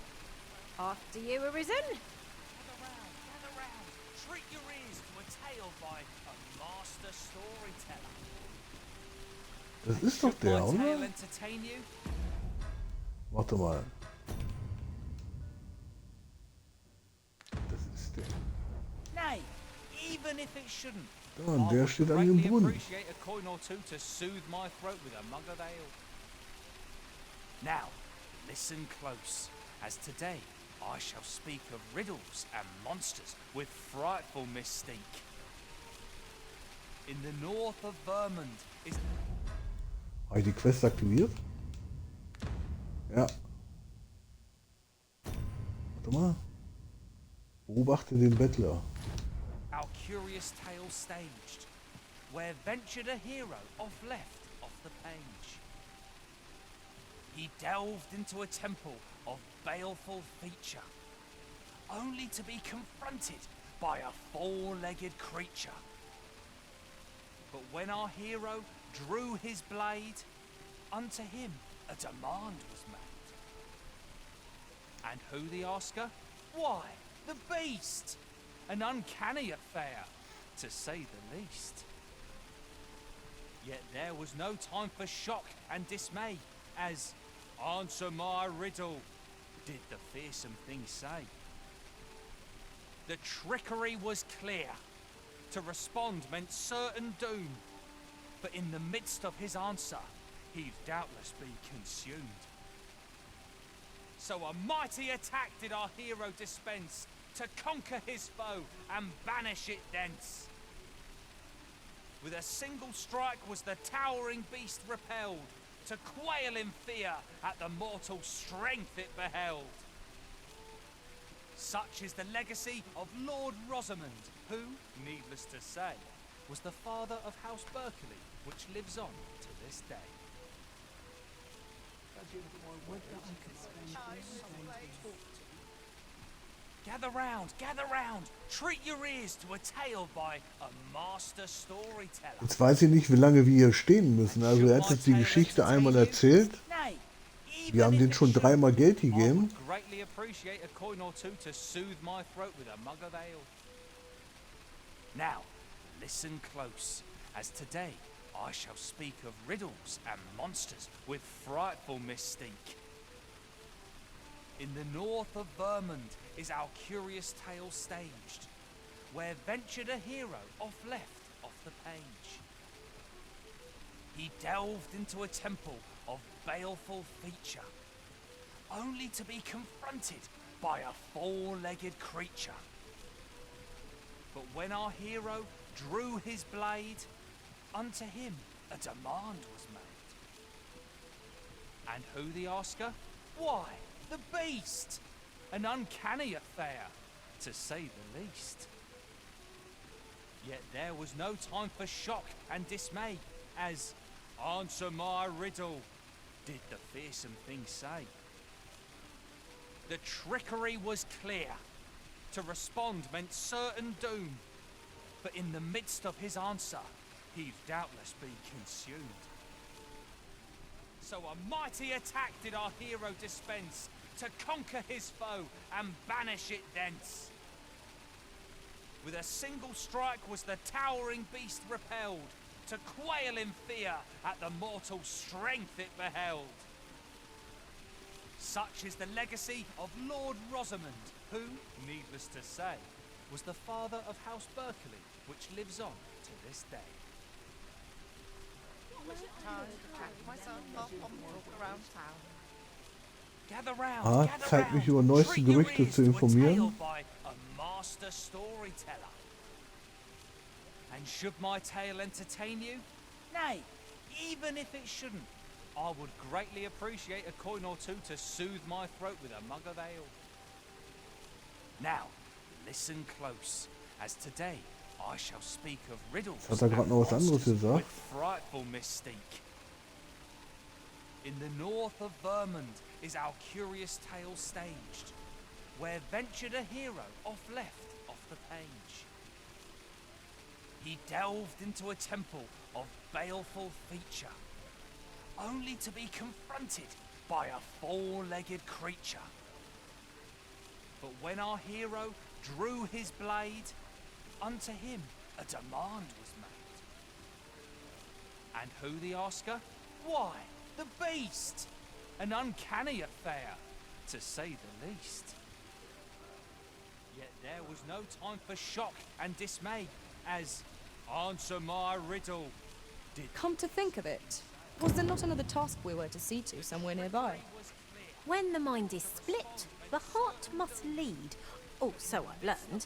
After you, Arisen. Gather round. Treat your ears to a tale by a master storyteller. Das ist doch der, My tale oder? entertain you? Warte mal. Das ist der. Nay, even if it shouldn't. Da, und I der would steht an dem greatly Brunnen. appreciate a coin or two to soothe my throat with a mug of ale. Now, listen close, as today I shall speak of riddles and monsters with frightful mystique. In the north of Vermont is... Habe ich die Quest aktiviert? Ja. Warte mal. Beobachte den Bettler. Our curious tale staged, where ventured a hero off left off the page. He delved into a temple of baleful feature, only to be confronted by a four-legged creature. But when our hero drew his blade, unto him a demand was made. And who the asker? Why, the beast! An uncanny affair, to say the least. Yet there was no time for shock and dismay, as, answer my riddle, did the fearsome thing say. The trickery was clear. To respond meant certain doom. But in the midst of his answer, he'd doubtless be consumed. So a mighty attack did our hero dispense, to conquer his foe and banish it thence. With a single strike was the towering beast repelled, to quail in fear at the mortal strength it beheld. Such is the legacy of Lord Rosamond, who, needless to say, was the father of House Berkeley, which lives on to this day. Gather round, treat your ears to a tale by a master storyteller. Jetzt weiß ich nicht, wie lange wir hier stehen müssen. Also er hat jetzt die Geschichte einmal erzählt. Wir haben den schon 3-mal Geld gegeben. Greatly appreciate a coin or two to soothe my throat with a mug of ale. Now, listen close, as today I shall speak of riddles and monsters with frightful mystique. In the north of Vermont is our curious tale staged, where ventured a hero off left off the page. He delved into a temple of baleful feature, only to be confronted by a four-legged creature. But when our hero drew his blade, unto him a demand was made. And who the asker? Why, the beast! An uncanny affair, to say the least. Yet there was no time for shock and dismay, as, answer my riddle, did the fearsome thing say. The trickery was clear. To respond meant certain doom. But in the midst of his answer, he'd doubtless be consumed. So a mighty attack did our hero dispense, to conquer his foe and banish it thence. With a single strike was the towering beast repelled, to quail in fear at the mortal strength it beheld. Such is the legacy of Lord Rosamond, who, needless to say, was the father of House Berkeley, which lives on to this day. Time to catch myself up on walk around town. Zeigt mich über neueste Gerüchte zu informieren. Master storyteller. And should my tale entertain you? Nay, even if it shouldn't, I would greatly appreciate a coin or two to soothe my throat with a mug of ale. Now, listen close, as today I shall speak of riddles Hat gerade noch was anderes gesagt? with frightful mystique. In the north of Vermont is our curious tale staged, where ventured a hero off left off the page. He delved into a temple of baleful feature, only to be confronted by a four-legged creature. But when our hero drew his blade, unto him a demand was made. And who the asker? Why, the beast! An uncanny affair, to say the least. Yet there was no time for shock and dismay, as, answer my riddle, did... Come to think of it, was there not another task we were to see to somewhere nearby? When the mind is split, the heart must lead. Oh, so I've learned.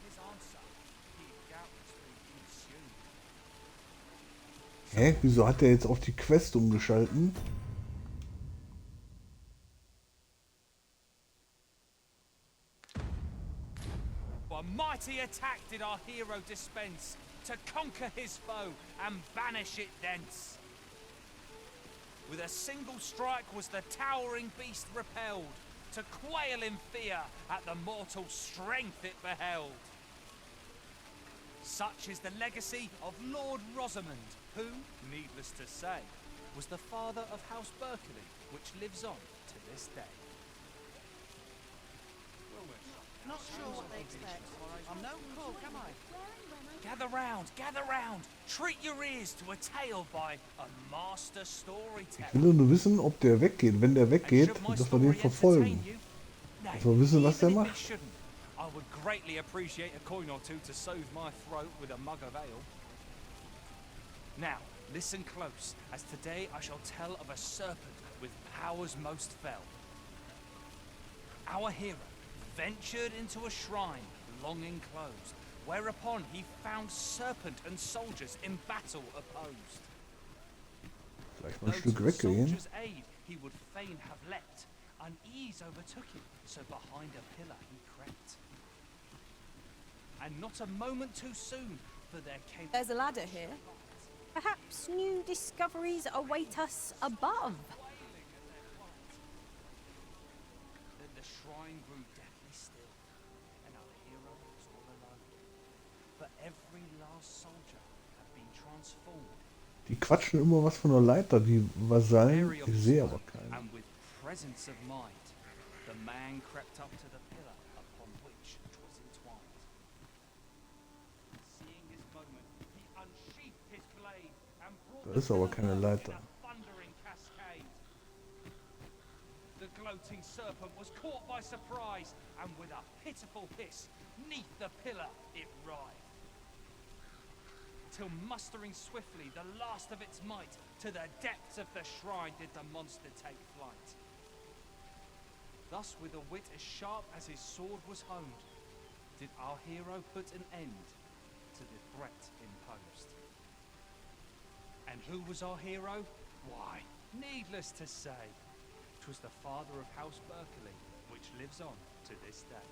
Hä? Wieso hat er jetzt auf die Quest umgeschalten? A mighty attack did our hero dispense to conquer his foe and banish it thence. With a single strike was the towering beast repelled, to quail in fear at the mortal strength it beheld. Such is the legacy of Lord Rosamond, who, needless to say, was the father of House Berkeley, which lives on to this day. Not sure what they expect. I'm no cook, am I? Gather round, treat your ears to a tale by a master storyteller. Ich will nur wissen, ob der weggeht. Wenn der weggeht, dass wir den verfolgen. Dass wir wissen, was der macht. I would greatly appreciate a coin or two to soothe my throat with a mug of ale. Now, listen close, as today I shall tell of a serpent with powers most fell. Our hero ventured into a shrine, long enclosed, whereupon he found serpent and soldiers in battle opposed. Vielleicht mal ein Stück To the weggehen. soldier's aid he would fain have leapt. Unease overtook him, so behind a pillar he crept. And not a moment too soon, for there came... There's a ladder here. Perhaps new discoveries await us above. Then the shrine grew deathly still, and our hero was all alone. For every last soldier had been transformed. Die quatschen immer was von der Leiter, die Vasallen. Wary of Ich sehe smoke, aber keinen. and with presence of mind, the man crept up to the pillar upon which 'twas entwined. Seeing his moment, he unsheathed his blade and brought Da ist aber keine Leiter. thundering cascade. The gloating serpent was caught by surprise, and with a pitiful hiss, 'neath the pillar it writhed. Till mustering swiftly the last of its might, to the depths of the shrine did the monster take flight. Thus, with a wit as sharp as his sword was honed, did our hero put an end to the threat imposed. And who was our hero? Why, needless to say, 'twas the father of House Berkeley, which lives on to this day.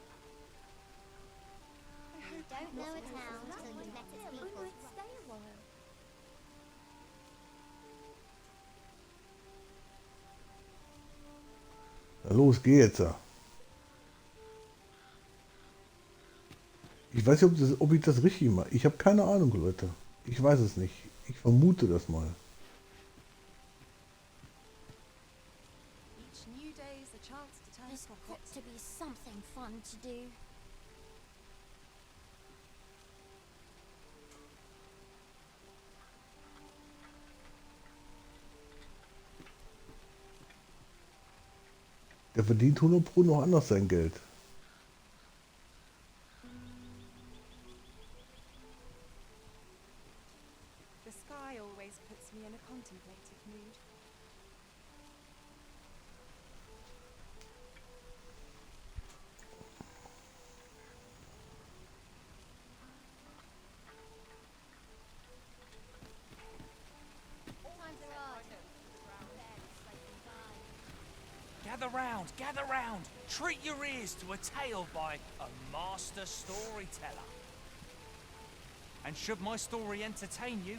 You don't know a town till you've met its people. Stay a while. Na los, geh jetzt. Ich weiß nicht, ob ich das richtig mache. Ich habe keine Ahnung, Leute. Ich weiß es nicht. Ich vermute das mal. Each new day is a chance to turn There's got to be something fun to do. Der verdient 100 Pro noch anders sein Geld. The sky always puts me in a contemplative mood. Gather round, treat your ears to a tale by a master storyteller. And should my story entertain you,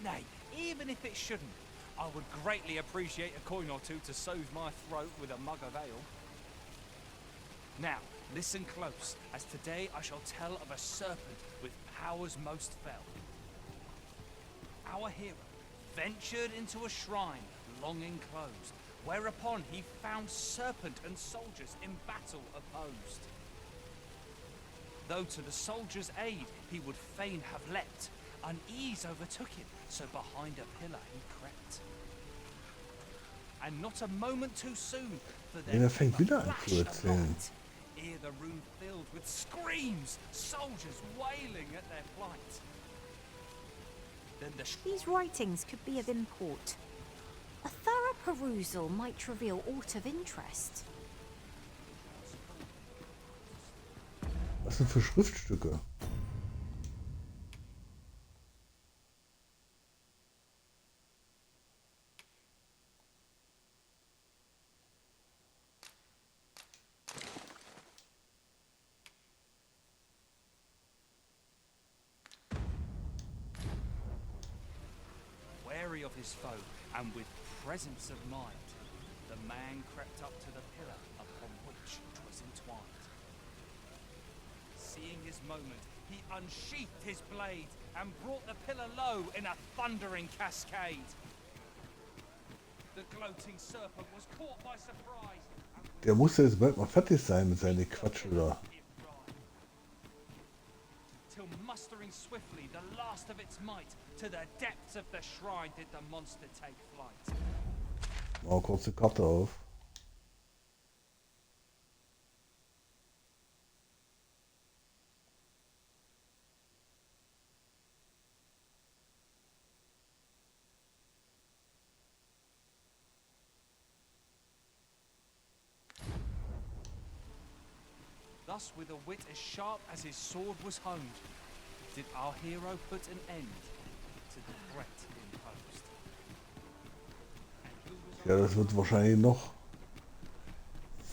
nay, even if it shouldn't, I would greatly appreciate a coin or two to soothe my throat with a mug of ale. Now, listen close, as today I shall tell of a serpent with powers most fell. Our hero ventured into a shrine, long enclosed, whereupon he found serpent and soldiers in battle opposed. Though to the soldiers' aid he would fain have leapt, unease overtook him, so behind a pillar he crept. And not a moment too soon, for there Er fängt came wieder a an flash zu of erzählen. light, ere the room filled with screams, soldiers wailing at their plight. Then the These writings could be of import. A thorough perusal might reveal aught of interest. Was sind für Schriftstücke? Wary of his foe, and with presence of mind, the man crept up to the pillar upon which 'twas entwined. Seeing his moment, he unsheathed his blade and brought the pillar low in a thundering cascade. The gloating serpent was caught by surprise. Der musste jetzt bald mal fertig sein mit seinen Quatsch oder. Till mustering swiftly the last of its might, to the depths of the shrine did the monster take flight. Mal kurze Karte auf. Thus, with a wit as sharp as his sword was honed, did our hero put an end to the threat imposed. Ja, das wird wahrscheinlich noch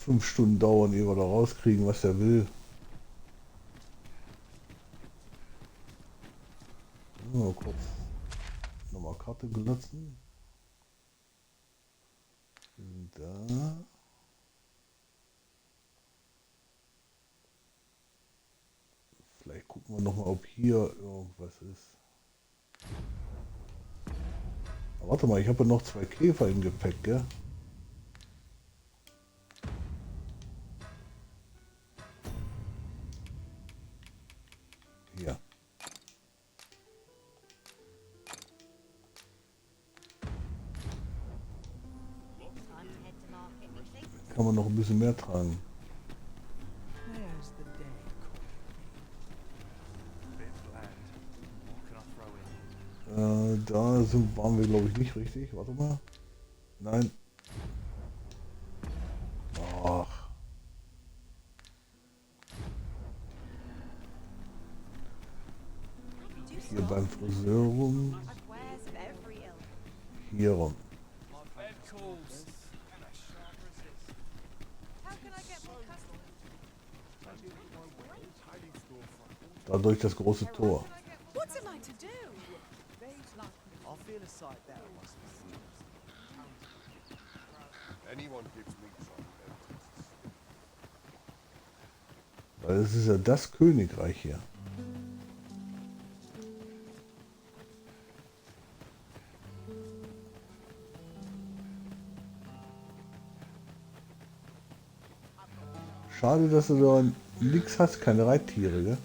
5 Stunden dauern, ehe wir da rauskriegen, was er will. Mal kurz nochmal Karte benutzen. Wir sind da. Vielleicht gucken wir nochmal, ob hier irgendwas ist. Aber warte mal, ich habe ja noch 2 Käfer im Gepäck, gell? Hier. Kann man noch ein bisschen mehr tragen. Da waren wir, glaube ich, nicht richtig. Warte mal. Nein. Ach. Hier beim Friseur rum. Hier rum. Da durch das große Tor. Weil es ist ja das Königreich hier. Schade, dass du da nichts hast, keine Reittiere, gell?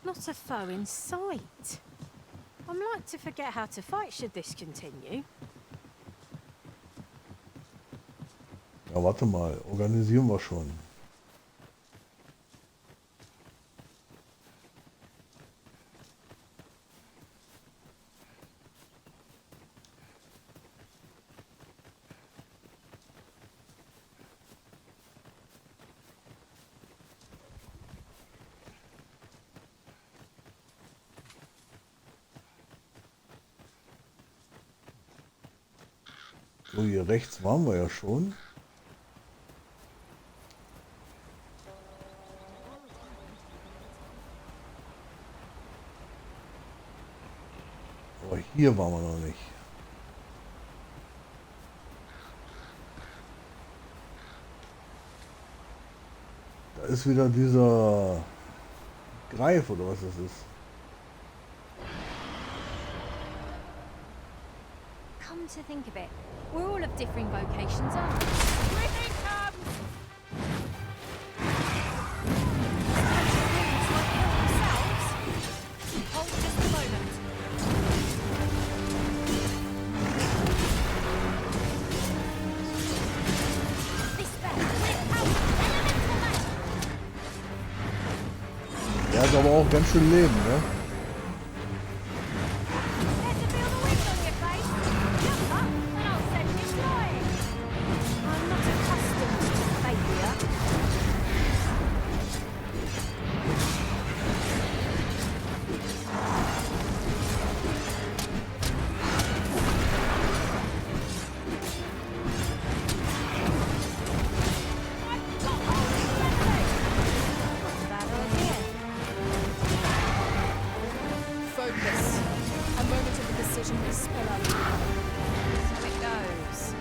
Not a foe in sight. I'm like to forget how to fight should this continue. Ja, warte mal, organisieren wir schon. So, hier rechts waren wir ja schon. Aber hier waren wir noch nicht. Da ist wieder dieser Greif oder was das ist. Come to think of it, we're all of differing vocations, aren't we? Here he comes! Hold just a moment. This way, we're out! Elemental magic! hat aber auch ganz schön Leben, ne? Focus. A moment of indecision will spill up. So it goes.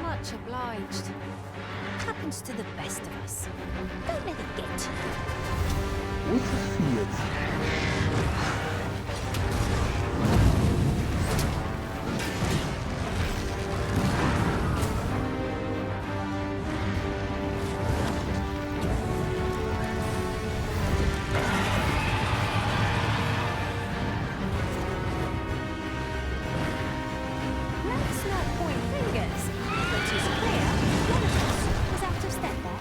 Much obliged. Happens to the best of us. Don't let it get to you. Wo ist das Vieh jetzt? Let's not point fingers, but it's clear one of us was out of step there.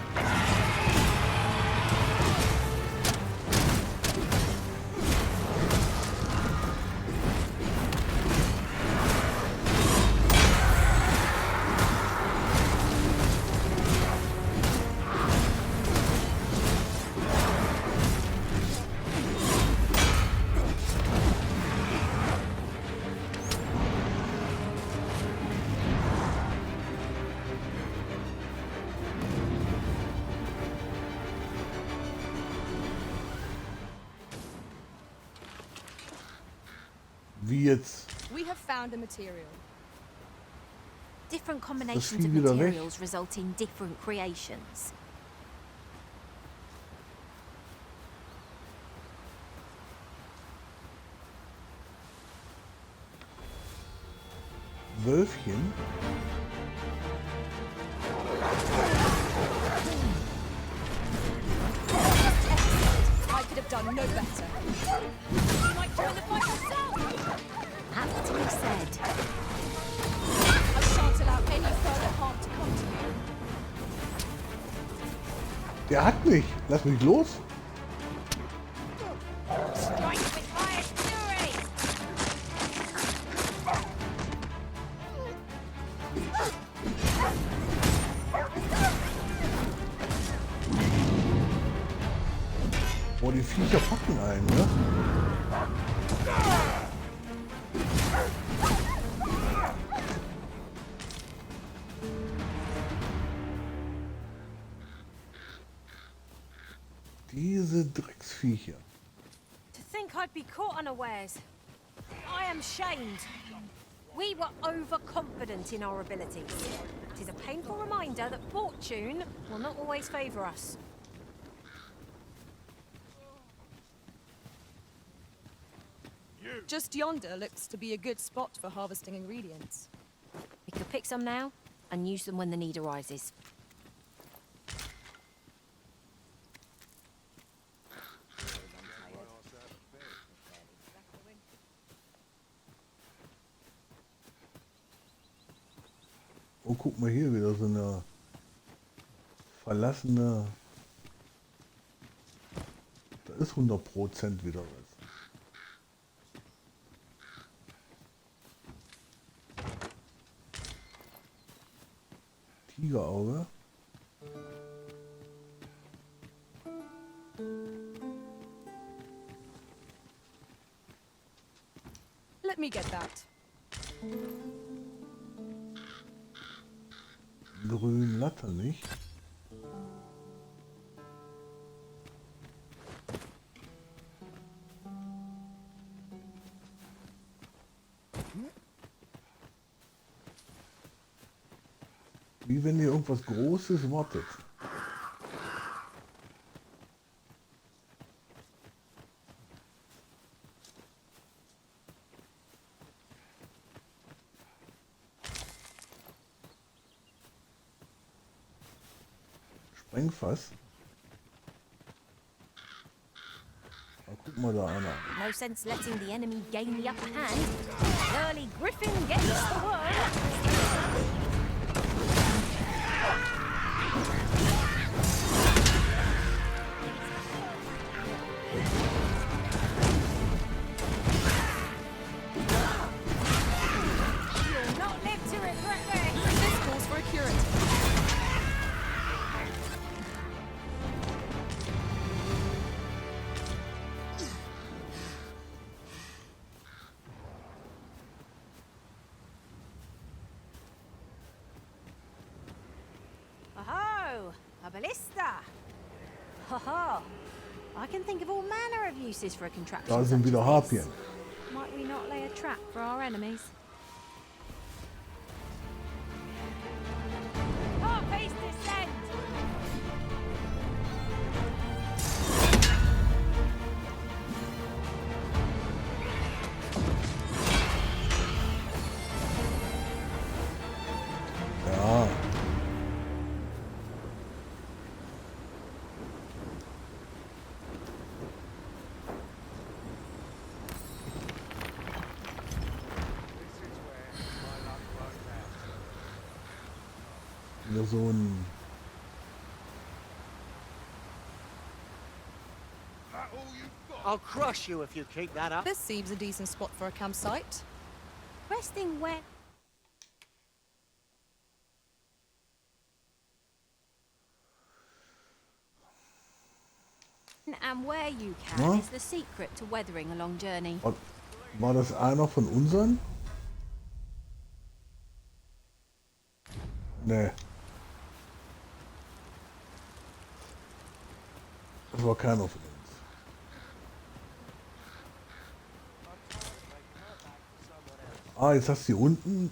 Wie jetzt? We have found a material. Different combinations of Vieh wieder weg? materials result in different creations. Wölfchen? I could have done no better. You might join the fight yourself. Aptly said. I shan't allow any further harm to come to you. Der hat mich. Lass mich los. Strike with fire fury! Boah, die Viecher packen einen, ne? Diese Drecksviecher. To think I'd be caught unawares. I am shamed. We were overconfident in our abilities. It is a painful reminder that fortune will not always favour us. Just yonder looks to be a good spot for harvesting ingredients. We could pick some now and use them when the need arises. Oh, guck mal hier wieder so eine verlassene. Da ist 100% wieder was. Tigerauge. Let me get that. Grün Latterlich. Wie wenn ihr irgendwas Großes wartet. Sprengfass. Mal da einer. No sense letting the enemy gain the upper hand. Early Griffin gets the word. You'll not live to regret this. This calls for a curative. Oh, a ballista. Ha ha. I can think of all manner of uses for a contraption. Da sind such wieder as this. Harpien. Might we not lay a trap for our enemies? Harpies descend! Ja. Wieder so ein... I'll crush you if you keep that up. This seems a decent spot for a campsite. Resting where... And where you can Ja? is the secret to weathering a long journey. War das einer von unseren? Nee. Das war keiner von uns. Ah, jetzt hast du hier unten.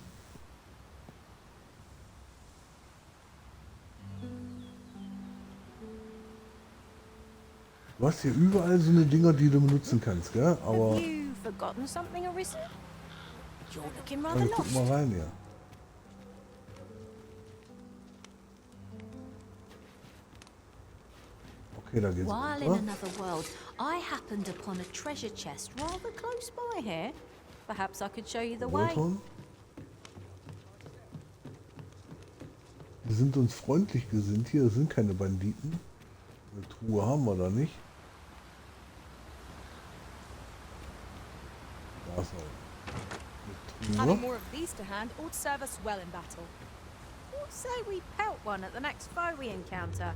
Du hast hier überall so eine Dinger, die du benutzen kannst, gell? Aber Have you forgotten something, Arisen? You're looking rather also, guck lost. mal rein hier. Okay, da geht's While in runter. another world, I happened upon a treasure chest rather close by here. Perhaps I could show you the way. Rothorn. Wir sind uns freundlich gesinnt hier, das sind keine Banditen. Eine Truhe haben wir da nicht. Da ist noch eine Having Truhe. more of these to hand would serve us well in battle. What say we pelt one at the next foe we encounter?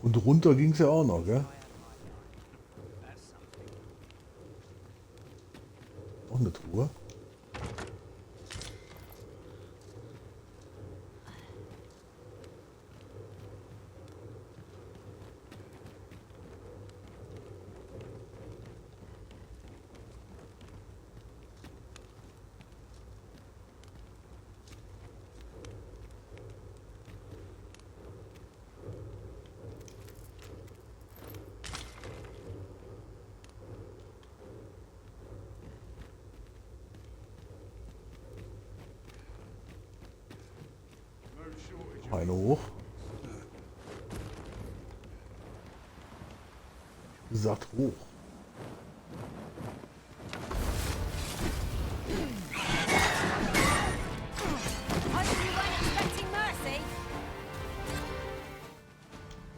Und runter ging es ja auch noch, gell? Auch eine Truhe. Eine hoch. Wie gesagt, hoch.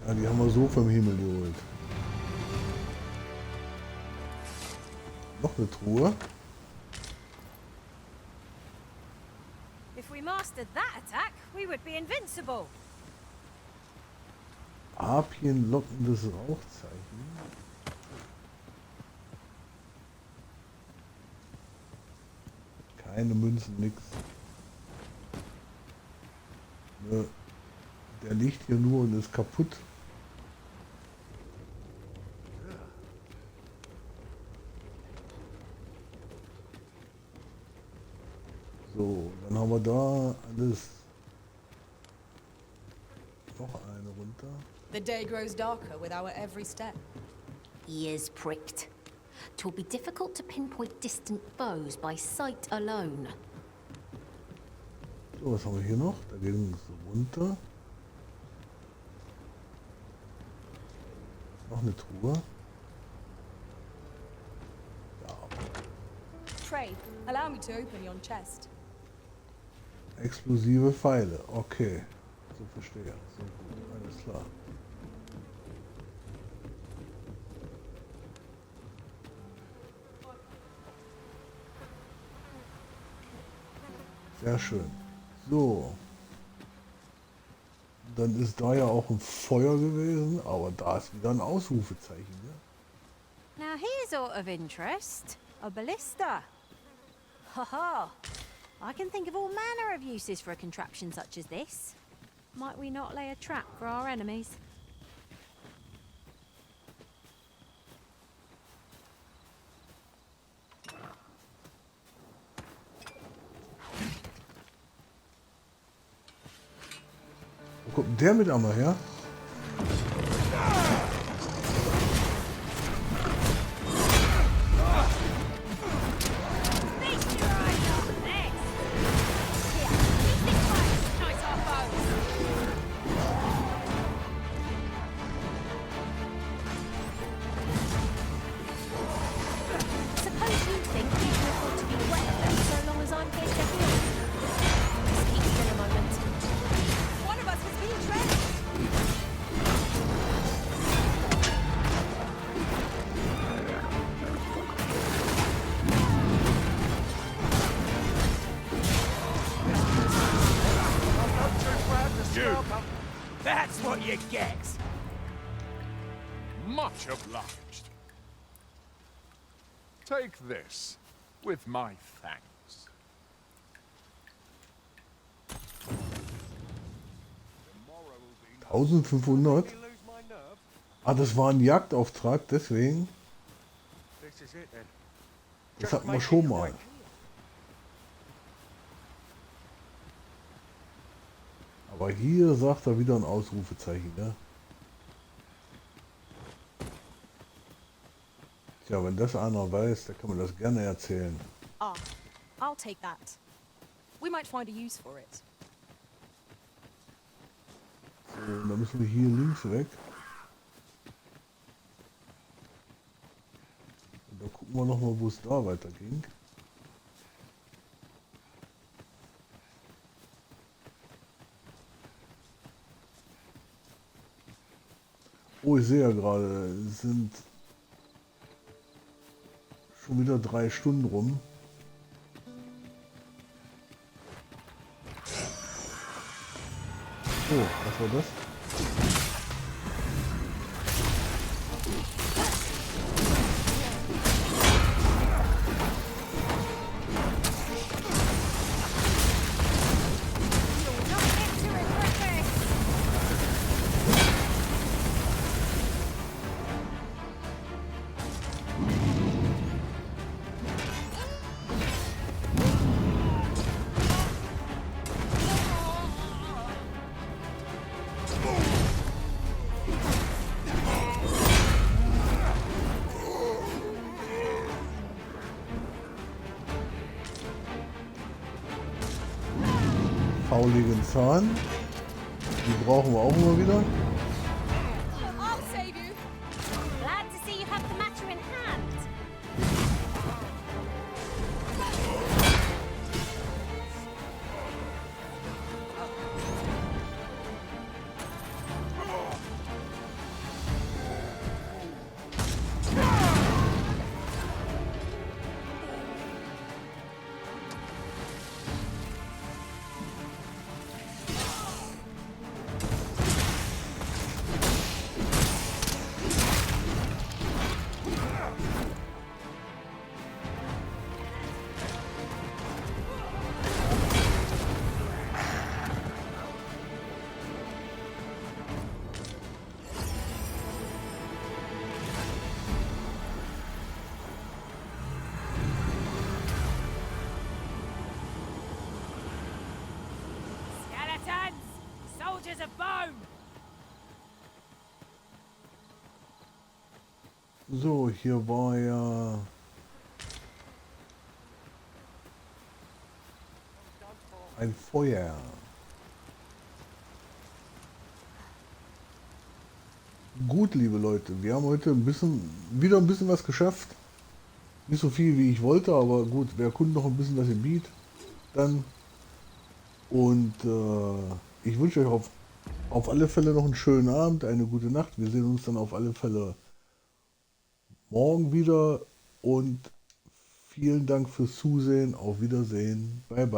Ja, die haben wir so vom Himmel geholt. Noch eine Truhe. If we mastered that attack, we would be invincible. Harpien lockendes Rauchzeichen. Keine Münzen, nix. Nö. Der liegt hier nur und ist kaputt. So, dann haben wir da alles. Noch eine runter. The day grows darker with our every step. Ears pricked. 'Twill be difficult to pinpoint distant foes by sight alone. So, was haben wir hier noch? Da ging es runter. Noch eine Truhe. Pray, allow me to open your chest. Explosive Pfeile. Okay. So verstehe. So gut. Alles klar. Sehr schön. So. Dann ist da ja auch ein Feuer gewesen, aber da ist wieder ein Ausrufezeichen. Ne? Now here's aught of interest. A ballista. Ha! I can think of all manner of uses for a contraption such as this. Might we not lay a trap for our enemies? Wo kommt denn der mit einmal her? That's what you get. Much obliged. Take this, with my thanks. 1500? Ah, das war ein Jagdauftrag, deswegen. Das hatten wir schon mal. Aber hier sagt er wieder ein Ausrufezeichen, ne? Tja, wenn das einer weiß, dann kann man das gerne erzählen. Ah, I'll take that. We might find a use for it. So, dann müssen wir hier links weg. Und da gucken wir nochmal, wo es da weiterging. Oh, ich sehe ja gerade, es sind schon wieder 3 Stunden rum. Oh, was war das? Fauligen Zahn. Die brauchen wir auch immer wieder. I'll save you. Glad to see you have the matter in hand. Skeletons! Soldiers of bone! So, hier war ja... ein Feuer. gut, liebe Leute. Wir haben heute wieder ein bisschen was geschafft. Nicht so viel, wie ich wollte, aber gut, wir erkunden noch ein bisschen das Gebiet. Dann. Und ich wünsche euch auf alle Fälle noch einen schönen Abend, eine gute Nacht. Wir sehen uns dann auf alle Fälle morgen wieder. Und vielen Dank fürs Zusehen. Auf Wiedersehen. Bye, bye.